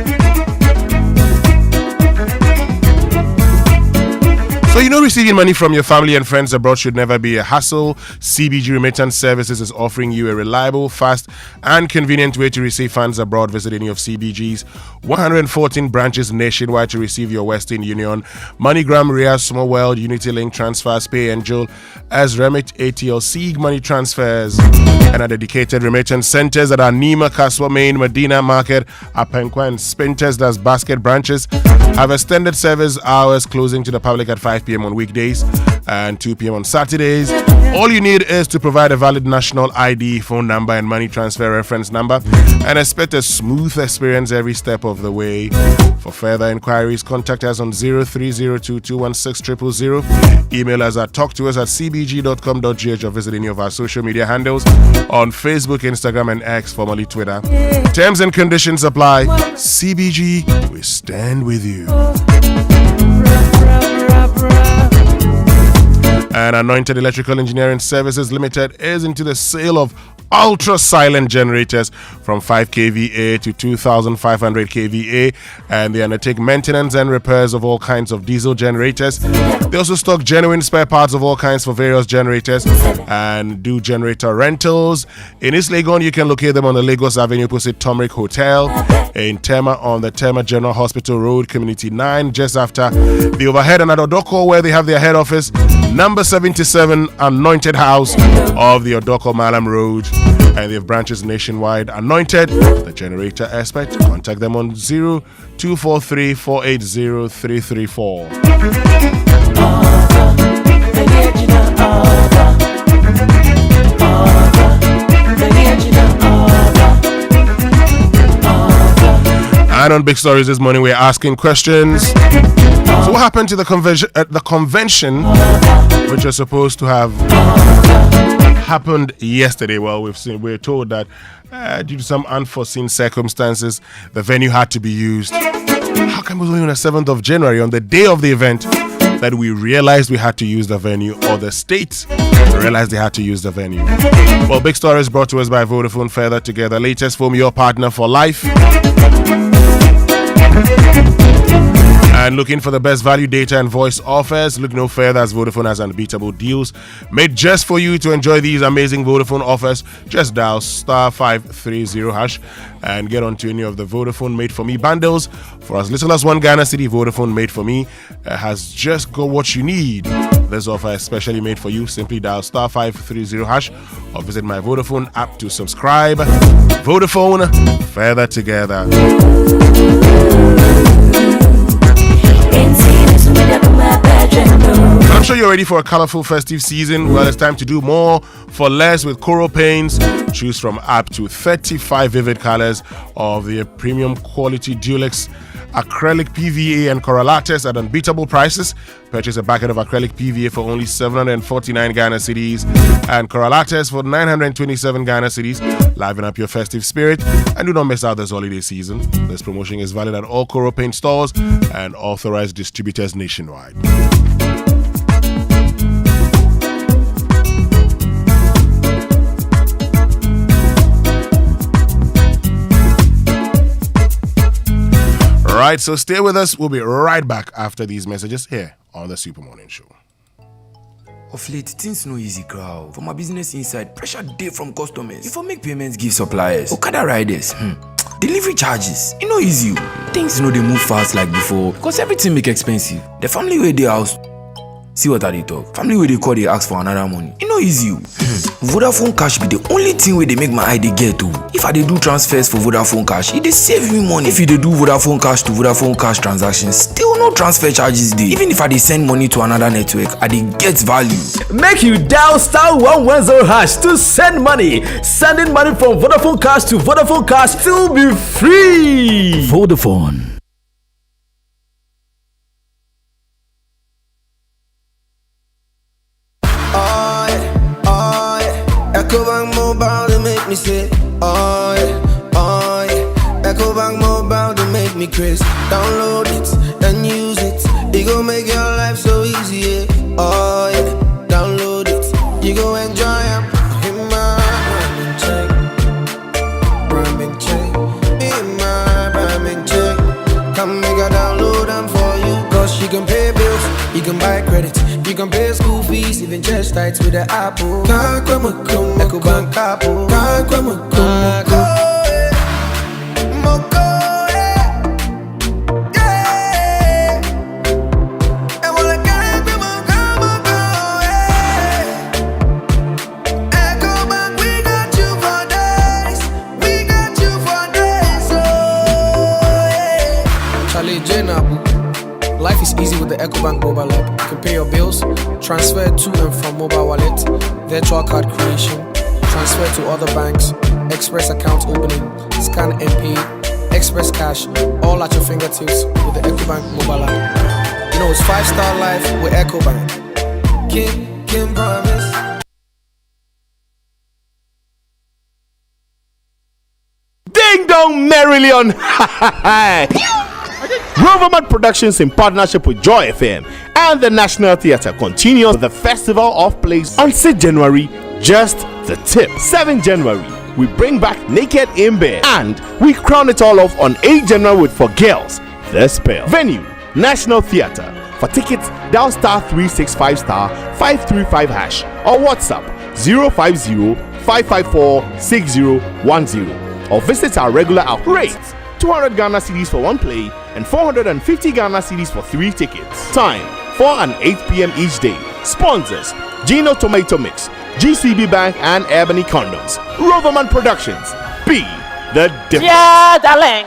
So, you know, receiving money from your family and friends abroad should never be a hassle. CBG Remittance Services is offering you a reliable, fast, and convenient way to receive funds abroad. Visit any of CBG's 114 branches nationwide to receive your Western Union, MoneyGram, Ria, Small World, Unity Link transfers, Pay Angel, as Remit, ATL, Seek money transfers, and our dedicated remittance centers at our Nima, Kaswa, Main, Medina Market, Apenkwa, and Spinters, that's Basket branches, have extended service hours closing to the public at 5 p.m. on weekdays and 2 p.m. on Saturdays. All you need is to provide a valid national ID, phone number, and money transfer reference number, and expect a smooth experience every step of the way. For further inquiries, contact us on 0302216000. Email us at talktous@cbg.com.gh or visit any of our social media handles on Facebook, Instagram, and X, formerly Twitter. Terms and conditions apply. CBG, we stand with you. And Anointed Electrical Engineering Services Limited is into the sale of ultra silent generators from 5 kVA to 2500 kVA, and they undertake maintenance and repairs of all kinds of diesel generators. They also stock genuine spare parts of all kinds for various generators and do generator rentals. In East Legon, you can locate them on the Lagos Avenue opposite Tomric Hotel, in Tema on the Tema General Hospital Road, Community 9, just after the overhead, and at Odoko, where they have their head office, number 77 Anointed House of the Odoko Malam Road. And they have branches nationwide. Anointed, the generator expert. Contact them on 0243 480 334. And on Big Stories this morning, we're asking questions. So what happened to the convention which was supposed to have happened yesterday? Well, we're told that due to some unforeseen circumstances, the venue had to be used. How come it was only on the 7th of January, on the day of the event, that we realized we had to use the venue, or the state realized they had to use the venue? Well, Big Stories brought to us by Vodafone. Further together, latest from your partner for life. And And looking for the best value data and voice offers? Look no further, as Vodafone has unbeatable deals made just for you. To enjoy these amazing Vodafone offers, just dial star 530 hash and get onto any of the Vodafone Made For Me bundles. For as little as 1 Ghana City, Vodafone Made For Me has just got what you need. This offer is specially made for you. Simply dial star 530 hash or visit my Vodafone app to subscribe. Vodafone, further together. I'm sure you're ready for a colorful festive season. Well, it's time to do more for less with Coral Paints. Choose from up to 35 vivid colors of the premium quality Dulux acrylic PVA and Coralates at unbeatable prices. Purchase a bucket of acrylic PVA for only 749 Ghana cedis and Coralates for 927 Ghana cedis. Liven up your festive spirit and do not miss out this holiday season. This promotion is valid at all Coral Paint stores and authorized distributors nationwide. Right, so stay with us. We'll be right back after these messages here on the Super Morning Show. Of late, things no easy, crowd. For my business inside, pressure day from customers. If I make payments, give suppliers, Okada riders, delivery charges, no easy. Things no they move fast like before because everything make expensive. The family where they house, see what are they talk? Family where they call, they ask for another money. No easy. Vodafone Cash be the only thing where they make my ID get to. If I they do transfers for Vodafone Cash, it they save me money. If you they do Vodafone Cash to Vodafone Cash transactions, still no transfer charges dey. Even if I they send money to another network, I they get value. Make you dial star 110 hash to send money. Sending money from Vodafone Cash to Vodafone Cash still be free. Vodafone. EcoBank Mobile, they make me say, oh yeah. EcoBank Mobile, they make me crazy. Download it, then use it. It gon' make your life so easy, yeah. Oh yeah, download it. You gon' enjoy it. In my rhyming check. In my rhyming check. Come make a download them for you. Cause you can pay bills, you can buy credit. You can pay school fees, even chest tights with the Apple. EcoBank Apple. Life is easy with the EcoBank mobile app. You can pay your bills, transfer to and from mobile wallet, virtual card creation, transfer to other banks, express account opening, scan and pay, express cash, all at your fingertips with the EcoBank mobile app. You know it's 5-star life with EcoBank. Can promise. Ding dong merrily on Roverman Productions in partnership with Joy FM and the National Theatre continues the Festival of Plays on 6 January, just the tip. 7 January, we bring back Naked in Bed and we crown it all off on 8 January with For Girls, The Spell. Venue, National Theatre. For tickets, dial star 365 star 535 hash or WhatsApp 050-554-6010 or visit our regular outlets. 200 Ghana cedis for 1 play and 450 Ghana cedis for 3 tickets. Time 4 and 8 p.m. each day. Sponsors Gino Tomato Mix, GCB Bank and Ebony Condoms. Roverman Productions. Be the difference. Yeah, darling.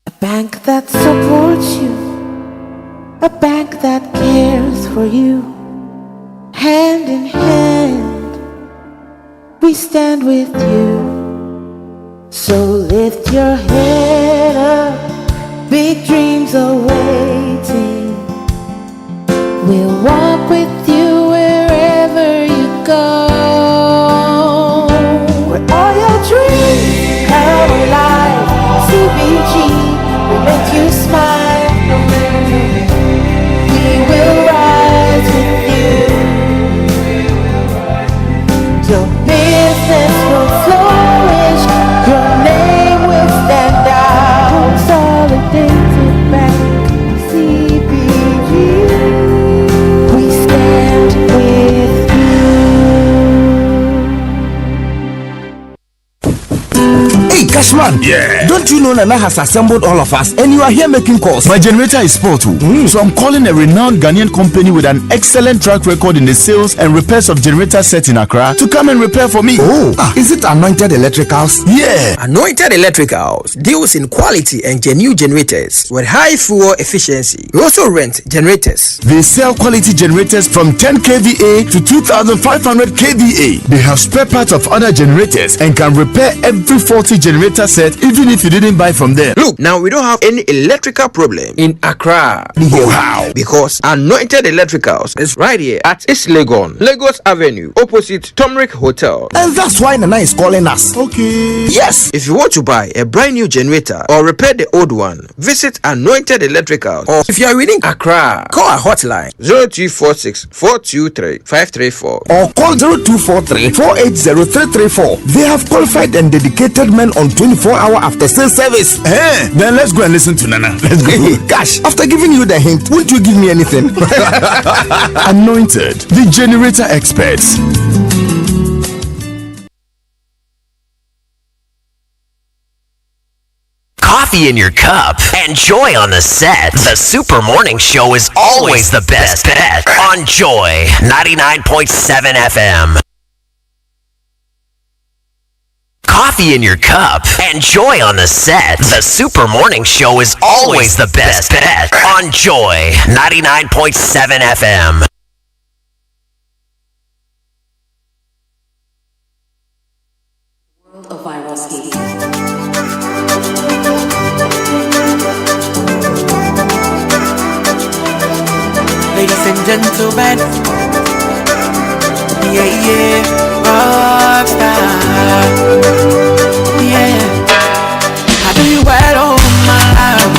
A bank that supports you, a bank that cares for you. Hand in hand, we stand with you. So lift your head up, big dreams are waiting. We'll walk with you wherever you go. Where all your dreams come alive, CBG will make you smile. We will rise with you. Your business will flourish. Your name will stand out. Consolidated Bank, one. Yeah. Don't you know Nana has assembled all of us and you are here making calls? My generator is spoiled too. So I'm calling a renowned Ghanaian company with an excellent track record in the sales and repairs of generator sets in Accra to come and repair for me. Is it Anointed Electricals? Yeah. Anointed Electricals deals in quality and genuine generators with high fuel efficiency. We also rent generators. They sell quality generators from 10 kVA to 2500 kVA. They have spare parts of other generators and can repair every faulty generator set even if you didn't buy from them. Look, now we don't have any electrical problem in Accra. How? Because Anointed Electricals is right here at East Legon, Lagos Avenue, opposite Tomric Hotel. And that's why Nana is calling us. Okay. Yes, if you want to buy a brand new generator or repair the old one, visit Anointed Electricals. Or if you are within Accra, call our hotline 0246 423 534 or call 0243 480 334. They have qualified and dedicated men on 24-hour after sales service. Then let's go and listen to Nana. Let's go. Gosh, after giving you the hint, won't you give me anything? Anointed, the generator experts. Coffee in your cup and Joy on the set. The Super Morning Show is always the best bet on Joy 99.7 FM. Coffee in your cup and Joy on the set. The Super Morning Show is always the best bet on Joy 99.7 FM. World of viral skating. Ladies and gentlemen, rockstar, I do you well all my life,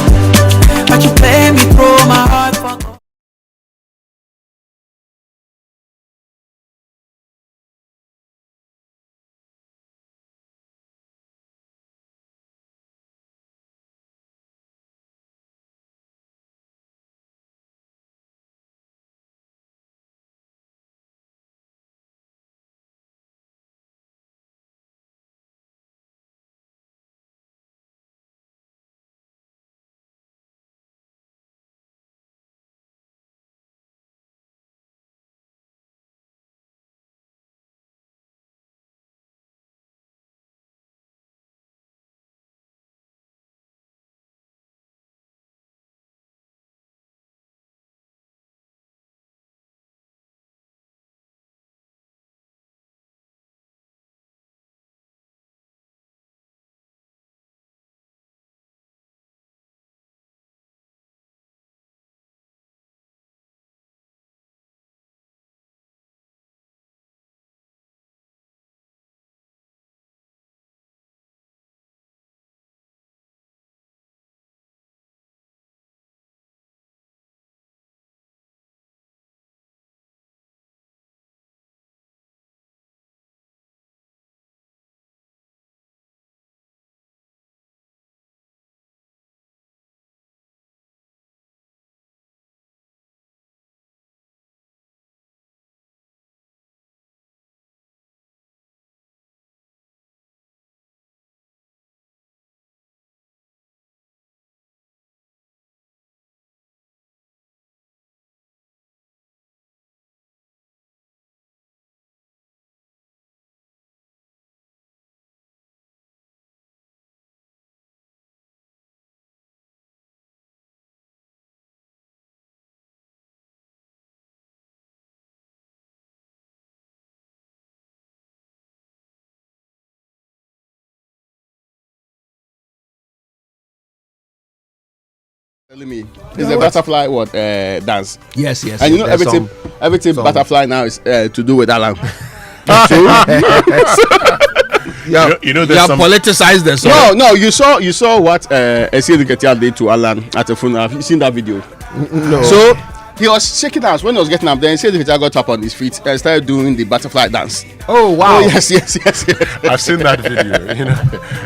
but you play me through my heart for Telling me it's a butterfly dance. Yes. And you know everything butterfly now is to do with Alan. You know, they have politicized the song. No, you saw what Esiri Ketia did to Alan at the funeral. Have you seen that video? No. So he was shaking hands when he was getting up. Then Esiri Ketia got up on his feet and started doing the butterfly dance. Oh wow! Oh, yes. I've seen that video.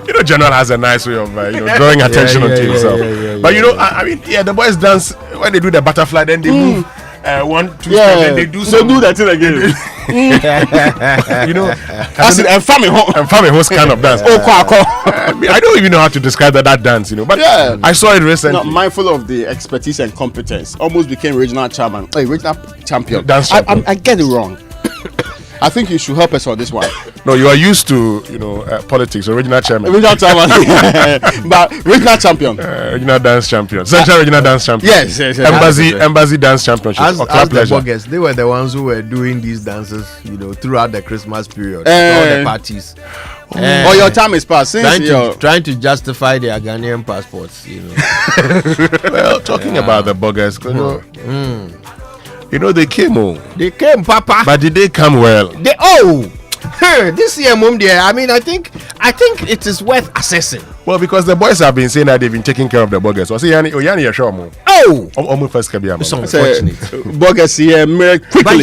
You know, General has a nice way of drawing attention onto himself. But I mean, the boys dance when they do the butterfly. Then they move 1, 2, and then they do that thing again. You know, that's it. And family host kind of dance. I don't even know how to describe that dance, you know. But yeah, I saw it recently. No, mindful of the expertise and competence, almost became regional champion. Dance champion. I get it wrong. I think you should help us on this one. No, you are used to, politics. Original chairman. Regional chairman. But regional champion. Regional dance champion. Central regional dance champion. Yes. Embassy dance championship. As the Boggers, they were the ones who were doing these dances, throughout the Christmas period. All the parties. Your time is past. Trying to justify their Ghanaian passports, Well, talking about the Boggers, they came. They came, Papa. But did they come well? This year, Mum, dear. I mean, I think it is worth assessing. Well, because the boys have been saying that they've been taking care of the Boggers. So, It's unfortunate. Boggers here quickly. But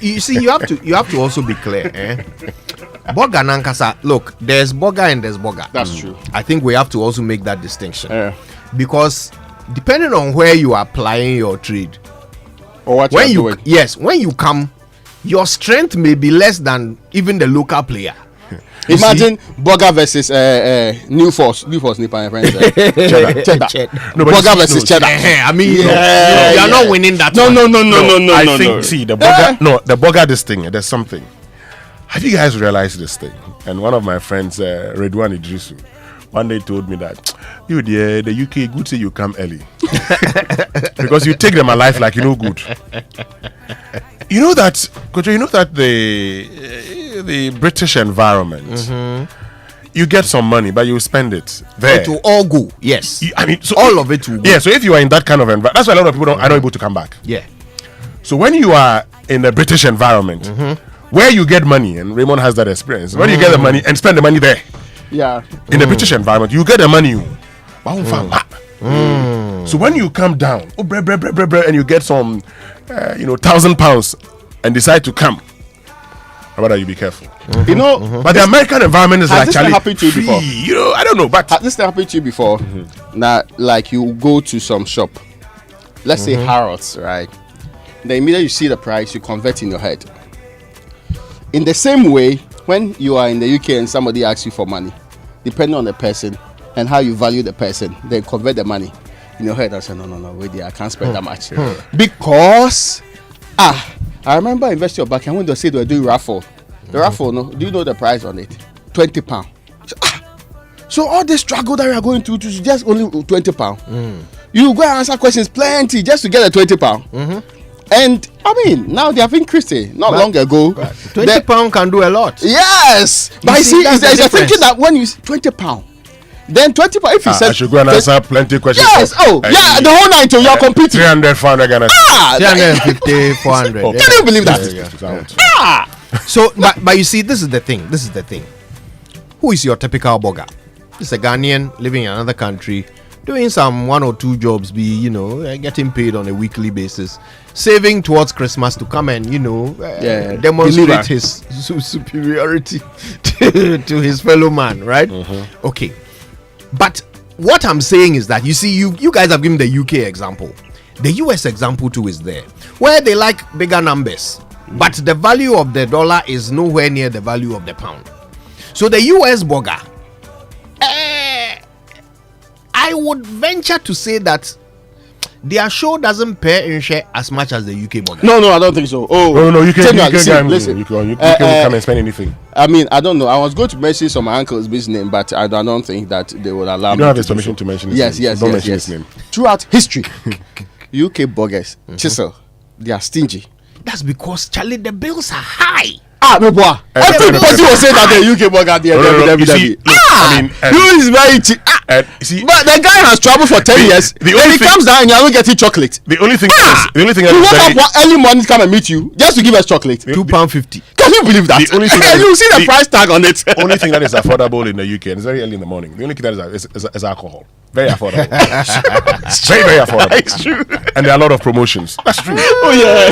you see, you have to also be clear. Bogger Nankasa. Look, there's Bogger and there's Bogger. That's true. I think we have to also make that distinction. Because depending on where you are applying your trade, or what when you come, your strength may be less than even the local player. Imagine Bogger versus New Force Nippon friends. Cheddar. Bogger versus Cheddar. I mean, you are not winning that. No. I think the Bogger. The Bogger, this thing. There's something. Have you guys realized this thing? And one of my friends, Redwan Idrisu, one day told me that the UK good say you come early because you take them alive like good. You know that the British environment, you get some money, but you spend it there. It will all go. Yes. So all of it will go. Yeah. So if you are in that kind of environment, that's why a lot of people are not able to come back. Yeah. So when you are in the British environment, where you get money, and Raymond has that experience, when you get the money and spend the money there. Yeah. In the British environment, you get the money. So when you come down, and you get some, £1,000 and decide to come, rather you be careful. But the American environment is has actually happened to you before? I don't know, but has this happened to you before? Now, like you go to some shop, let's say Harrods, right? Then immediately you see the price, you convert in your head. In the same way, when you are in the UK and somebody asks you for money, depending on the person and how you value the person, then convert the money in your head and say, no, wait, I can't spend that much. Because, I remember University of Buckingham when they said they were doing raffle. The raffle, do you know the price on it? £20. So all this struggle that we are going through to just only £20. You go and answer questions plenty just to get the £20. And now they have increased it long ago. £20 can do a lot. Yes, but see, there's a thinking that when you £20, then £20. If you said I should go and answer plenty questions. Yes, the whole night you are competing. 300, 400, 350, 400. Can you believe that? So, but you see, this is the thing. Who is your typical Bogger? It's a Ghanaian living in another country, doing some 1 or 2 jobs, getting paid on a weekly basis, saving towards Christmas to come and demonstrate his superiority to his fellow man, right? Okay, but what I'm saying is that you see, you guys have given the UK example. The US example too is there, where they like bigger numbers, but the value of the dollar is nowhere near the value of the pound. So the US Bogger, I would venture to say that their show doesn't pay in share as much as the UK Bogger. No, I don't think so. No, you can't listen. You can't come and spend anything. I don't know. I was going to mention some of my uncle's business name, but I don't think that they would allow me. You don't have his permission to mention his name. Yes. Don't mention his name. Throughout history, UK Boggers, Chisel, they are stingy. That's because, Charlie, the bills are high. No, boy. Everybody was saying that the UK Bogger, you is very cheap. But the guy has traveled for 10 years. When he comes down, you're not getting chocolate. The only thing he woke up early morning to come and meet you just to give us chocolate. £2.50. Can you believe that? The only thing you see the price tag on it. The only thing that is affordable in the UK, and it's very early in the morning. The only thing that is alcohol. Very affordable. Very, very affordable. It's true. And there are a lot of promotions. That's true. Oh yeah.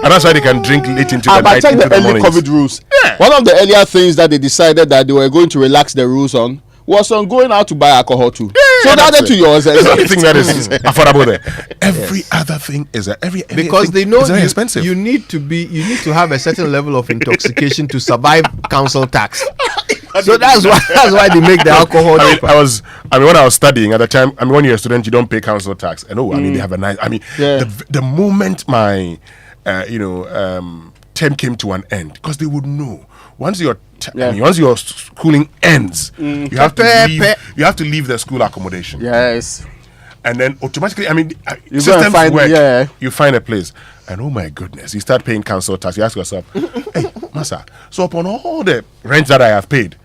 And that's why they can drink late into the night. Check the early COVID rules. Yeah. One of the earlier things that they decided that they were going to relax the rules on was on going out to buy alcohol too. Yeah. So the other to yours. That's the only thing that is affordable there. Every other thing is because they know very expensive. You need to have a certain level of intoxication to survive council tax. So that's why they make the alcohol. When I was studying at the time, when you're a student, you don't pay council tax. And they have a nice. The moment my term came to an end, because they would know once your schooling ends, you have to leave the school accommodation. Yes. And then automatically, you systems work. You find a place, and oh my goodness, you start paying council tax. You ask yourself, hey, Massa, so upon all the rent that I have paid,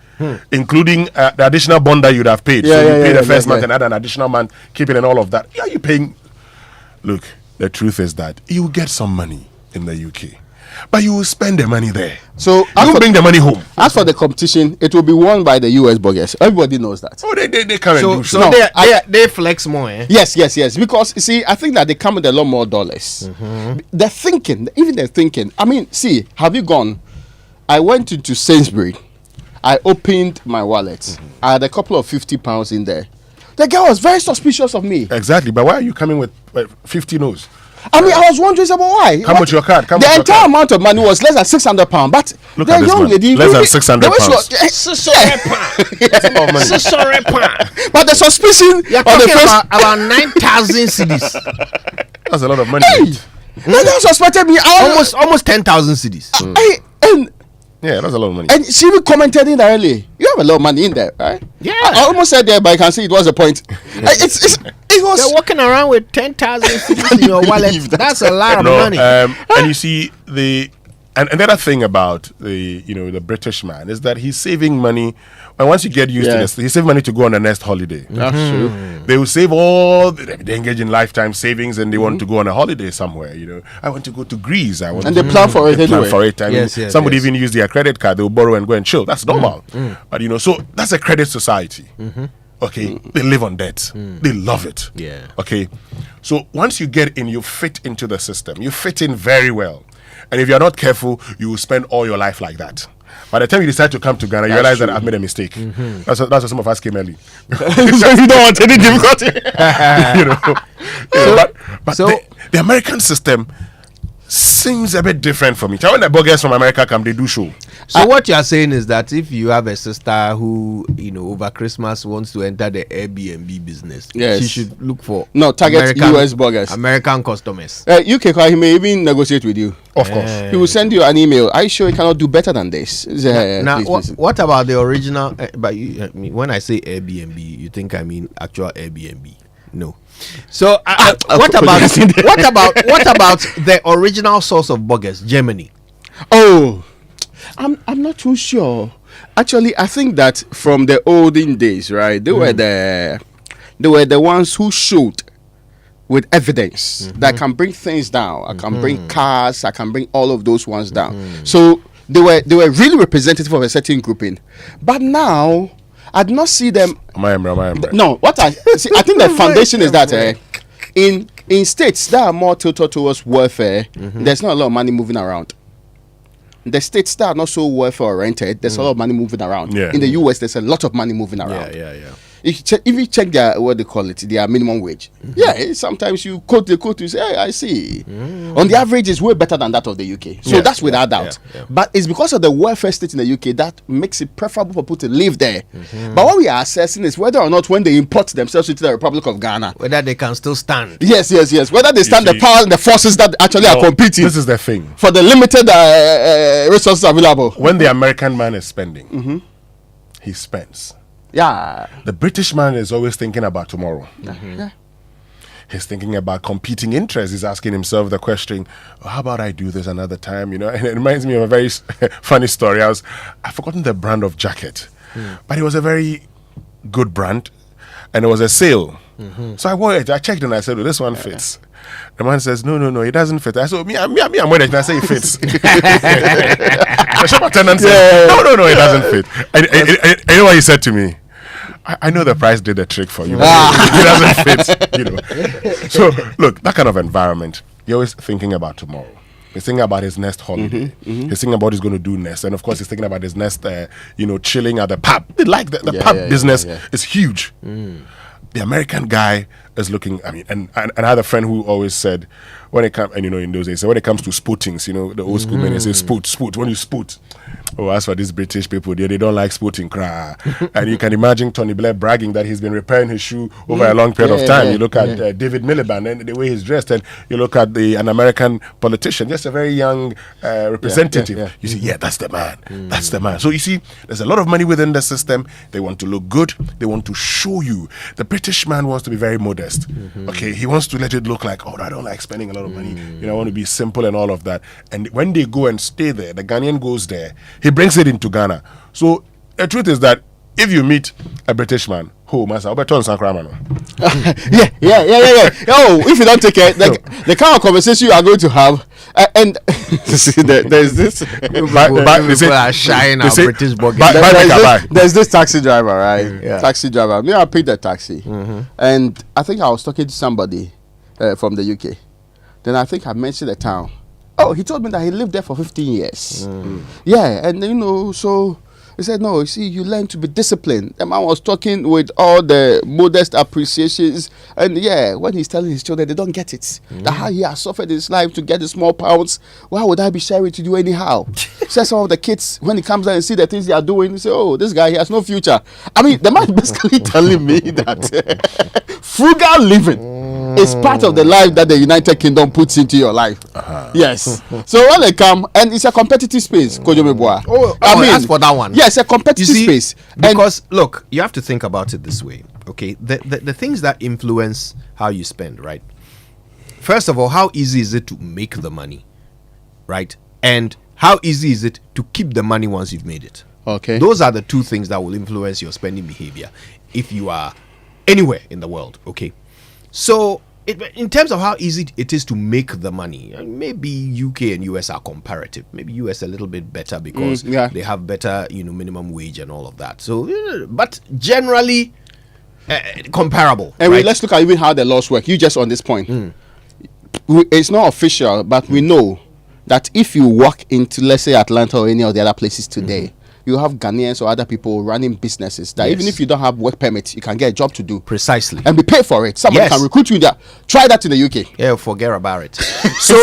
including the additional bond that you'd have paid, so you pay the first month and add an additional month, keep it and all of that. Yeah, you're paying. Look, the truth is that you get some money in the UK, but you will spend the money there. So you bring the money home. As for the competition, it will be won by the US burgers. Everybody knows that. Oh, they come and do so. They flex more. Eh? Yes. Because you see, I think that they come with a lot more dollars. They're thinking. I mean, see, have you gone? I went into Sainsbury. I opened my wallet. I had a couple of £50 in there. The girl was very suspicious of me. Exactly, but why are you coming with 50 no's? I was wondering about why. Come with your card. The entire amount of money was less than £600. But look at this lady, less than £600. But the suspicion you're talking about 9,000 cedis. That's a lot of money. Hey, the girl suspected me. Almost 10,000 cedis. Yeah, that's a lot of money. And she even commented indirectly, you have a lot of money in there, right? Yeah. I almost said there, but I can see it was a point. It was. You're walking around with 10,000 cedis in your wallet. That's a lot of money. And you see and another thing about the British man is that he's saving money. And once you get used to this, he save money to go on the next holiday. That's true. They will save they engage in lifetime savings and they want to go on a holiday somewhere. I want to go to Greece. They plan for it anyway. Somebody even use their credit card. They will borrow and go and chill. That's normal. But so that's a credit society. Okay, they live on debt. They love it. Yeah. Okay, so once you get in, you fit into the system. You fit in very well. And if you're not careful, you will spend all your life like that. By the time you decide to come to Ghana, you realize that I've made a mistake. That's why some of us came early. So you don't want any difficulty. But the American system seems a bit different for me. When the burgers from America come, they do show. So what you are saying is that if you have a sister who, over Christmas wants to enter the Airbnb business, she should look for target US burgers, American customers. UK, he may even negotiate with you. Of course, he will send you an email. Are you sure you cannot do better than this? Now, what about the original? But when I say Airbnb, you think I mean actual Airbnb? No. So what about the original source of burgers, Germany? Oh, I'm not too sure. Actually, I think that from the olden days, right? They were the ones who showed with evidence that I can bring things down. I can bring cars. I can bring all of those ones down. So they were really representative of a certain grouping. But now I do not see them. No, what I see, I think the foundation is that in states that are more tilted towards welfare, there's not a lot of money moving around. The states that are not so welfare oriented, there's a lot of money moving around. Yeah. In the US, there's a lot of money moving around. Yeah. If you check their what they call it, their minimum wage. Sometimes you quote the quote, you say, hey, I see. On the average, it's way better than that of the UK. So that's without doubt. But it's because of the welfare state in the UK that makes it preferable for people to live there. But what we are assessing is whether or not when they import themselves into the Republic of Ghana, whether they can still stand. Yes. Whether they stand the power and the forces that actually are competing. This is the thing. For the limited resources available. When the American man is spending, he spends. Yeah. The British man is always thinking about tomorrow. He's thinking about competing interests. He's asking himself the question, how about I do this another time? And it reminds me of a very funny story. I've forgotten the brand of jacket, but it was a very good brand, and it was a sale. So I wore it. I checked and I said, this one fits. The man says, no, it doesn't fit. I said, I'm wearing it. And I say, it fits. The shop attendant said, no, it doesn't fit. And you know what he said to me? I know the price did the trick for you. It doesn't fit. So, look, that kind of environment, you're always thinking about tomorrow. He's thinking about his next holiday. He's thinking about what he's going to do next. And, of course, he's thinking about his next, chilling at the pub. The pub business is huge. the American guy is looking. I mean, and I had a friend who always said, when it comes, and in those days, so when it comes to spootings, the old school men, they say spoot. When you spoot, as for these British people, they don't like spooting, cry. And you can imagine Tony Blair bragging that he's been repairing his shoe over a long period of time. You look at David Miliband and the way he's dressed, and you look at an American politician, just a very young representative. You see, that's the man. That's the man. So you see, there's a lot of money within the system. They want to look good. They want to show you. The British man wants to be very modest. Okay, he wants to let it look like, I don't like spending a lot of money. I want to be simple and all of that. And when they go and stay there, the Ghanaian goes there. He brings it into Ghana. So the truth is that if you meet a British man, yeah. If you don't take it, the kind of conversation you are going to have, and there's this. There's this taxi driver, right? Taxi driver. Me, I paid the taxi, and I think I was talking to somebody from the UK. Then I think I mentioned the town. Oh, he told me that he lived there for 15 years. Yeah, and so he said, no, you see, you learn to be disciplined. The man was talking with all the modest appreciations. And when he's telling his children, they don't get it. That how he has suffered his life to get the small pounds. Why would I be sharing to you anyhow? So some of the kids, when he comes out and see the things they are doing, they say, oh, this guy, he has no future. I mean, the man is basically telling me that frugal living is part of the life that the United Kingdom puts into your life. Yes. So when they come, and it's a competitive space, Kojomeboa. I mean, as for that one. Yes, a competitive space. Because, look, you have to think about it this way, okay? The things that influence how you spend, right? First of all, how easy is it to make the money, right? And how easy is it to keep the money once you've made it? Okay. Those are the two things that will influence your spending behavior if you are anywhere in the world, okay? So, in terms of how easy it is to make the money, maybe UK and US are comparative. Maybe US a little bit better because they have better, minimum wage and all of that. So, but generally comparable. And right? Let's look at even how the laws work. You just on this point. It's not official, but we know that if you walk into, let's say, Atlanta or any of the other places today, you have Ghanaians or other people running businesses that even if you don't have work permit, you can get a job to do. Precisely. And be paid for it. Somebody can recruit you there. Try that in the UK. Yeah, forget about it. So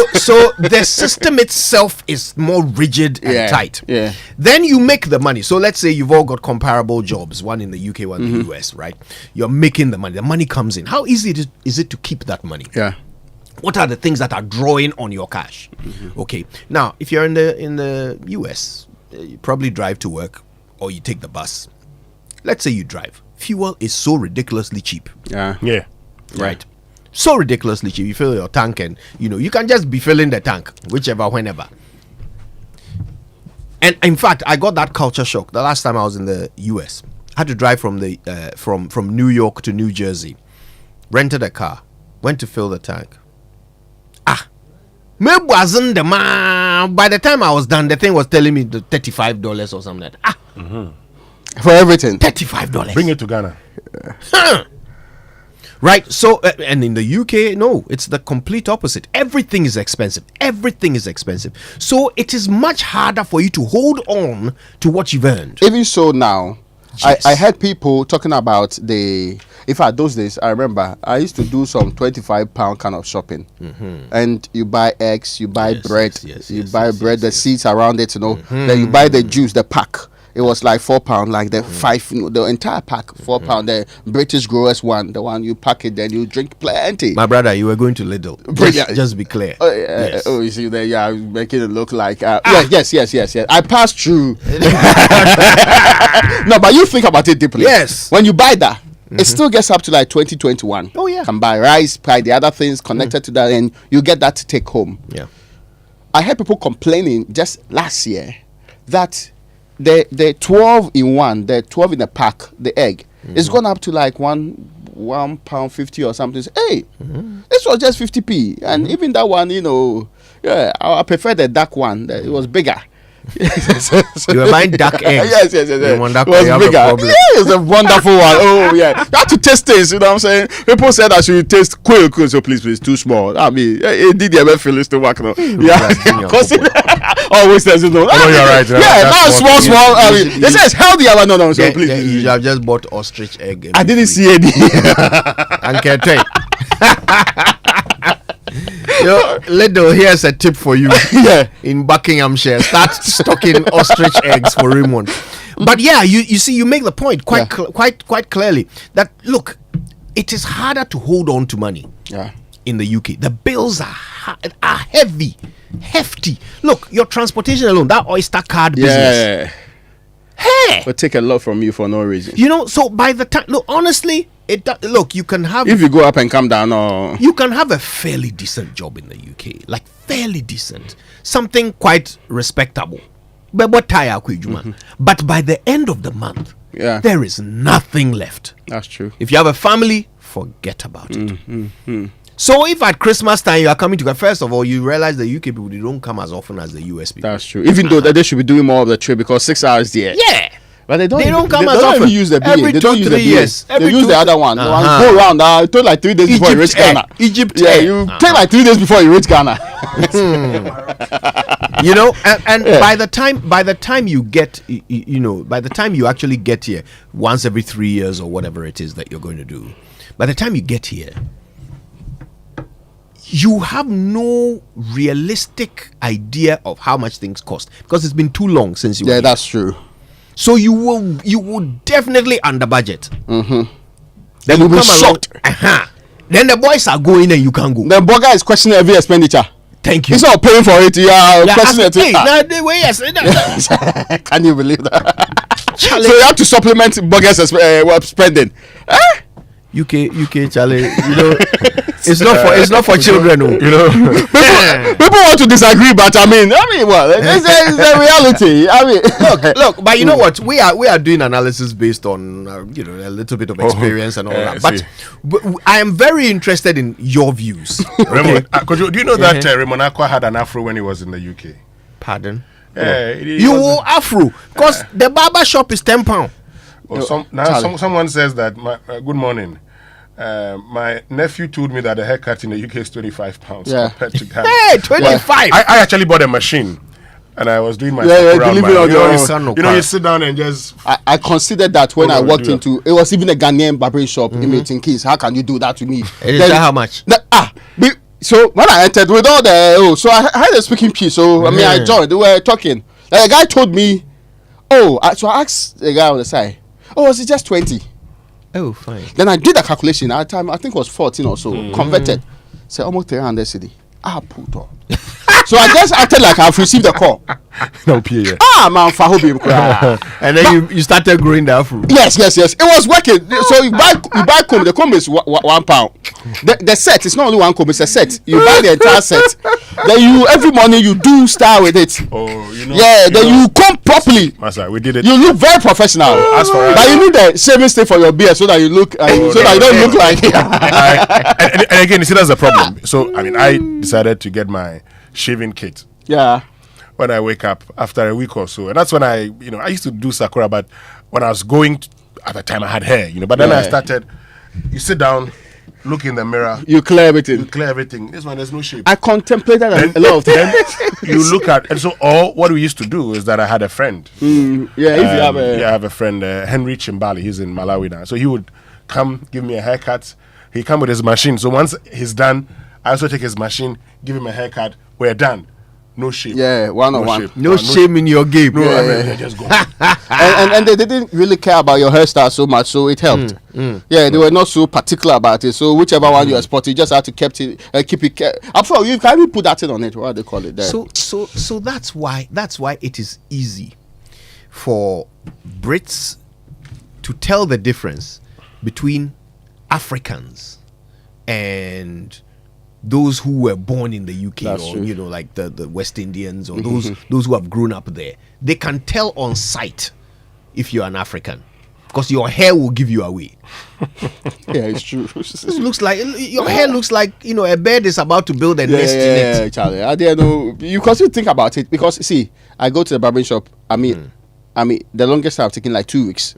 the system itself is more rigid and tight. Yeah. Then you make the money. So let's say you've all got comparable jobs, one in the UK, one in the US, right? You're making the money. The money comes in. How easy is it to keep that money? Yeah. What are the things that are drawing on your cash? Okay. Now, if you're in the US, you probably drive to work or you take the bus. Let's say you drive. Fuel is so ridiculously cheap. Yeah. Right. So ridiculously cheap. You fill your tank and you can just be filling the tank whichever, whenever. And in fact, I got that culture shock the last time I was in the US. I had to drive from the from New York to New Jersey. Rented a car. Went to fill the tank. Maybe wasn't the man. By the time I was done, the thing was telling me the $35 or something like that. For everything. $35. Bring it to Ghana. Right. So, and in the UK, no, it's the complete opposite. Everything is expensive. Everything is expensive. So it is much harder for you to hold on to what you've earned. Even so now, I heard people talking about in fact, those days, I remember I used to do some £25 kind of shopping. And you buy eggs, you buy bread, you buy bread, the seeds around it, then you buy the juice, the pack. It was like £4, like the the entire pack, £4. The British Growers one, the one you pack it, then you drink plenty. My brother, you were going to Lidl. Just be clear. Oh, you see there, making it look like yes. I passed through. No, but you think about it deeply. Yes. When you buy that, it still gets up to like 2021. Oh yeah. Can buy rice, buy the other things connected to that, and you get that to take home. Yeah. I heard people complaining just last year that the 12 in one, the 12 in a pack, the egg, is gone up to like £1.50 or something. Hey, this was just 50p, and even that one, I prefer the dark one. It was bigger. You were buying duck eggs. Yes. You want that it was bigger. Yeah, it's a wonderful one. Oh yeah, you have to taste this. You know what I'm saying? People said I should taste quail, so please, too small. I mean, it did the feel to work now. Yeah, Always says no. Oh, you're right. Yeah, now small. They say it's healthy. No. So please. You have just bought ostrich egg. I didn't see any. Uncle Ted. Little, here's a tip for you. Yeah. In Buckinghamshire, start stocking ostrich eggs for Raymond. But yeah, you see, you make the point quite clearly that look, it is harder to hold on to money. Yeah. In the UK, the bills are hefty. Look, your transportation alone, that Oyster card business. Hey, but take a lot from you for no reason. You know, so by the time, look, honestly, look, you can have, if you go up and come down, or you can have a fairly decent job in the UK, like fairly decent, something quite respectable. But what But by the end of the month, there is nothing left. That's true. If you have a family, forget about it. So if at Christmas time you are coming to, first of all, you realize the UK people, they don't come as often as the US people. That's true. Even though they should be doing more of the trip because 6 hours there. Yeah. But they don't come as often. often. They use the BA. Every they don't use the years. BA. They use the other one. Go around. It took like 3 days before you reach Ghana. Egypt. Yeah, you take like 3 days before you reach Ghana. You know, and by the time you get, by the time you actually get here, once every 3 years or whatever it is that you're going to do, by the time you get here, you have no realistic idea of how much things cost because it's been too long since you were here. That's true. So you will definitely under budget. Then you'll be shocked. Then the boys are going and you can't go. The burger is questioning every expenditure. Thank you. He's not paying for it. You are questioning it. Can you believe that? So you have to supplement burgers spending. UK, Charlie, it's not for children. People want to disagree, but well, it's a reality. Look, but you know what? We are doing analysis based on a little bit of experience and all that. But I am very interested in your views. Raymond, do you know that Raymond Aqua had an afro when he was in the UK? Pardon? You wore afro because the barber shop is £10. Someone says that. Good morning. My nephew told me that the haircut in the UK is £25 compared to Ghana. Hey, 25! I actually bought a machine, and I was doing my you sit down and just. I considered that when I walked into it was even a Ghanaian barbering shop in Milton Keynes. How can you do that to me? Then, how much? So when I entered with all the so I had a speaking piece. So I joined. They were talking. The guy told me, so I asked the guy on the side, was it just 20? Oh, fine. Then I did the calculation. At the time, I think it was 14 or so. Converted. Say almost 300 cedi. Put on. So I just acted like I've received a call. No, PA. Man, and then you started growing the afro. Yes. It was working. So you buy comb. The comb is £1. The set is not only one comb; it's a set. You buy the entire set. Then every morning you do style with it. Then you comb properly. Master, we did it. You look very professional. But you need the shaving stick for your beard so that you look that you don't look like. And again, you see that's the problem. So I decided to get my shaving kit. Yeah. When I wake up after a week or so, and that's when I used to do Sakura, but when I was going at the time I had hair, but then I started. You sit down, look in the mirror, you clear everything. This one there's no shape. I contemplated a lot of times. You look at, and so what we used to do is that I had a friend. If you have I have a friend, Henry Chimbali. He's in Malawi now, so he would come give me a haircut. He come with his machine. So once he's done, I also take his machine, give him a haircut. We're done. No shame. Yeah, one-on-one. No shame in your game. No, just go. and they didn't really care about your hairstyle so much, so it helped. They were not so particular about it. So whichever one you are spotting, you just have to keep it. After all, you can't even put that thing on it. What do they call it there? So that's why it is easy for Brits to tell the difference between Africans and those who were born in the UK. That's true. Like the West Indians or those who have grown up there. They can tell on sight if you're an African because your hair will give you away. Yeah, it's true. It looks like your hair looks like a bird is about to build a nest in it. Yeah, Charlie. I didn't know. You constantly think about it because see, I go to the barbering shop. I mean, the longest I've taken like 2 weeks.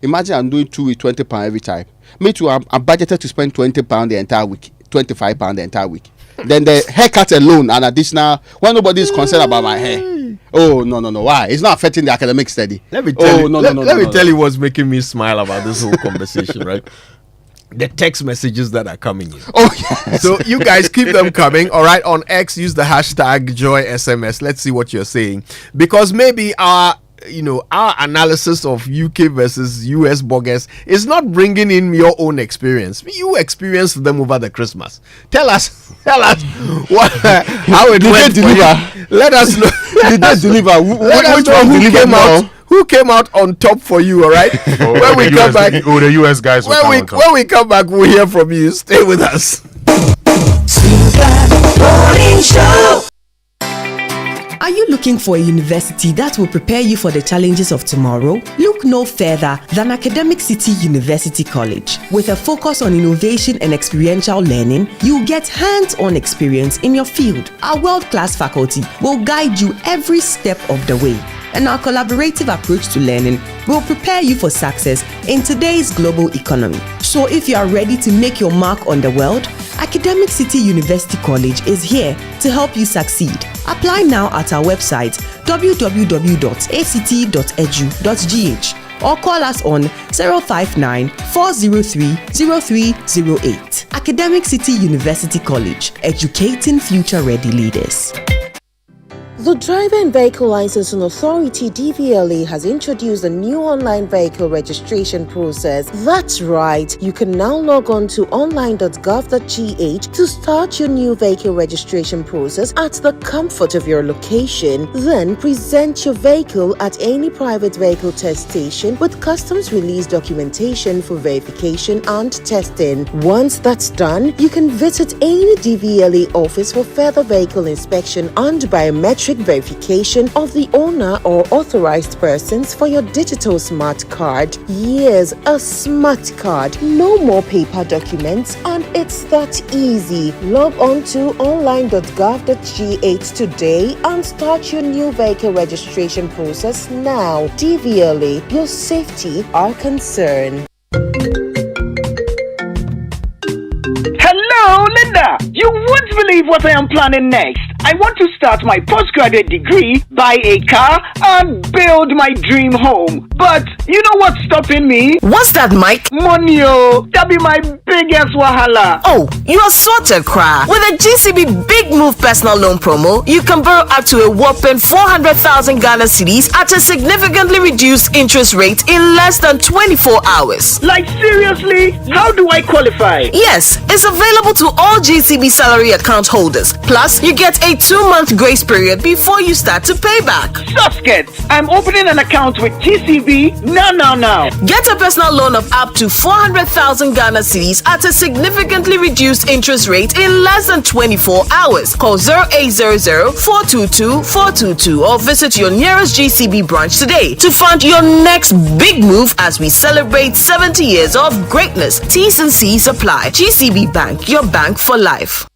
Imagine I'm doing 2 weeks, £20 every time. Me too. I'm budgeted to spend £20 the entire week. £25 the entire week. Then the haircut alone and additional when nobody is concerned about my hair. Oh no. Why? It's not affecting the academic study. Let me tell you. Let me tell you what's making me smile about this whole conversation, right? The text messages that are coming in. Oh yes. So you guys keep them coming. All right. On X, use the hashtag #JoySMS. Let's see what you're saying, because maybe our analysis of UK versus US bloggers is not bringing in your own experience. You experienced them over the Christmas. Tell us what how it went for you. Let us know. Did they deliver? Which one came out? Who came out on top for you? All right. When we come back, the US guys. When we come back, we'll hear from you. Stay with us. Morning Show. Are you looking for a university that will prepare you for the challenges of tomorrow? Look no further than Academic City University College. With a focus on innovation and experiential learning, you'll get hands-on experience in your field. Our world-class faculty will guide you every step of the way, and our collaborative approach to learning will prepare you for success in today's global economy. So if you are ready to make your mark on the world, Academic City University College is here to help you succeed. Apply now at our website www.act.edu.gh or call us on 059-403-0308. Academic City University College, educating future-ready leaders. The Driver and Vehicle Licensing Authority (DVLA) has introduced a new online vehicle registration process. That's right, you can now log on to online.gov.gh to start your new vehicle registration process at the comfort of your location. Then present your vehicle at any private vehicle test station with customs release documentation for verification and testing. Once that's done, you can visit any DVLA office for further vehicle inspection and biometric verification of the owner or authorized persons for your digital smart card. Yes, a smart card. No more paper documents, and it's that easy. Log on to online.gov.gh today and start your new vehicle registration process now. DVLA, your safety, our concern. Hello, Linda. You won't believe what I am planning next. I want to start my postgraduate degree, buy a car, and build my dream home. But you know what's stopping me? What's that, Mike? Money, oh. That be my biggest wahala. Oh, you are sorted, Kra. With a GCB Big Move personal loan promo, you can borrow up to a whopping 400,000 Ghana cedis at a significantly reduced interest rate in less than 24 hours. Like seriously? How do I qualify? Yes, it's available to all GCB salary account holders. Plus, you get a 2-month grace period before you start to pay back. Susket, I'm opening an account with GCB now. Get a personal loan of up to 400,000 Ghana cedis at a significantly reduced interest rate in less than 24 hours. Call 0800-422-422 or visit your nearest GCB branch today to fund your next big move as we celebrate 70 years of greatness. T's and C's apply. GCB Bank, your bank for life.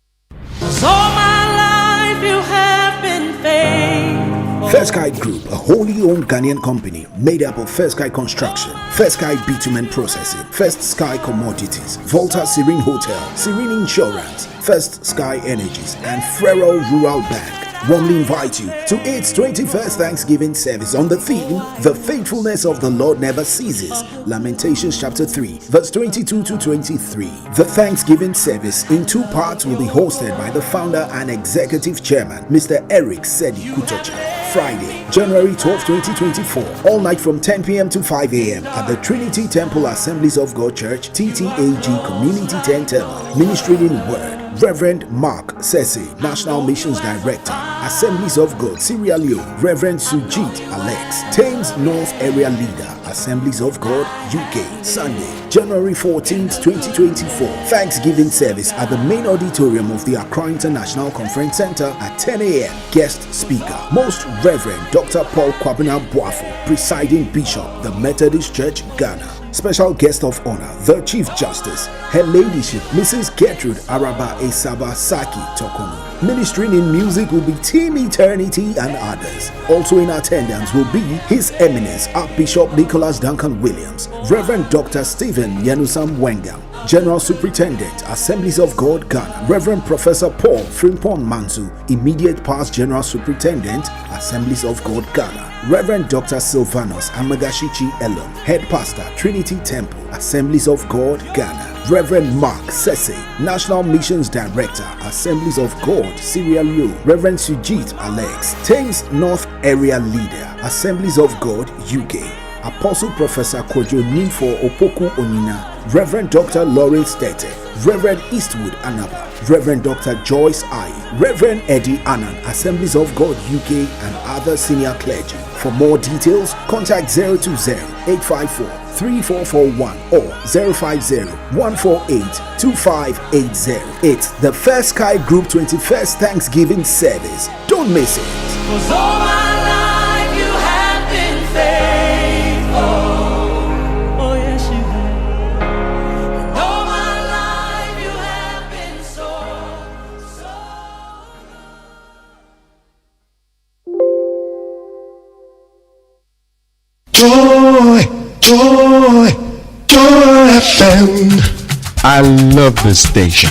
So my life you have been faithful. First Sky Group, a wholly owned Ghanaian company made up of First Sky Construction, First Sky Bitumen Processing, First Sky Commodities, Volta Serene Hotel, Serene Insurance, First Sky Energies, and Frero Rural Bank warmly invite you to its 21st Thanksgiving service on the theme, The Faithfulness of the Lord Never Ceases, Lamentations chapter 3, verse 22 to 23. The Thanksgiving service in 2 parts will be hosted by the founder and executive chairman, Mr. Eric Sedi Kutocha. Friday, January 12, 2024, all night from 10 p.m. to 5 a.m. at the Trinity Temple Assemblies of God Church, TTAG Community Tent, ministering in word. Reverend Mark Sese, National Missions Director, Assemblies of God, Sierra Leone. Reverend Sujit Alex, Thames North Area Leader, Assemblies of God, UK. Sunday, January 14th, 2024, Thanksgiving service at the main auditorium of the Accra International Conference Center at 10 a.m. Guest speaker, Most Reverend Dr. Paul Kwabena Boafo, Presiding Bishop, the Methodist Church, Ghana. Special guest of honor, the Chief Justice, Her Ladyship, Mrs. Gertrude Araba Esaba Saki Tokono. Ministering in music will be Team Eternity and others. Also in attendance will be His Eminence Archbishop Nicholas Duncan Williams, Reverend Dr. Stephen Yanusam Wengam, General Superintendent, Assemblies of God, Ghana. Reverend Professor Paul Frimpong Manzu, Immediate Past General Superintendent, Assemblies of God, Ghana. Reverend Dr. Silvanus Amagashichi Elon, Head Pastor, Trinity Temple, Assemblies of God, Ghana. Reverend Mark Sese, National Missions Director, Assemblies of God, Sierra Leone. Reverend Sujit Alex, Thames North Area Leader, Assemblies of God, UK. Apostle Professor Kojo Nimfo Opoku Onina, Reverend Dr. Lawrence Tete, Reverend Eastwood Anaba, Reverend Dr. Joyce I, Reverend Eddie Annan, Assemblies of God UK and other senior clergy. For more details, contact 020-854-3441 or 050-148-2580. It's the First Sky Group 21st Thanksgiving service. Don't miss it. Joy FM. I love this station.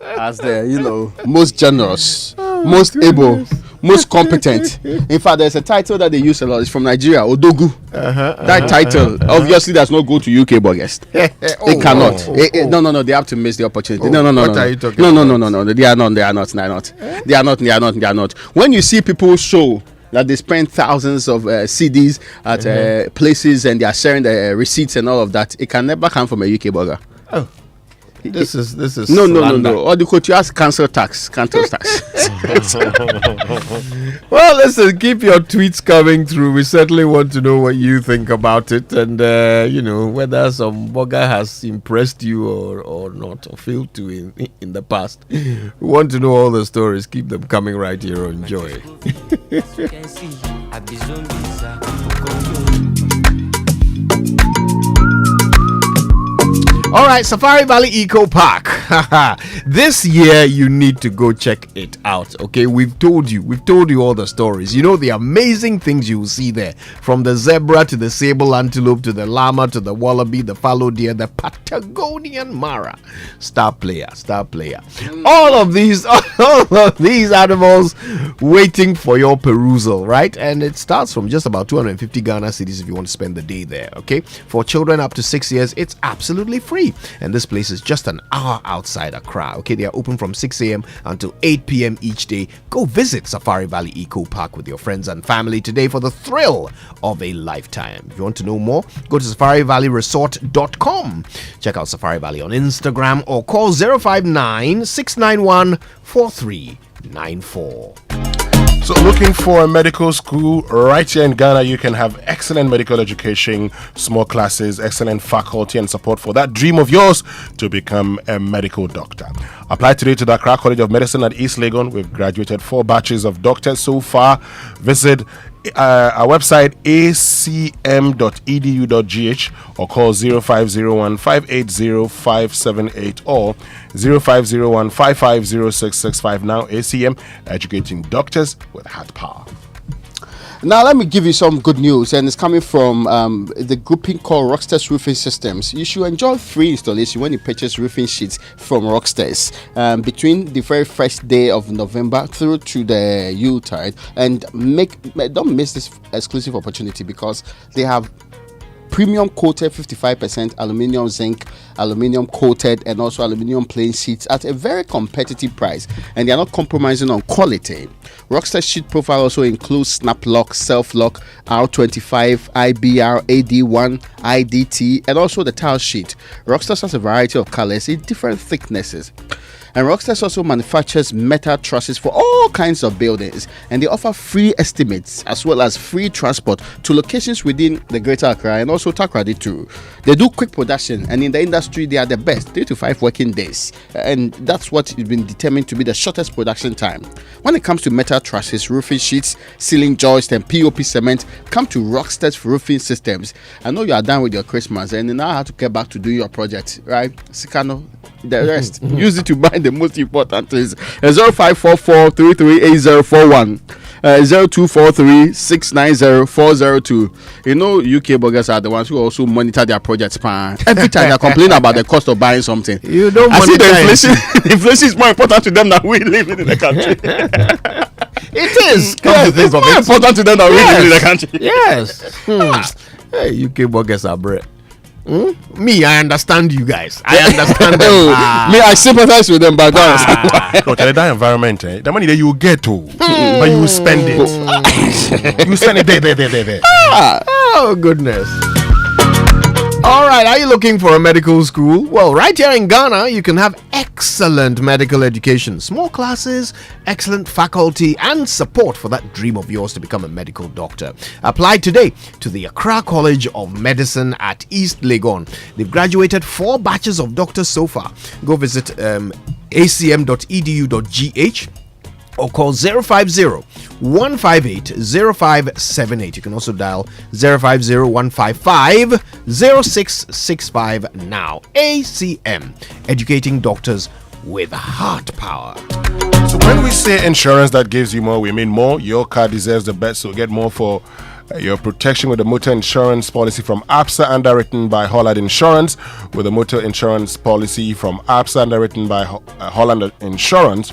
as the most generous, most able, most competent. In fact, there's a title that they use a lot. It's from Nigeria, Odogu. That title, obviously, does not go to UK Burgers. It cannot. No. They have to miss the opportunity. No. What are you talking about? No. They are not. When you see people show that they spend thousands of CDs at places and they are sharing the receipts and all of that, it can never come from a UK burger. Oh. This is no. Or the court you ask cancel tax. Well, listen, keep your tweets coming through. We certainly want to know what you think about it, and whether some burger has impressed you or not, or failed to in the past. We want to know all the stories. Keep them coming right here on Joy. All right, Safari Valley Eco Park. This year you need to go check it out. Okay, we've told you all the stories. You know the amazing things you will see there, from the zebra to the sable antelope to the llama to the wallaby, the fallow deer, the Patagonian mara. Star player. All of these animals waiting for your perusal, right? And it starts from just about 250 Ghana cedis if you want to spend the day there. Okay, for children up to 6 years, it's absolutely free. And this place is just an hour outside Accra. Okay, they are open from 6 a.m. until 8 p.m. each day. Go visit Safari Valley Eco Park with your friends and family today for the thrill of a lifetime. If you want to know more, go to safarivalleyresort.com. Check out Safari Valley on Instagram or call 059-691-4394. So looking for a medical school right here in Ghana, you can have excellent medical education, small classes, excellent faculty and support for that dream of yours to become a medical doctor. Apply today to the Accra College of Medicine at East Legon. We've graduated 4 batches of doctors so far. Visit our website acm.edu.gh or call 0501 580 578 or 0501 550665. Now ACM, educating doctors with heart power. Now, let me give you some good news, and it's coming from the grouping called Rockstars Roofing Systems. You should enjoy free installation when you purchase roofing sheets from Rockstars between the very first day of November through to the Yuletide, and don't miss this exclusive opportunity because they have premium coated 55% aluminium zinc, aluminium coated, and also aluminium plain sheets at a very competitive price, and they are not compromising on quality. Rockstar sheet profile also includes snap lock, self lock, R25, IBR, AD1, IDT, and also the tile sheet. Rockstar has a variety of colors in different thicknesses. And Rockstars also manufactures metal trusses for all kinds of buildings, and they offer free estimates as well as free transport to locations within the Greater Accra and also Takoradi too. They do quick production, and in the industry they are the best, 3 to 5 working days, and that's what has been determined to be the shortest production time. When it comes to metal trusses, roofing sheets, ceiling joists, and POP cement, come to Rockstars Roofing Systems. I know you are done with your Christmas and you now have to get back to doing your project, right? Sikano, the rest. Use it to buy the most important things. 0544 338041, 0243 690 402. You know, UK burgers are the ones who also monitor their projects. Every time they complain about the cost of buying something, you don't. I see the inflation. Inflation is more important to them than we living in the country. It is. It's more important to them than we living in the country. Yes. Hey, UK burgers are bread. Me, I understand you guys. I understand them. Me, I sympathize with them, but no, tell that environment, the money that you get to, but you spend it. You spend it there. Oh, goodness. All right, are you looking for a medical school? Well, right here in Ghana, you can have excellent medical education, small classes, excellent faculty, and support for that dream of yours to become a medical doctor. Apply today to the Accra College of Medicine at East Legon. They've graduated 4 batches of doctors so far. Go visit acm.edu.gh or call 050-158-0578. You can also dial 050-155-0665 now. ACM, educating doctors with heart power. So when we say insurance that gives you more, we mean more. Your car deserves the best, so get more for Your protection with a motor insurance policy from APSA, underwritten by Holland Insurance. With a motor insurance policy from APSA, underwritten by Holland Insurance,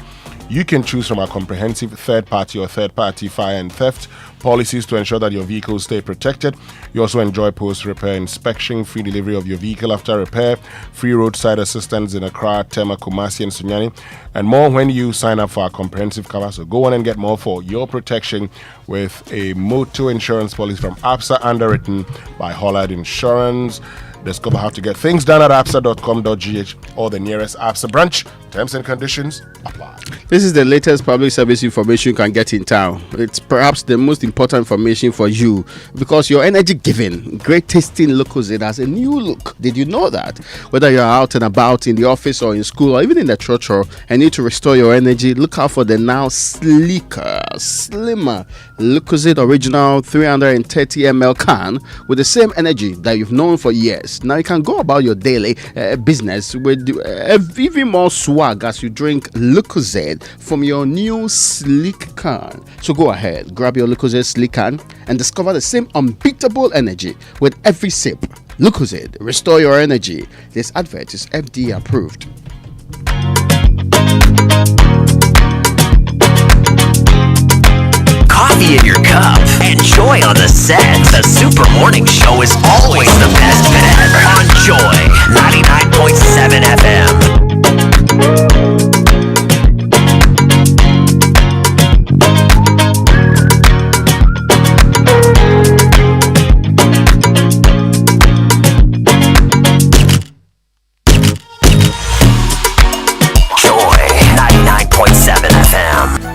you can choose from our comprehensive third-party or third-party fire and theft policies to ensure that your vehicles stay protected. You also enjoy post-repair inspection, free delivery of your vehicle after repair, free roadside assistance in Accra, Tema, Kumasi, and Sunyani, and more when you sign up for our comprehensive cover. So go on and get more for your protection with a motor insurance policy from APSA, underwritten by Holland Insurance. Discover how to get things done at apsa.com.gh or the nearest APSA branch. Terms and conditions apply. This is the latest public service information you can get in town. It's perhaps the most important information for you because your energy giving, great tasting Lucozade has a new look. Did you know that? Whether you're out and about in the office or in school or even in the church and need to restore your energy, look out for the now sleeker, slimmer Lucozade Original 330 ml can with the same energy that you've known for years. Now you can go about your daily business with even more swag as you drink Lucozade from your new sleek can. So go ahead, grab your Lucozade sleek can and discover the same unbeatable energy with every sip. Lucozade, restore your energy. This advert is FDA approved. Coffee in your cup and joy on the set. The Super Morning Show is always the best bet on Joy 99.7 FM. Joy 99.7 FM.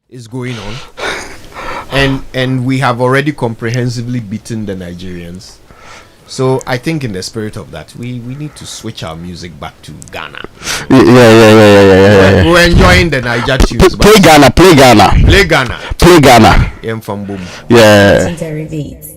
Is going on, and we have already comprehensively beaten the Nigerians. So I think in the spirit of that, we need to switch our music back to Ghana. Yeah. We're enjoying the Niger tunes. Play Ghana. Play Ghana. Yeah. Legendary beats.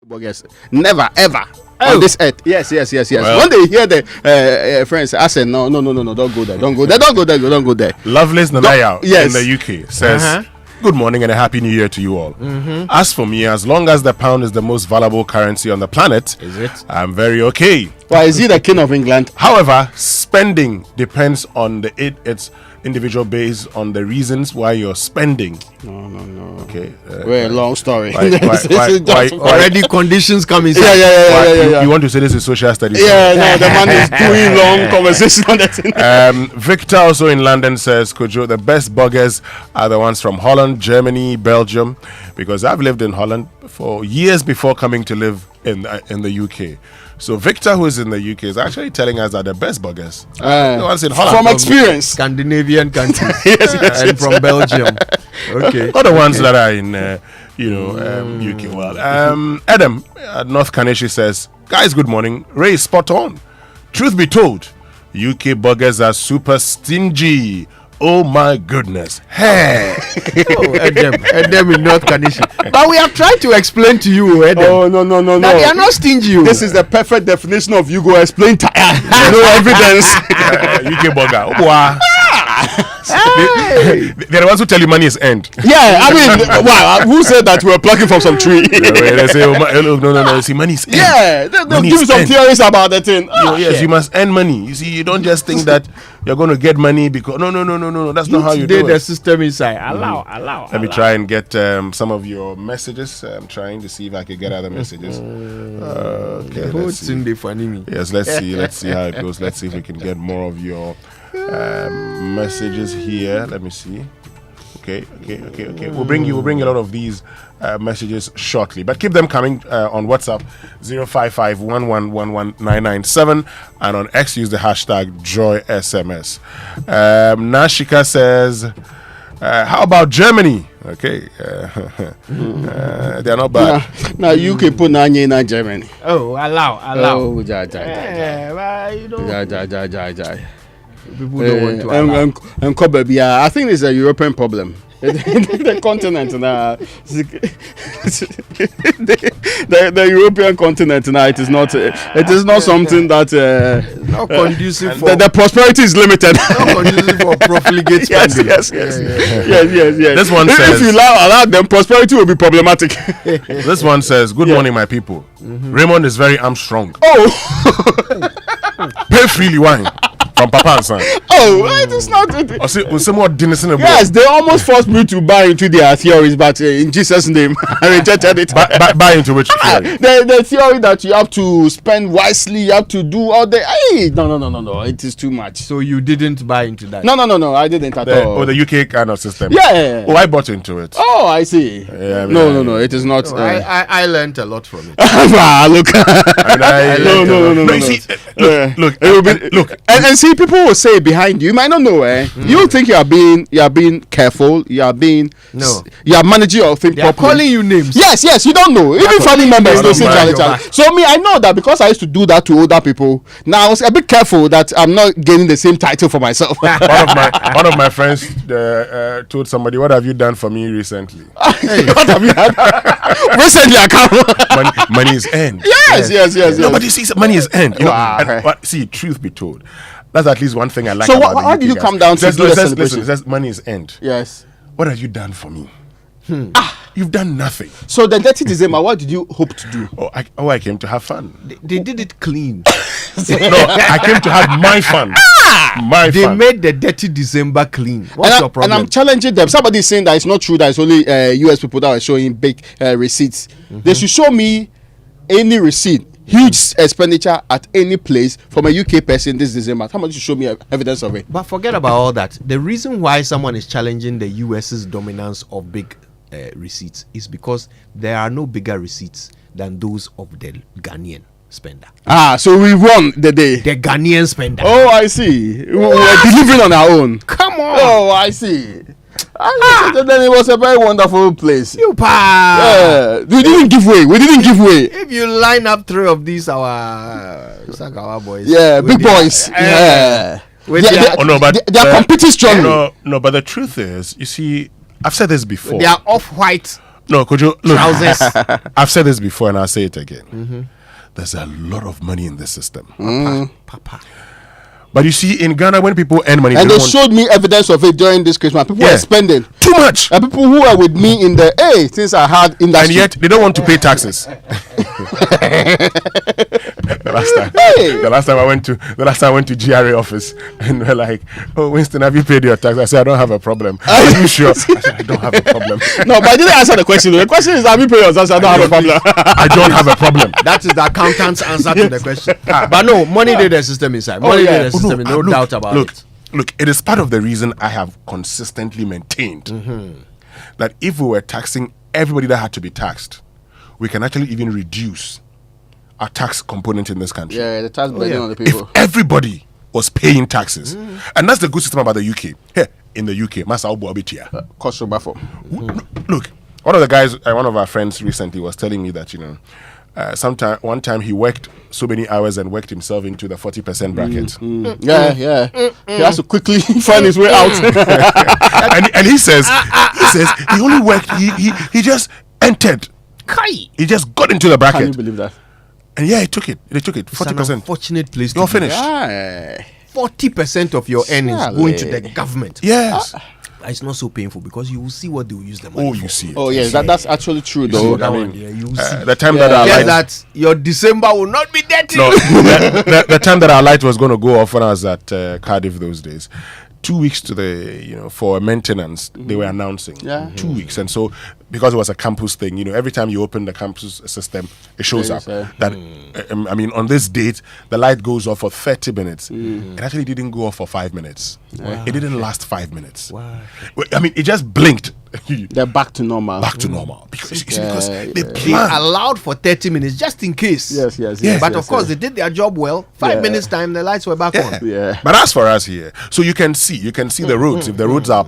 Bogus. Never ever. Oh. On this earth. Yes. Well, when they hear the friends, I said, no, don't go there. Don't go there. Lovelace Nanaya Yes. in the UK says, good morning and a happy new year to you all. As for me, as long as the pound is the most valuable currency on the planet, Is it? I'm very okay. Why is he the king of England? However, spending depends on its individual based on the reasons why you're spending. No. Okay. Very long story. Why- Already conditions come inside. Yeah. You want to say this is social studies? Yeah, no, the man is doing long conversation on that. Victor also in London says, Kojo, the best buggers are the ones from Holland, Germany, Belgium, because I've lived in Holland for years before coming to live in the UK. So Victor, who is in the UK, is actually telling us that the best buggers are the ones in Holland. From experience. Scandinavian countries. Yes. And from Belgium. Okay. Not the ones that are in, UK. Well, Adam at North Kaneshi says, guys, good morning. Ray is spot on. Truth be told, UK buggers are super stingy. Oh my goodness. Hey. Edem in North Kanishi. But we have tried to explain to you, Edem. Oh, no. That they are not stingy. This is the perfect definition of you go explain tire. No evidence. UK bugger. Wow. They're the ones who tell you money is end. Yeah, I mean, wow, who said that we were plucking from some tree? They say, no, see, money is end. Yeah, they'll Money give you is some end. theories about the thing. Yes, you must earn money. You see, you don't just think that you're going to get money because no, that's not how you do the it. system inside. Allow. Let me try and get some of your messages. I'm trying to see if I can get other messages. Okay, let's see. Yes, let's see how it goes. Let's see if we can get more of your messages here. Let me see. Okay. We'll bring you a lot of these messages shortly, but keep them coming on WhatsApp 05511119997 and on X use the hashtag JoySMS. Nashika says, how about Germany? Okay, they're not bad. Now UK put Nanye in Germany. Oh, allow. Oh, People don't want to allow. And Kobe, I think it's a European problem. The continent now, the European continent now, it is not something that not conducive for the prosperity is limited. Not conducive for profligate spending. Yes. This one says, if you allow them, prosperity will be problematic. This one says, good morning, my people. Raymond is very Armstrong. Oh, pay freely wine from Papa and Son. Oh, it is not. Yes, they almost forced me to buy into their theories, but in Jesus' name, I rejected it. Buy into which theory? The theory that you have to spend wisely, you have to do all the. Hey, no, it is too much. So you didn't buy into that? No, I didn't at all. Oh, the UK kind of system. Yeah. Oh, I bought into it. Oh, I see. Yeah, no, it is not. I learned a lot from it. Look. Look. And see, people will say behind you might not know. You think you are being careful. You are being. No. You are managing your thing properly. Calling you names. Yes. You don't know. Even family members don't say Charlie. So me, I know that because I used to do that to older people. Now I was a bit careful that I'm not gaining the same title for myself. one of my friends told somebody, "What have you done for me recently?" What have you done? Recently, I can't. Money is end. Yes. Nobody sees money is end. But see, truth be told, that's at least one thing I like. So about how did you come down to do the celebration? Listen, money is end. Yes. What have you done for me? You've done nothing. So the 30 December, what did you hope to do? I came to have fun. They did it clean. No, I came to have my fun. They made the dirty December clean. What's your problem? And I'm challenging them. Somebody is saying that it's not true that it's only US people that are showing big receipts. They should show me any receipt, huge expenditure at any place from a UK person this December. Somebody should show me evidence of it. But forget about all that. The reason why someone is challenging the US's dominance of big receipts is because there are no bigger receipts than those of the Ghanaian spender. So we won the day. The Ghanaian spender. Oh, I see. We were delivering on our own. Come on. Oh, I see. Then it was a very wonderful place. We didn't give way. If you line up 3 of these our boys. Yeah, big boys. They are competing strongly. No, but the truth is, you see, I've said this before. They are off-white No, Kojo, look, trousers. I've said this before and I'll say it again. Mm-hmm. There's a lot of money in this system. Papa. But you see, in Ghana, when people earn money, and they don't showed me evidence of it during this Christmas. People are spending too much. And people who are with me in the since I had industry, and yet they don't want to pay taxes. The last time I went to GRA office, and they're like, "Oh, Winston, have you paid your tax?" I said, "I don't have a problem." Are you sure? I said, "I don't have a problem." No, but I didn't answer the question. The question is, have you paid your tax? I don't have a problem. I don't have a problem. That is the accountant's answer to the question. But no, money did the system inside. Money did the system, no doubt about it. Look, it is part of the reason I have consistently maintained that if we were taxing everybody that had to be taxed, we can actually even reduce our tax component in this country. Yeah, the tax burden on the people. If everybody was paying taxes, and that's the good system about the UK. Here in the UK, look, one of the guys, one of our friends recently was telling me that one time he worked so many hours and worked himself into the 40% bracket. Yeah. He has to quickly find his way out. and he says he only worked. He just entered. He just got into the bracket. Can you believe that? And yeah, he took it. 40%. It's an unfortunate place to You're be. finished. 40% of your earnings going to the government. Yes. It's not so painful because you will see what they will use the money for. You see it. Oh yes, that's actually true though. You will see. The time that our light, that your December will not be dirty. No, the time that our light was going to go off when I was at Cardiff those days. 2 weeks to the for maintenance they were announcing 2 weeks, and so because it was a campus thing, every time you open the campus system it shows up that on this date the light goes off for 30 minutes. It actually didn't go off for 5 minutes. It didn't last 5 minutes. It just blinked. They're back to normal. Because they allowed for 30 minutes just in case. Yes. But of course they did their job well. 5 minutes time the lights were back on. But as for us here, so you can see the roads. If the roads are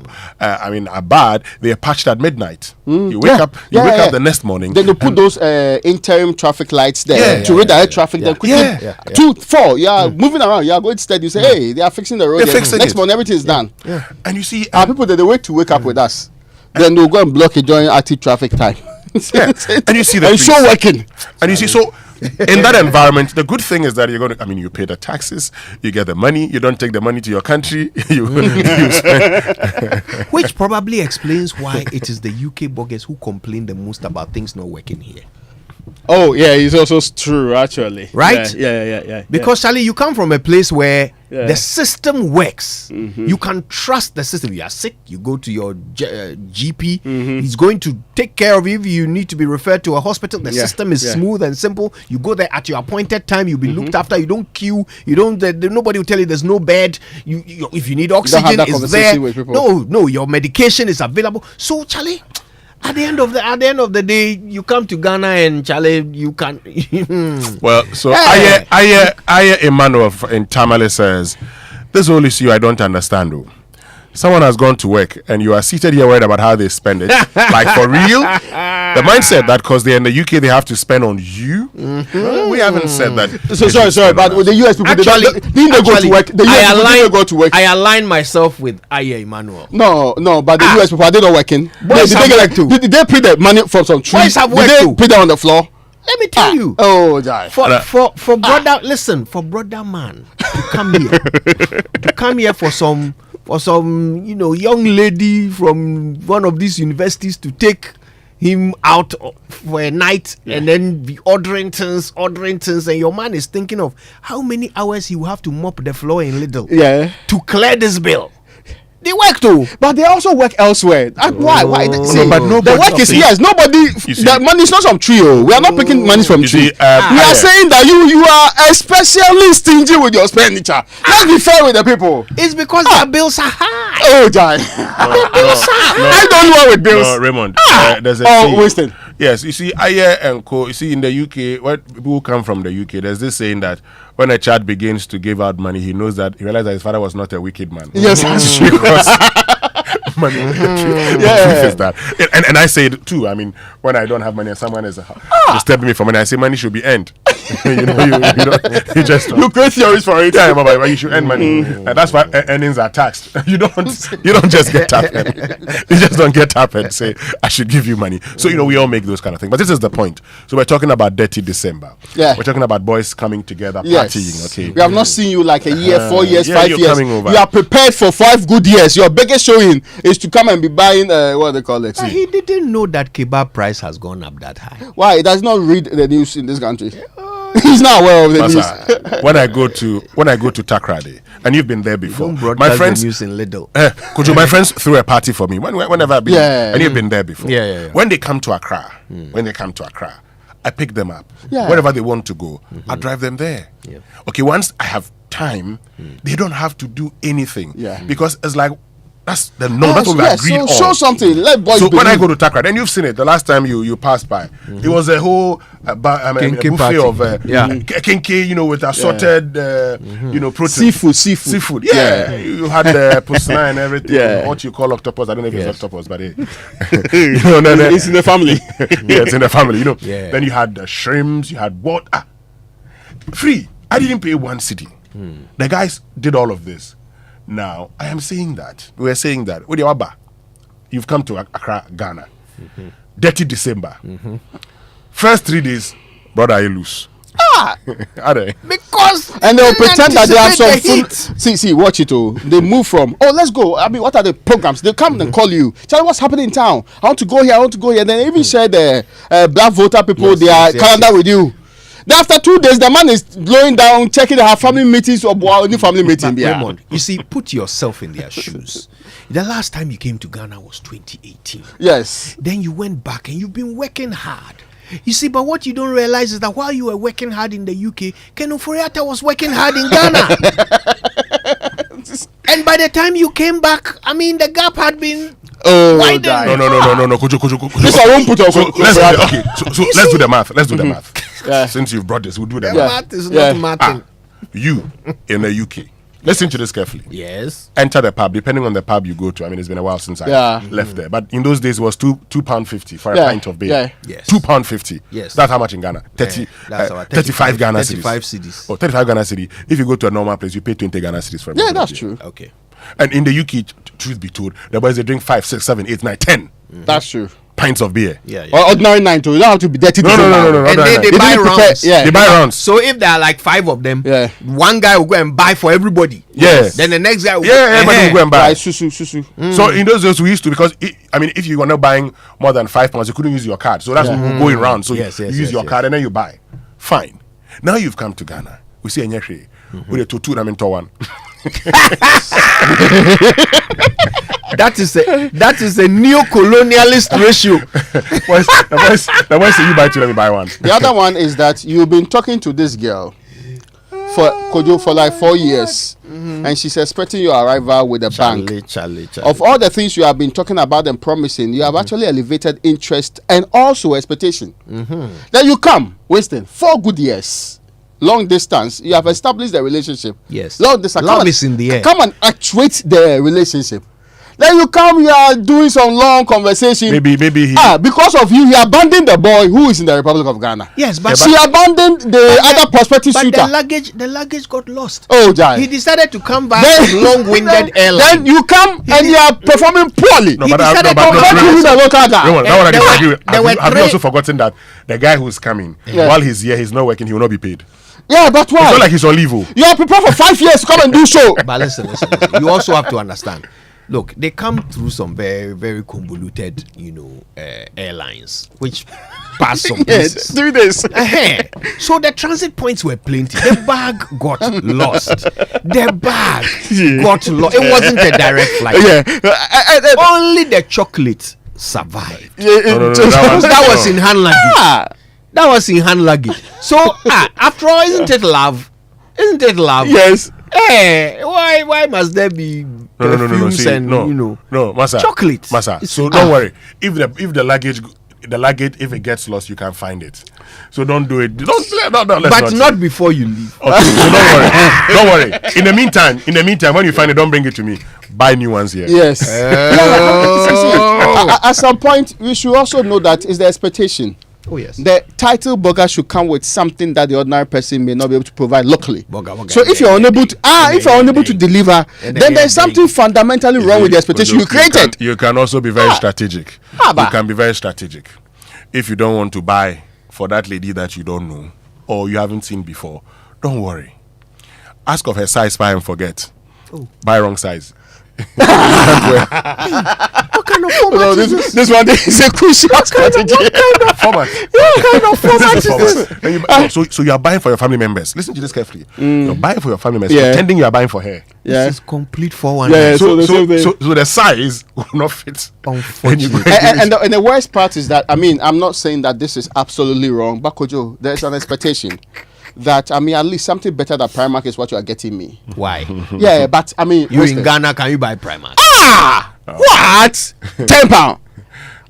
bad, they are patched at midnight. You wake up the next morning. Then they put those interim traffic lights there to redirect traffic. Then quickly 2, 4. You are moving around. You are going steady. You say, hey, they are fixing the road. Next morning everything is done. And you see our people they wait to wake up with us. Then they'll go and block it during active traffic time. And you see the show working. And you see, so in that environment, the good thing is that you're going to, you pay the taxes, you get the money, you don't take the money to your country, you spend. Which probably explains why it is the UK buggers who complain the most about things not working here. Oh yeah, it's also true actually. Right? Yeah. Because Charlie, you come from a place where the system works. You can trust the system. You are sick, you go to your GP. He's going to take care of you. If you need to be referred to a hospital, the system is smooth and simple. You go there at your appointed time. You'll be looked after. You don't queue. You don't. Nobody will tell you there's no bed. You if you need oxygen, it's there. No, your medication is available. So Charlie, At the end of the day, you come to Ghana and Charlie, you can. Well, so Aye Emmanuel in Tamale says, "This whole issue I don't understand. Though. Someone has gone to work and you are seated here worried about how they spend it. Like for real? The mindset that because they're in the UK they have to spend on you? Well, we haven't said that. So sorry, but with the US people, they go to work. The US people go to work. I align myself with Aye Emmanuel. No, but the US people, are they not working? Did they put the money from some trees? Did they put them on the floor? Let me tell you. Oh, die. For brother, listen, for brother man to come here, for some young lady from one of these universities to take him out for a night and then be ordering things, and your man is thinking of how many hours he will have to mop the floor in Lidl to clear this bill. They work too, but they also work elsewhere. Why? The work is yes. Nobody. The money is not from tree. We are not picking money from tree. We are saying that you are especially stingy with your expenditure. Let's be fair with the people. It's because their bills are high. Oh, Jai. I don't know with bills. No, Raymond. There's a Winston. Yes, you see, Aye and Co. You see, in the UK, what people who come from the UK, there's this saying that when a child begins to give out money, he realizes that his father was not a wicked man. Yes, that's true. Money, truth is that, and I say it too. I mean, when I don't have money and someone is disturbing me for money, I say money should be earned. you just you create theories for it. Yeah, but you should earn money, and that's why earnings are taxed. You don't just get tapped. You just don't get tapped and say I should give you money. So we all make those kind of things. But this is the point. So we're talking about dirty December. Yeah, we're talking about boys coming together, partying. Okay, we have not seen you like a year, 4 years, 5 years. Coming over. You are prepared for 5 good years. Your biggest showing is to come and be buying what they call it. He didn't know that kebab price has gone up that high. Why? He does not read the news in this country. He's not aware of the news. When I go to Takrady, and you've been there before, my friends news in Lidl. My friends threw a party for me whenever I've been, and you've been there before. Yeah. When they come to Accra, I pick them up. Wherever they want to go, I drive them there. Yeah. Okay, once I have time, they don't have to do anything. Yeah. Because it's like that's the norm. That's what we agreed on. Show something. Let boys. So when I go to Takrady, and you've seen it, the last time you passed by, it was a whole buffet of kinky, with assorted, protein. Seafood. Yeah. You had the pusna and everything. Yeah. What you call octopus? I don't know if it's octopus, but it's in the family. Yeah, it's in the family. Yeah. Then you had the shrimps. You had what? Free. I didn't pay 1 cedi. The guys did all of this. Now, I am saying that. We're saying that. You've come to Accra, Ghana. Dirty December. First 3 days, brother, you lose. Are they? Because and they'll pretend that they have some food. See, watch it. They move from, let's go. I mean, what are the programs? They come and call you. Tell me what's happening in town. I want to go here. Then they even share the black voter people, their calendar with you. Then after 2 days, the man is going down, checking their family meetings or new family meeting. You see, put yourself in their shoes. The last time you came to Ghana was 2018. Yes. Then you went back and you've been working hard. You see, but what you don't realize is that while you were working hard in the UK, Ken Oforiatta was working hard in Ghana. And by the time you came back, I mean, the gap had been widened. No. Kujo. This I won't put on. So let's do the math. Let's do the math. Since you've brought this, we'll do the math. Math is not mathing. You in the UK. Listen to this carefully. Yes. Enter the pub, depending on the pub you go to. I mean, it's been a while since I left there. But in those days, it was £2.50 for a pint of beer. Yes. £2.50. Yes. That's how much in Ghana? 35 Ghana cedis. 35 cedis. Oh, 35 Ghana cedi. If you go to a normal place, you pay 20 Ghana cedis for a Yeah, that's beer. true. Okay. And in the UK, truth be told, the boys, they drink 5, 6, 7, 8, 9, 10 That's true. pints of beer. Or ordinary 9 too. You don't have to be dirty. No. And then they buy rounds. They buy rounds. So if there are like 5 of them, one guy will go and buy for everybody. Yes. Then the next guy will everybody will go and buy. Susu. So in those days we used to, because if you were not buying more than 5 pounds, you couldn't use your card. So that's going round. So you use your card and then you buy. Fine. Now you've come to Ghana. We see a nyeshe with a tutu na minto one. That is a neo-colonialist ratio. The boys say you buy 2, let me buy 1. The other one is that you've been talking to this girl for like 4 years, and she's expecting your arrival with a bank. Charlie. Of all the things you have been talking about and promising, you have actually elevated interest and also expectation. Then you come, Winston, 4 good years. Long distance, you have established the relationship. Yes. Long distance. Love is in the air. Come and actuate the relationship. Then you come, you are doing some long conversation. Maybe he. Because of you, he abandoned the boy who is in the Republic of Ghana. Yes, but she abandoned the other prospective but suitor. the luggage got lost. Oh, Jai. He decided to come back with long-winded airline. Then you come and you are performing poorly. Have you also forgotten that the guy who's coming, while he's here, he's not working, he will not be paid? Yeah, but why? It's not like he's on leave. You are prepared for 5 years to come and do so. But listen. You also have to understand. Look, they come through some very, very convoluted, airlines, which pass some places. 3 days. So the transit points were plenty. The bag got lost. It wasn't a direct flight. Only the chocolate survived. That was in hand luggage. That was in hand luggage. So after all, isn't it love? Yes. Hey, why must there be perfumes no, Masa, chocolate? Masa. So don't worry. If the luggage, if it gets lost, you can find it. So don't do it. Let's not before you leave. Okay, so don't worry. In the meantime, when you find it, don't bring it to me. Buy new ones here. Yes. At some point, we should also know that is the expectation. Oh yes. The title burger should come with something that the ordinary person may not be able to provide locally. So if you're unable to deliver, then there's something fundamentally wrong with the expectation you created. You can also be very strategic. You can be very strategic. If you don't want to buy for that lady that you don't know or you haven't seen before, don't worry. Ask of her size, buy and forget. Buy wrong size. What kind of format is this? This one is a crucial strategy. What kind of format is this? So you are buying for your family members. Listen to this carefully. You're buying for your family members, pretending you are buying for her. This is complete 419. So the size will not fit. And the worst part is that, I mean, I'm not saying that this is absolutely wrong, but Kojo, there's an expectation that, I mean, at least something better than Primark is what you are getting me. Why? Yeah, but I mean, you in Ghana, can you buy Primark? What? £10.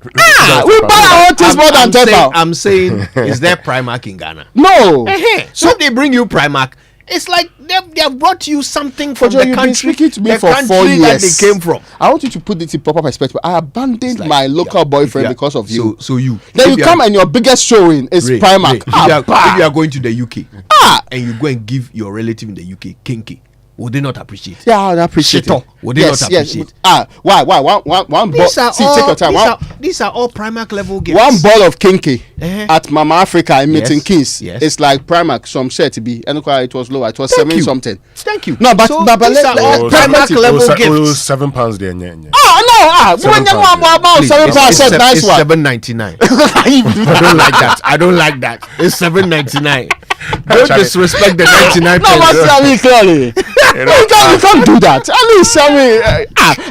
We buy our things more than £10. I'm saying, is there Primark in Ghana? No. So they bring you Primark. It's like they have brought you something from the country. Speaking to me the for 4 years. That they came from. I want you to put it in proper perspective. I abandoned my local boyfriend because of you. So you. Then you come and your biggest showing is Primark. If you are going to the UK and you go and give your relative in the UK kinky, would they not appreciate? Yeah, I would appreciate it. Would they not appreciate? Why? One ball. See, take your time. These are all Primark level gifts. One ball of kinky at Mama Africa in Milton Keynes. Yes. It's like Primark. Some shirt to be. And it was lower. It was 7 something. Thank you. No, but these are all Primark level gifts. £7 there. Oh no! It's $7.99. I don't like that. It's $7.99. Don't disrespect the 99 No, but tell me clearly. You can't do that. At least tell me.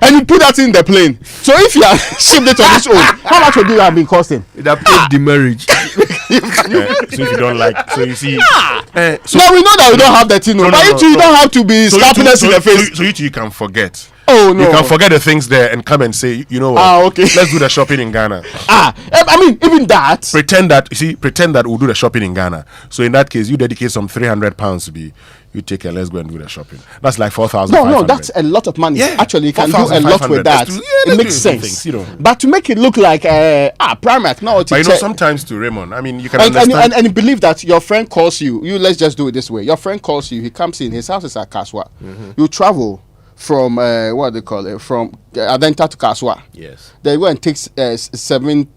And you put that in the plane. So if you are shipped it on its own, how much would you have been costing? It have paid the marriage. So if you don't like, so you see. Now we know that we don't have that thing. But you don't have to be slapping us in the face. So you can forget. Oh no! You can forget the things there and come and say, you know what? Okay. Let's do the shopping in Ghana. I mean, even that. Pretend that we'll do the shopping in Ghana. So in that case, you dedicate some £300 to be. You take it. Let's go and do the shopping. That's like 4,000. No, that's a lot of money. Yeah, actually, you can do a lot with that. It makes sense. Things, But to make it look like Primark, no. But sometimes to Raymond, I mean, you can understand. And believe that your friend calls you. Let's just do it this way. Your friend calls you. He comes in. His house is at Kaswa. You travel from what they call it, from Adenta to Kaswa. Yes. They go and take £7.50.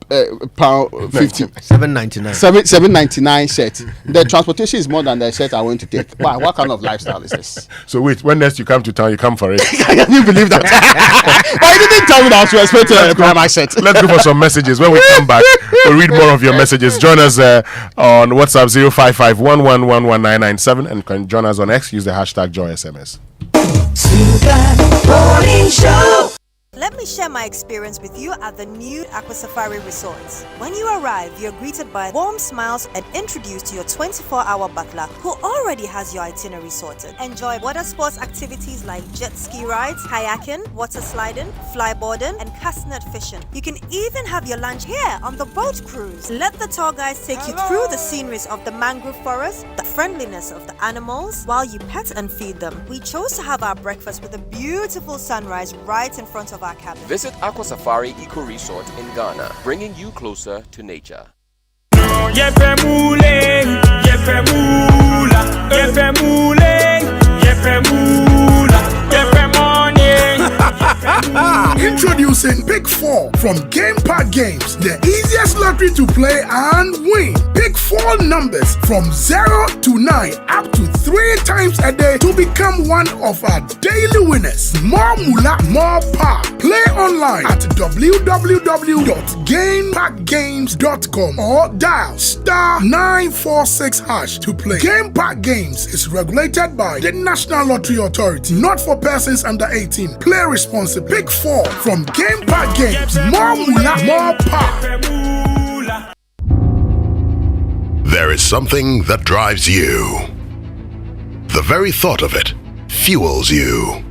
$7.99. $7.99 shirt. The transportation is more than the shirt I want to take. Wow, what kind of lifestyle is this? So wait, when next you come to town, you come for it. Can you believe that? But you didn't tell me that I was expecting a Primark shirt. Let's go for some messages. When we come back, we'll read more of your messages. Join us on WhatsApp 055-111-1997 and can join us on X. Use the hashtag JoySMS. Morning Show. Let me share my experience with you at the new Aqua Safari Resorts. When you arrive, you're greeted by warm smiles and introduced to your 24-hour butler who already has your itinerary sorted. Enjoy water sports activities like jet ski rides, kayaking, water sliding, flyboarding, and castnet fishing. You can even have your lunch here on the boat cruise. Let the tour guides take you through the sceneries of the mangrove forest, the friendliness of the animals, while you pet and feed them. We chose to have our breakfast with a beautiful sunrise right in front of our cabin. Visit Aqua Safari Eco Resort in Ghana, bringing you closer to nature. Introducing Pick 4 from Game Park Games, the easiest lottery to play and win. Pick 4 numbers from 0 to 9 up to 3 times a day to become one of our daily winners. More moolah, more power. Play online at www.gameparkgames.com or dial *946# to play. Game Park Games is regulated by the National Lottery Authority, not for persons under 18. Play responsibly. Pick 4 from Game Park Games. More moolah, more power. There is something that drives you. The very thought of it fuels you.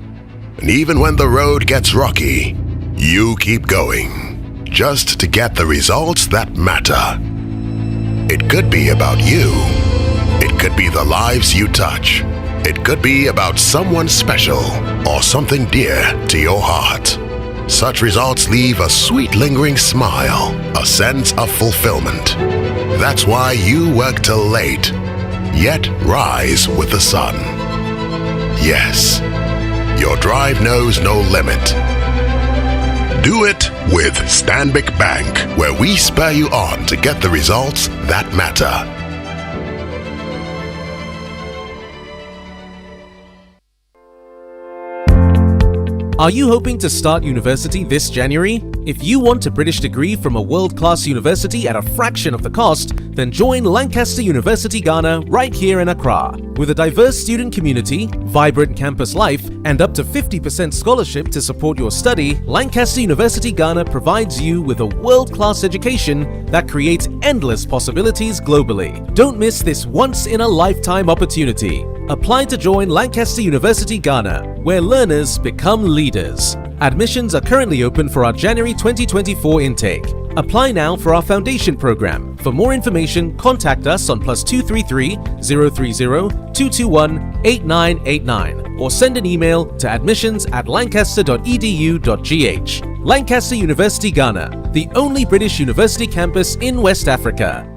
And even when the road gets rocky, you keep going, just to get the results that matter. It could be about you. It could be the lives you touch. It could be about someone special or something dear to your heart. Such results leave a sweet lingering smile, a sense of fulfillment. That's why you work till late, yet rise with the sun. Yes, your drive knows no limit. Do it with Stanbic Bank, where we spur you on to get the results that matter. Are you hoping to start university this January? If you want a British degree from a world-class university at a fraction of the cost, then join Lancaster University Ghana right here in Accra. With a diverse student community, vibrant campus life, and up to 50% scholarship to support your study, Lancaster University Ghana provides you with a world-class education that creates endless possibilities globally. Don't miss this once-in-a-lifetime opportunity. Apply to join Lancaster University Ghana, where learners become leaders. Admissions are currently open for our January 2024 intake. Apply now for our foundation program. For more information, contact us on +233 030 221 8989 or send an email to admissions@lancaster.edu.gh. Lancaster University Ghana, the only British university campus in West Africa.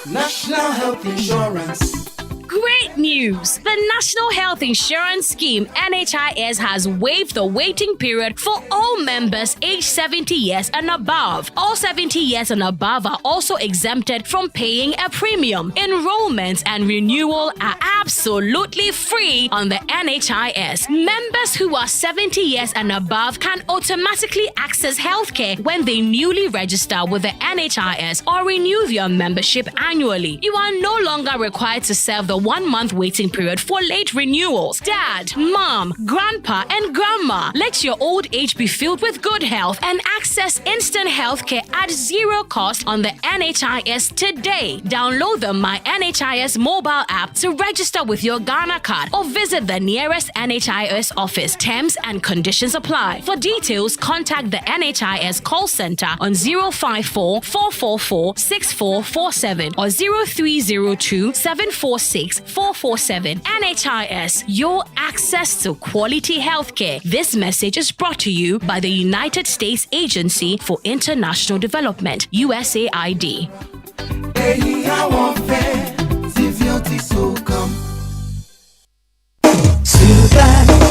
National Health Insurance. Great news! The National Health Insurance Scheme (NHIS) has waived the waiting period for all members aged 70 years and above. All 70 years and above are also exempted from paying a premium. Enrollment and renewal are absolutely free on the NHIS. Members who are 70 years and above can automatically access healthcare when they newly register with the NHIS or renew their membership annually. You are no longer required to serve the 1-month waiting period for late renewals. Dad, mom, grandpa, and grandma, let your old age be filled with good health and access instant healthcare at zero cost on the NHIS today. Download the My NHIS mobile app to register with your Ghana card or visit the nearest NHIS office. Terms and conditions apply. For details, contact the NHIS call center on 054 444 6447 or 0302 746 447. NHIS, your access to quality healthcare. This message is brought to you by the United States Agency for International Development, USAID.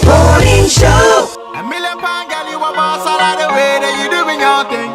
Morning Show. A £1,000,000 girl, you a boss all of the way that you doing your thing.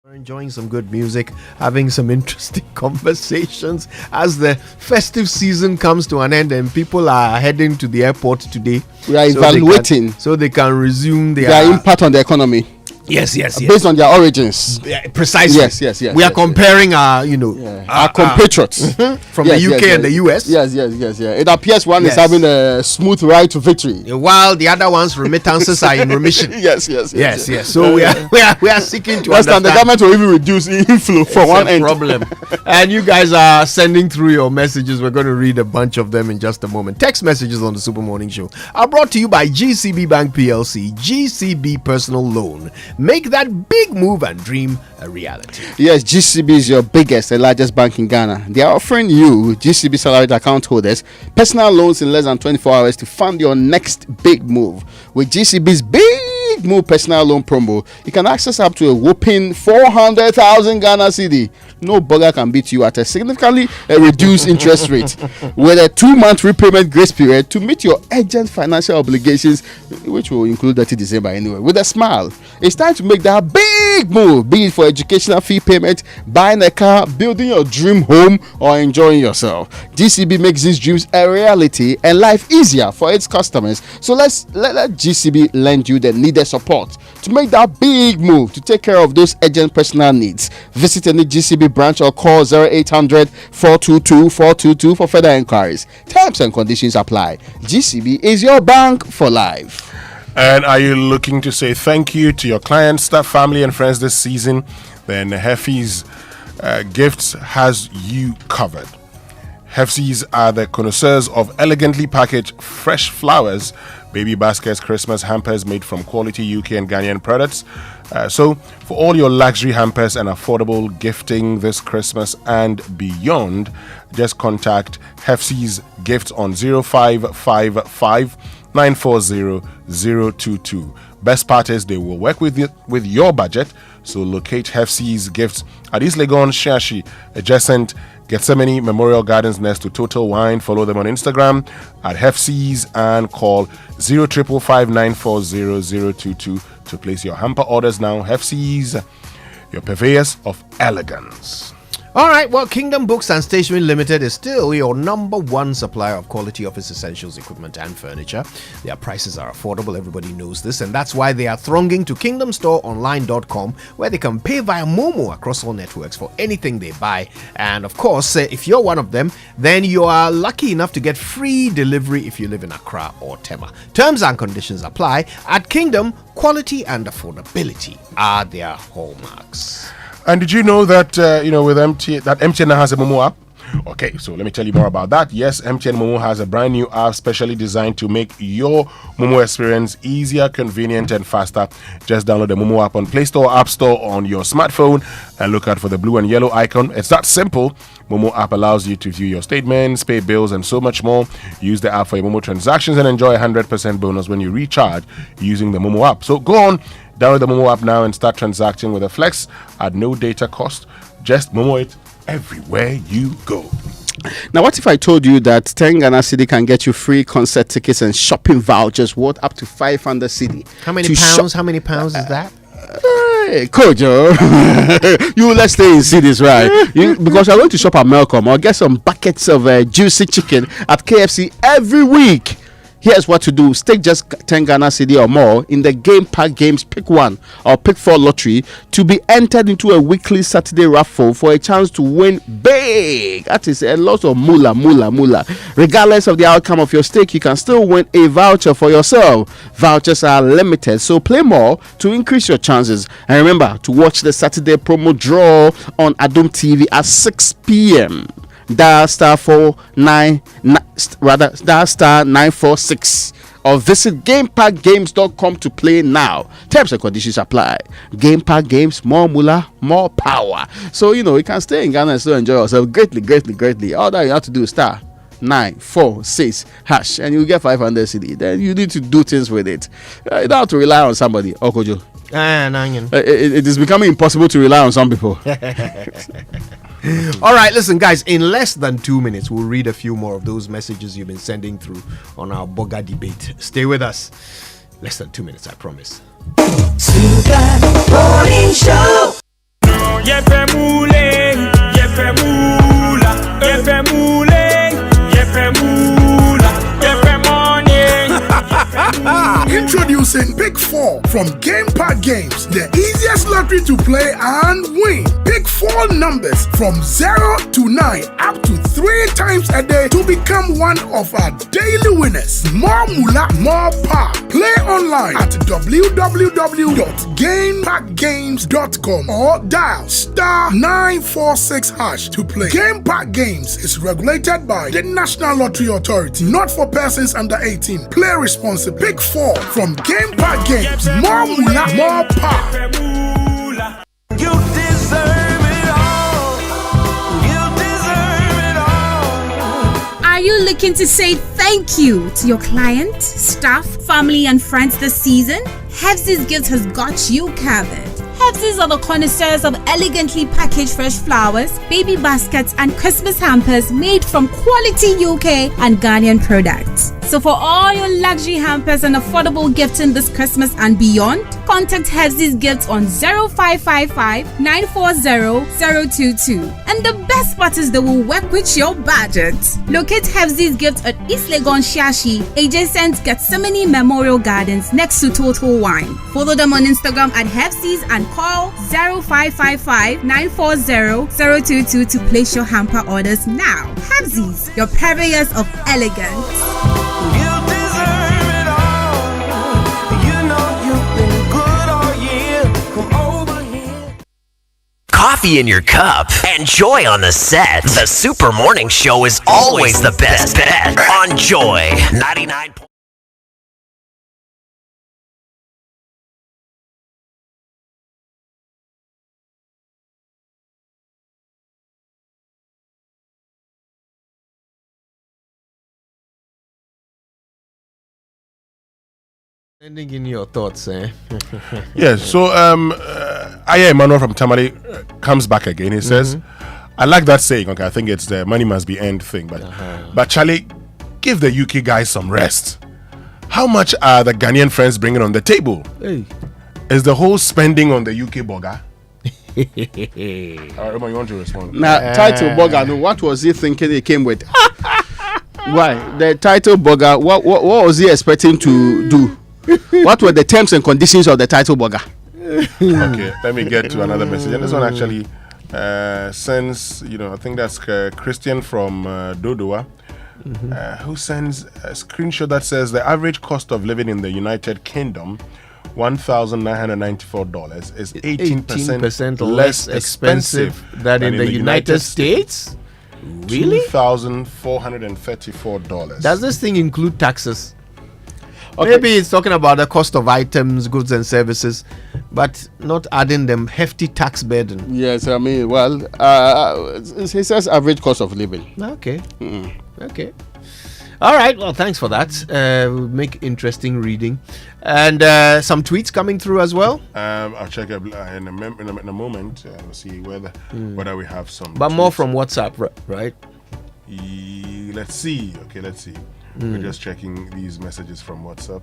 We're enjoying some good music, having some interesting conversations as the festive season comes to an end and people are heading to the airport today. We are evaluating so they can resume their impact on the economy. Yes. Based on their origins. Yeah, precisely. Yes. We are comparing our compatriots from the UK and the US. Yes. It appears one is having a smooth ride to victory, while the other one's remittances are in remission. Yes. So we are seeking to understand. The government will even reduce inflow from one end. Problem. And you guys are sending through your messages. We're going to read a bunch of them in just a moment. Text messages on the Super Morning Show are brought to you by GCB Bank PLC, GCB Personal Loan. Make that big move and dream a reality. Yes, GCB is your biggest and largest bank in Ghana. They are offering you, GCB salaried account holders, personal loans in less than 24 hours to fund your next big move. With GCB's big move personal loan promo, you can access up to a whopping 400,000 Ghana cedi. No bugger can beat you at a significantly reduced interest rate with a 2-month repayment grace period to meet your urgent financial obligations, which will include 30 December anyway, with a smile. It's time to make that big move, be it for educational fee payment, buying a car, building your dream home, or enjoying yourself. GCB makes these dreams a reality and life easier for its customers. So let GCB lend you the needed support to make that big move to take care of those urgent personal needs. Visit any GCB branch or call 0800 422 422 for further inquiries. Terms and conditions apply. GCB is your bank for life. And are you looking to say thank you to your clients, staff, family, and friends this season? Then Heffi's Gifts has you covered. Hefsies are the connoisseurs of elegantly packaged fresh flowers, baby baskets, Christmas hampers made from quality UK and Ghanaian products. So for all your luxury hampers and affordable gifting this Christmas and beyond, just contact Hefsies Gifts on 0555 940 022. Best part is they will work with your budget. So locate Hefsies Gifts at East Legon, Shashi, adjacent Gethsemane Memorial Gardens next to Total Wine. Follow them on Instagram at Hefsies and call 0555940022 to place your hamper orders now. Hefsies, your purveyors of elegance. All right, well, Kingdom Books and Stationery Limited is still your number one supplier of quality office essentials, equipment, and furniture. Their prices are affordable, everybody knows this, and that's why they are thronging to kingdomstoreonline.com, where they can pay via Momo across all networks for anything they buy. And of course, if you're one of them, then you are lucky enough to get free delivery if you live in Accra or Tema. Terms and conditions apply. At Kingdom, quality and affordability are their hallmarks. And did you know that with MTN now has a Momo app? Okay, so let me tell you more about that. Yes, MTN Momo has a brand new app specially designed to make your Momo experience easier, convenient, and faster. Just download the Momo app on Play Store, App Store on your smartphone, and look out for the blue and yellow icon. It's that simple. Momo app allows you to view your statements, pay bills, and so much more. Use the app for your Momo transactions and enjoy a 100% bonus when you recharge using the Momo app. So go on, download the Momo app now and start transacting with a Flex at no data cost. Just Momo it everywhere you go. Now, what if I told you that 10 Ghana cedi can get you free concert tickets and shopping vouchers worth up to 500 cedi? How many pounds? How many pounds is that? Hey, Kojo, let's stay in cities, right? Because you're going to shop at Malcolm or get some buckets of juicy chicken at KFC every week. Here's what to do. Stake just 10 Ghana cedi or more in the Game Pack Games Pick 1 or Pick 4 lottery to be entered into a weekly Saturday raffle for a chance to win big. That is a lot of moolah. Regardless of the outcome of your stake, you can still win a voucher for yourself. Vouchers are limited, so play more to increase your chances. And remember to watch the Saturday promo draw on Adom TV at 6 p.m. dial star 946 or visit gamepackgames.com to play now. Terms and conditions apply. Game Pack Games, more moolah, more power. So you can stay in Ghana and still enjoy yourself greatly. All that you have to do is star 946 hash and you get 500 cedi. Then you need to do things with it. You don't have to rely on somebody. Okojo. It is becoming impossible to rely on some people. All right, listen, guys, in less than 2 minutes, we'll read a few more of those messages you've been sending through on our Boga debate. Stay with us. Less than 2 minutes, I promise. Super Morning Show. from Game Park Games, the easiest lottery to play and win. Pick 4 numbers from 0 to 9 up to 3 times a day to become one of our daily winners. More moolah, more power. Play online at www.gamepackgames.com or dial *946# to play. Game Park Games is regulated by the National Lottery Authority, not for persons under 18. Play responsibly. Pick 4 from Game Park Games. More moolah, more power. You deserve it all. You deserve it all. Are you looking to say thank you to your client, staff, family, and friends this season? Hefzi's Gift has got you covered. Hefzi's are the connoisseurs of elegantly packaged fresh flowers, baby baskets, and Christmas hampers made from quality UK and Ghanaian products. So for all your luxury hampers and affordable gifting this Christmas and beyond, contact Hefzi's Gifts on 0555 940 022. And the best part is they will work with your budget. Locate Hefzi's Gifts at East Legon Shashi, adjacent Gethsemane Memorial Gardens next to Total Wine. Follow them on Instagram at Hefzi's and call 0555 940 022 to place your hamper orders now. Hefzi's, your purveyors of elegance. You deserve it all. You know you've been good all year. Come over here. Coffee in your cup and joy on the set. The Super Morning Show is always the best bet on Joy 99. Sending in your thoughts, eh? Yes, so Aya Emmanuel from Tamale comes back again. He says, I like that saying. Okay, I think it's the money must be earned thing. But Charlie, give the UK guys some rest. How much are the Ghanaian friends bringing on the table? Hey. Is the whole spending on the UK burger? Alright, you want to respond? Now, title burger, no, what was he thinking he came with? Why? The title burger, what was he expecting to do? What were the terms and conditions of the title burger? Okay, let me get to another message. And this one actually sends, I think that's Christian from Dodowa, who sends a screenshot that says the average cost of living in the United Kingdom, $1,994, is 18% less expensive than in the United States. Really? $2,434. Does this thing include taxes? Okay. Maybe it's talking about the cost of items, goods, and services, but not adding them hefty tax burden. Yes, I mean, well, he says average cost of living. Okay. Okay. All right. Well, thanks for that. We'll make interesting reading. And some tweets coming through as well. I'll check in a moment. We'll see whether we have some. But tweets. More from WhatsApp, right? Let's see. Okay, let's see. We're just checking these messages from WhatsApp.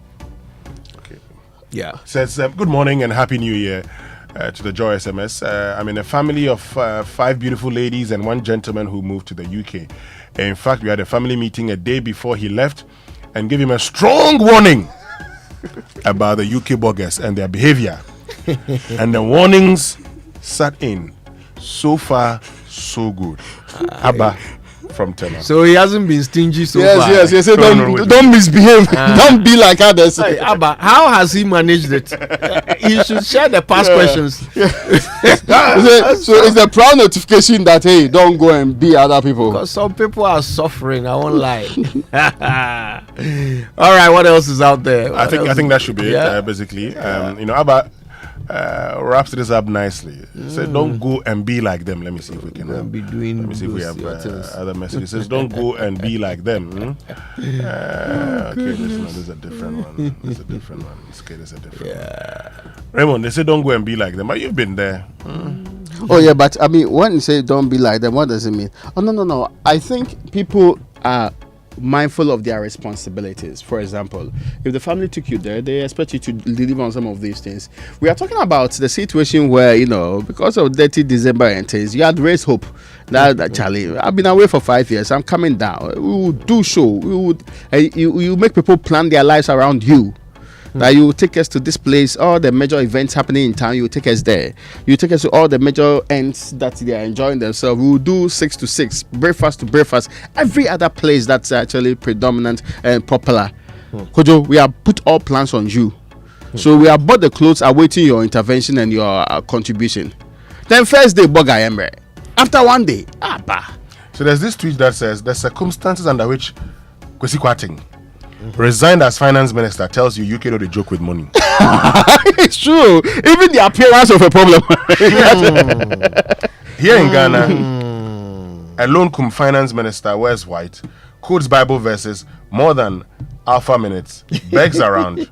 Okay. Yeah. Says, good morning and Happy New Year to the Joy SMS. I'm in a family of 5 beautiful ladies and 1 gentleman who moved to the UK. In fact, we had a family meeting a day before he left and gave him a strong warning about the UK bloggers and their behavior. And the warnings sat in. So far, so good. Abba from Tema. So he hasn't been stingy so far. Yes. Don't misbehave. Don't be like others. Hey, Abba, how has he managed it? You should share the past questions. So it's a proud notification that, hey, don't go and be other people. Because some people are suffering, I won't lie. All right, what else is out there? I think that should be it, basically. Abba wraps this up nicely. So don't go and be like them. Let me see if we can be doing. Let me see if we have other messages. It says don't go and be like them. Okay, this is a different one. It's a different one. Okay, this is a different one. Raymond, they say don't go and be like them. But you've been there. Oh yeah, but I mean, when you say don't be like them, what does it mean? Oh no. I think people are mindful of their responsibilities. For example, if the family took you there, they expect you to deliver on some of these things. We are talking about the situation where, because of dirty December and things, you had raised hope that Charlie, I've been away for 5 years, I'm coming down. We would do show. We would you make people plan their lives around you. That you will take us to this place, all the major events happening in town, you will take us there. You take us to all the major ends that they are enjoying themselves. We will do 6 to 6, breakfast to breakfast, every other place that's actually predominant and popular. Kojo, we have put all plans on you. So we have bought the clothes awaiting your intervention and your contribution. Then first day, Boga Emre. After one day, So there's this tweet that says the circumstances under which Kwesi Kwarteng resigned as finance minister tells you UK know the joke with money. It's true. Even the appearance of a problem. Here in Ghana, a lone cum finance minister wears white, quotes Bible verses more than alpha minutes, begs around.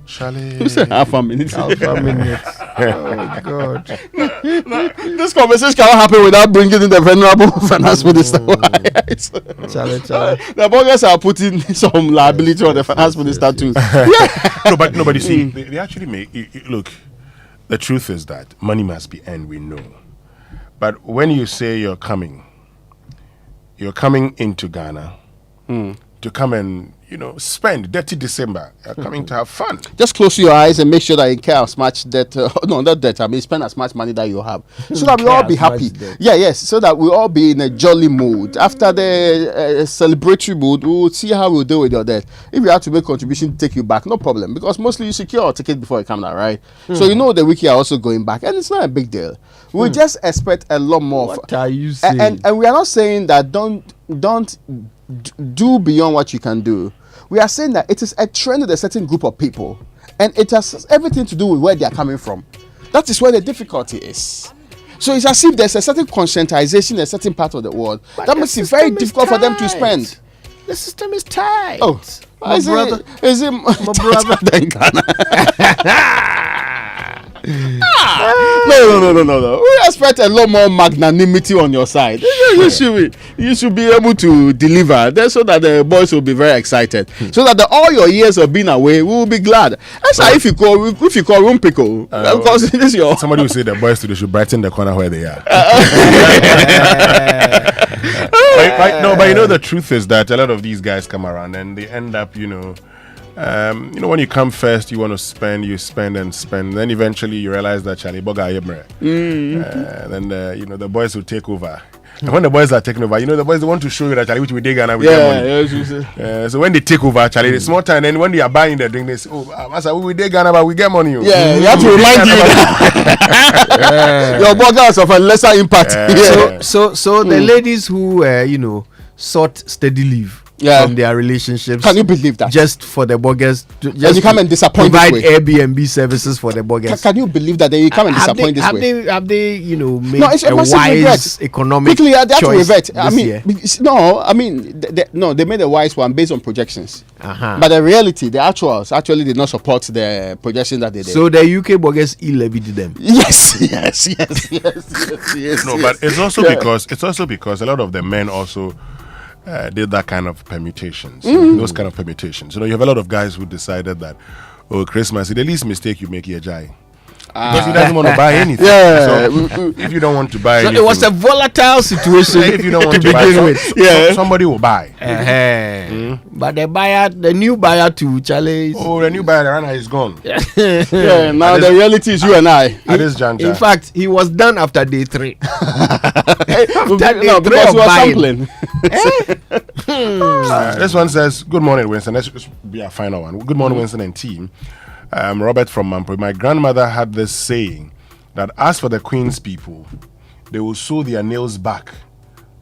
Charlie. Who said alpha minutes? Alpha minutes. Oh God. This conversation cannot happen without bringing in the venerable finance minister. Charlie. The bloggers are putting some liability on the finance minister too. No, but you see, they actually make look. The truth is that money must be earned. We know, but when you say you're coming into Ghana to come and spend dirty December. You're coming to have fun. Just close your eyes and make sure that you care as much debt. No, not debt. I mean, spend as much money that you have, so that we all be happy. Yes. So that we all be in a jolly mood. After the celebratory mood, we will see how we'll deal with your debt. If you have to make contribution to take you back, no problem, because mostly you secure your ticket before you come down, right? So the wiki are also going back, and it's not a big deal. We just expect a lot more. What are you saying? And we are not saying that don't do beyond what you can do. We are saying that it is a trend with a certain group of people, and it has everything to do with where they are coming from. That is where the difficulty is. So it's as if there's a certain conscientization in a certain part of the world that makes it very difficult for them to spend. The system is tight. Oh, my brother. Is it my brother in Ghana? No. We expect a lot more magnanimity on your side. You should be able to deliver there, so that the boys will be very excited. So that all your years of being away, we will be glad. That's why if you call room pickle, because this your somebody will say the boys today should brighten the corner where they are. But the truth is that a lot of these guys come around and they end up, when you come first, you want to spend, you spend and spend. Then eventually you realize that Charlie Boga Yebre. Then the boys will take over. And when the boys are taking over, the boys they want to show you that Charlie, which we dig and we get money. So when they take over, Charlie, it's small time. And when they are buying the drink, they say, we dig Ghana, but we get money. You have to remind you that your burgers of a lesser impact. So the ladies who sought steady leave from their relationships. Can you believe that? Just for the burgers, and you come and disappoint provide this way. Airbnb services for the burgers. Can you believe that you come and disappoint this way? Have they made it's a wise economic quickly, they have to choice revert. They made a wise one based on projections. But the reality, the actuals, actually did not support the projection that they did. So the UK burgers levied them. Yes. No, but it's also because a lot of the men also did that kind of permutations, those kind of permutations. You have a lot of guys who decided that, Christmas is the least mistake you make here, Jai. Because he doesn't want to buy anything. So if you don't want to buy anything, it was a volatile situation. If you don't want to buy, somebody will buy. But the new buyer too, Charlie. The new buyer, the runner is gone. Now the reality is you and I. At this juncture. In fact, he was done after day 3. Because he was sampling. This one says, "Good morning, Winston." Let's be a final one. Good morning, Winston and team. Robert from Mampo. My grandmother had this saying that as for the Queen's people, they will sew their nails back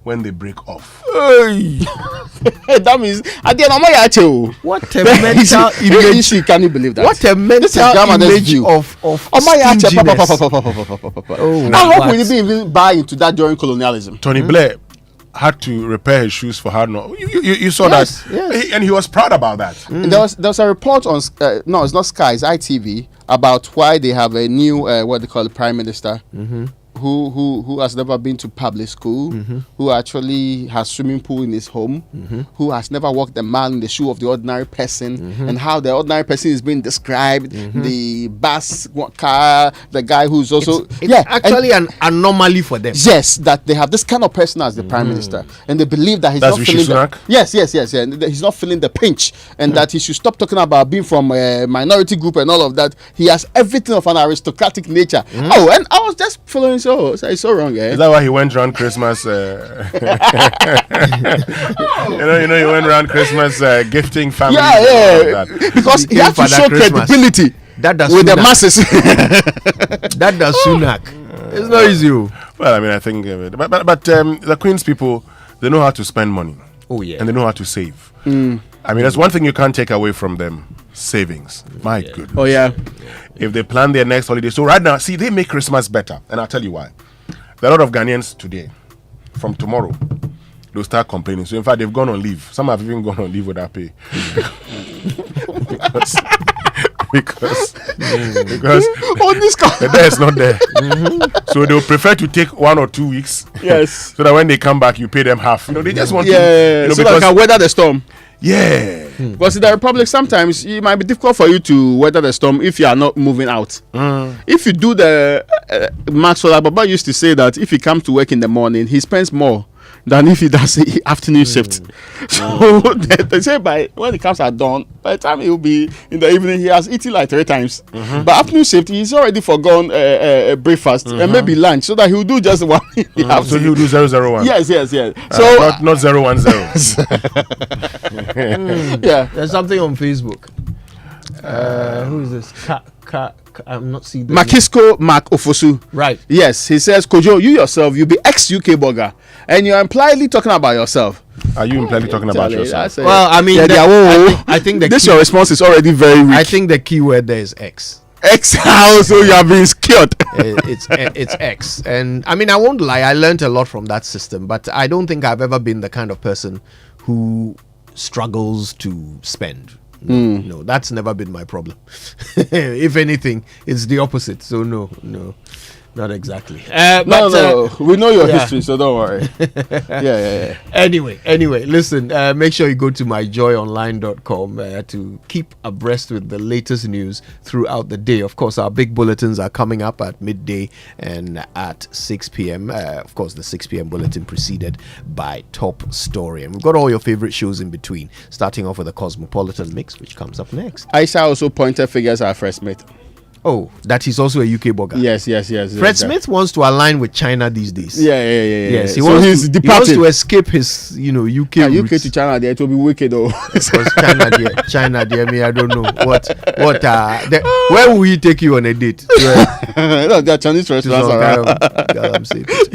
when they break off. That means what a mental image. Can you believe that? What a mental image of how long will you be even buy into that during colonialism? Tony Blair had to repair his shoes for hard knock. You saw that, and he was proud about that. There was a report on no, it's not Sky, it's ITV, about why they have a new what they call the prime minister. who has never been to public school, who actually has swimming pool in his home, who has never walked a mile in the shoe of the ordinary person, and how the ordinary person is being described, the bus car, the guy who's also it's actually an anomaly for them. Yes, that they have this kind of person as the prime minister, and they believe that he's not feeling yes, and he's not feeling the pinch, and that he should stop talking about being from a minority group and all of that. He has everything of an aristocratic nature. Oh, and I was just following. So it's so wrong, eh? Is that why he went around Christmas? He went around Christmas gifting families. Yeah. Because he has to show credibility with the masses. That does Sunak. It's not easy. Well, I mean, I think, but the Queen's people, they know how to spend money. Oh yeah, and they know how to save. I mean, that's one thing you can't take away from them: savings. My goodness. Oh yeah. If they plan their next holiday, so right now, see, they make Christmas better, and I'll tell you why. There are a lot of Ghanaians today. From tomorrow, they'll start complaining. So in fact, they've gone on leave. Some have even gone on leave without pay. because the day is not there. So they'll prefer to take 1 or 2 weeks. Yes. So that when they come back, you pay them half. They just want to. So they can weather the storm. Yeah. Because in the Republic, sometimes it might be difficult for you to weather the storm if you are not moving out. If you do the Max Solar, Baba used to say that if he comes to work in the morning, he spends more than if he does the afternoon shift. So they say when he comes at dawn, by the time he will be in the evening, he has eaten like 3 times. But afternoon shift, he's already forgone breakfast and maybe lunch, so that he will do just one. So he will do 001. Yes. So not 010. Yeah, there's something on Facebook. Who is this? I'm not seeing Makisco Mark Ofosu. Right. Yes, he says, Kojo, you yourself, you be ex-UK blogger, and you're impliedly talking about yourself. Are you impliedly talking about yourself? Well, I mean, I think your response is already very weak. I think the key word there is X. X house, so you have been scared. It's X, and I mean, I won't lie, I learned a lot from that system, but I don't think I've ever been the kind of person who struggles to spend. No, that's never been my problem. If anything, it's the opposite. So no, not exactly. No, we know your history, so don't worry. Yeah. Anyway, listen, make sure you go to myjoyonline.com to keep abreast with the latest news throughout the day. Of course, our big bulletins are coming up at midday and at 6 p.m. Of course, the 6 p.m. bulletin preceded by Top Story. And we've got all your favorite shows in between, starting off with the Cosmopolitan Mix, which comes up next. Aisha also pointed figures at Fred Smith. Oh, that he's also a UK blogger. Yes. Fred Smith wants to align with China these days. Yeah. Yes, he wants to escape his, UK UK to China. There, it will be wicked though. Because China, dear me, I don't know where will he take you on a date? No, there are Chinese restaurants around.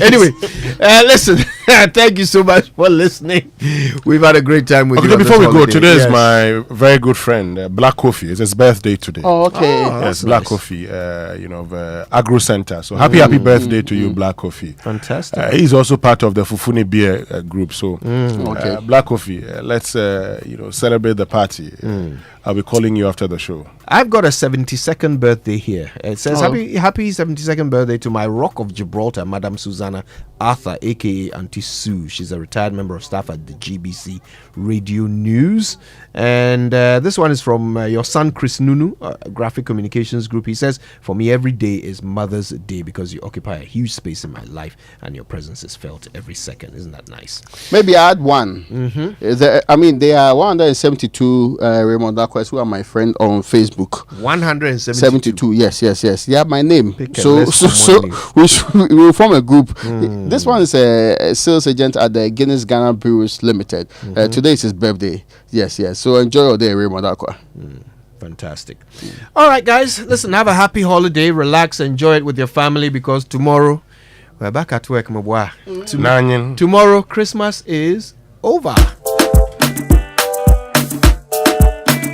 Anyway, listen. Thank you so much for listening. We've had a great time with you. Before we go, today is my very good friend Black Coffee. It's his birthday today. Oh, okay. Yes, Black Coffee. The Agro Center. So happy birthday to you, Black Coffee. Fantastic. He's also part of the Fufuni Beer group. So Black Coffee, let's celebrate the party. I'll be calling you after the show. I've got a 72nd birthday here. It says happy 72nd birthday to my Rock of Gibraltar, Madam Susanna Arthur, aka Auntie Sue. She's a retired member of staff at the GBC Radio News. And this one is from your son Chris Nunu, Graphic Communications Group. He says, for me, every day is Mother's Day because you occupy a huge space in my life and your presence is felt every second. Isn't that nice? Maybe I had one. They are 172 Raymond Daquest, who are my friend on Facebook. 172. Yes. They have my name. So we will form a group. This one is a sales agent at the Guinness Ghana Brewers Limited. Today is his birthday. Yes. So enjoy your day, Raymond Aqua. Fantastic. All right, guys. Listen, have a happy holiday. Relax, enjoy it with your family because tomorrow we're back at work, my boy. Tomorrow, Christmas is over.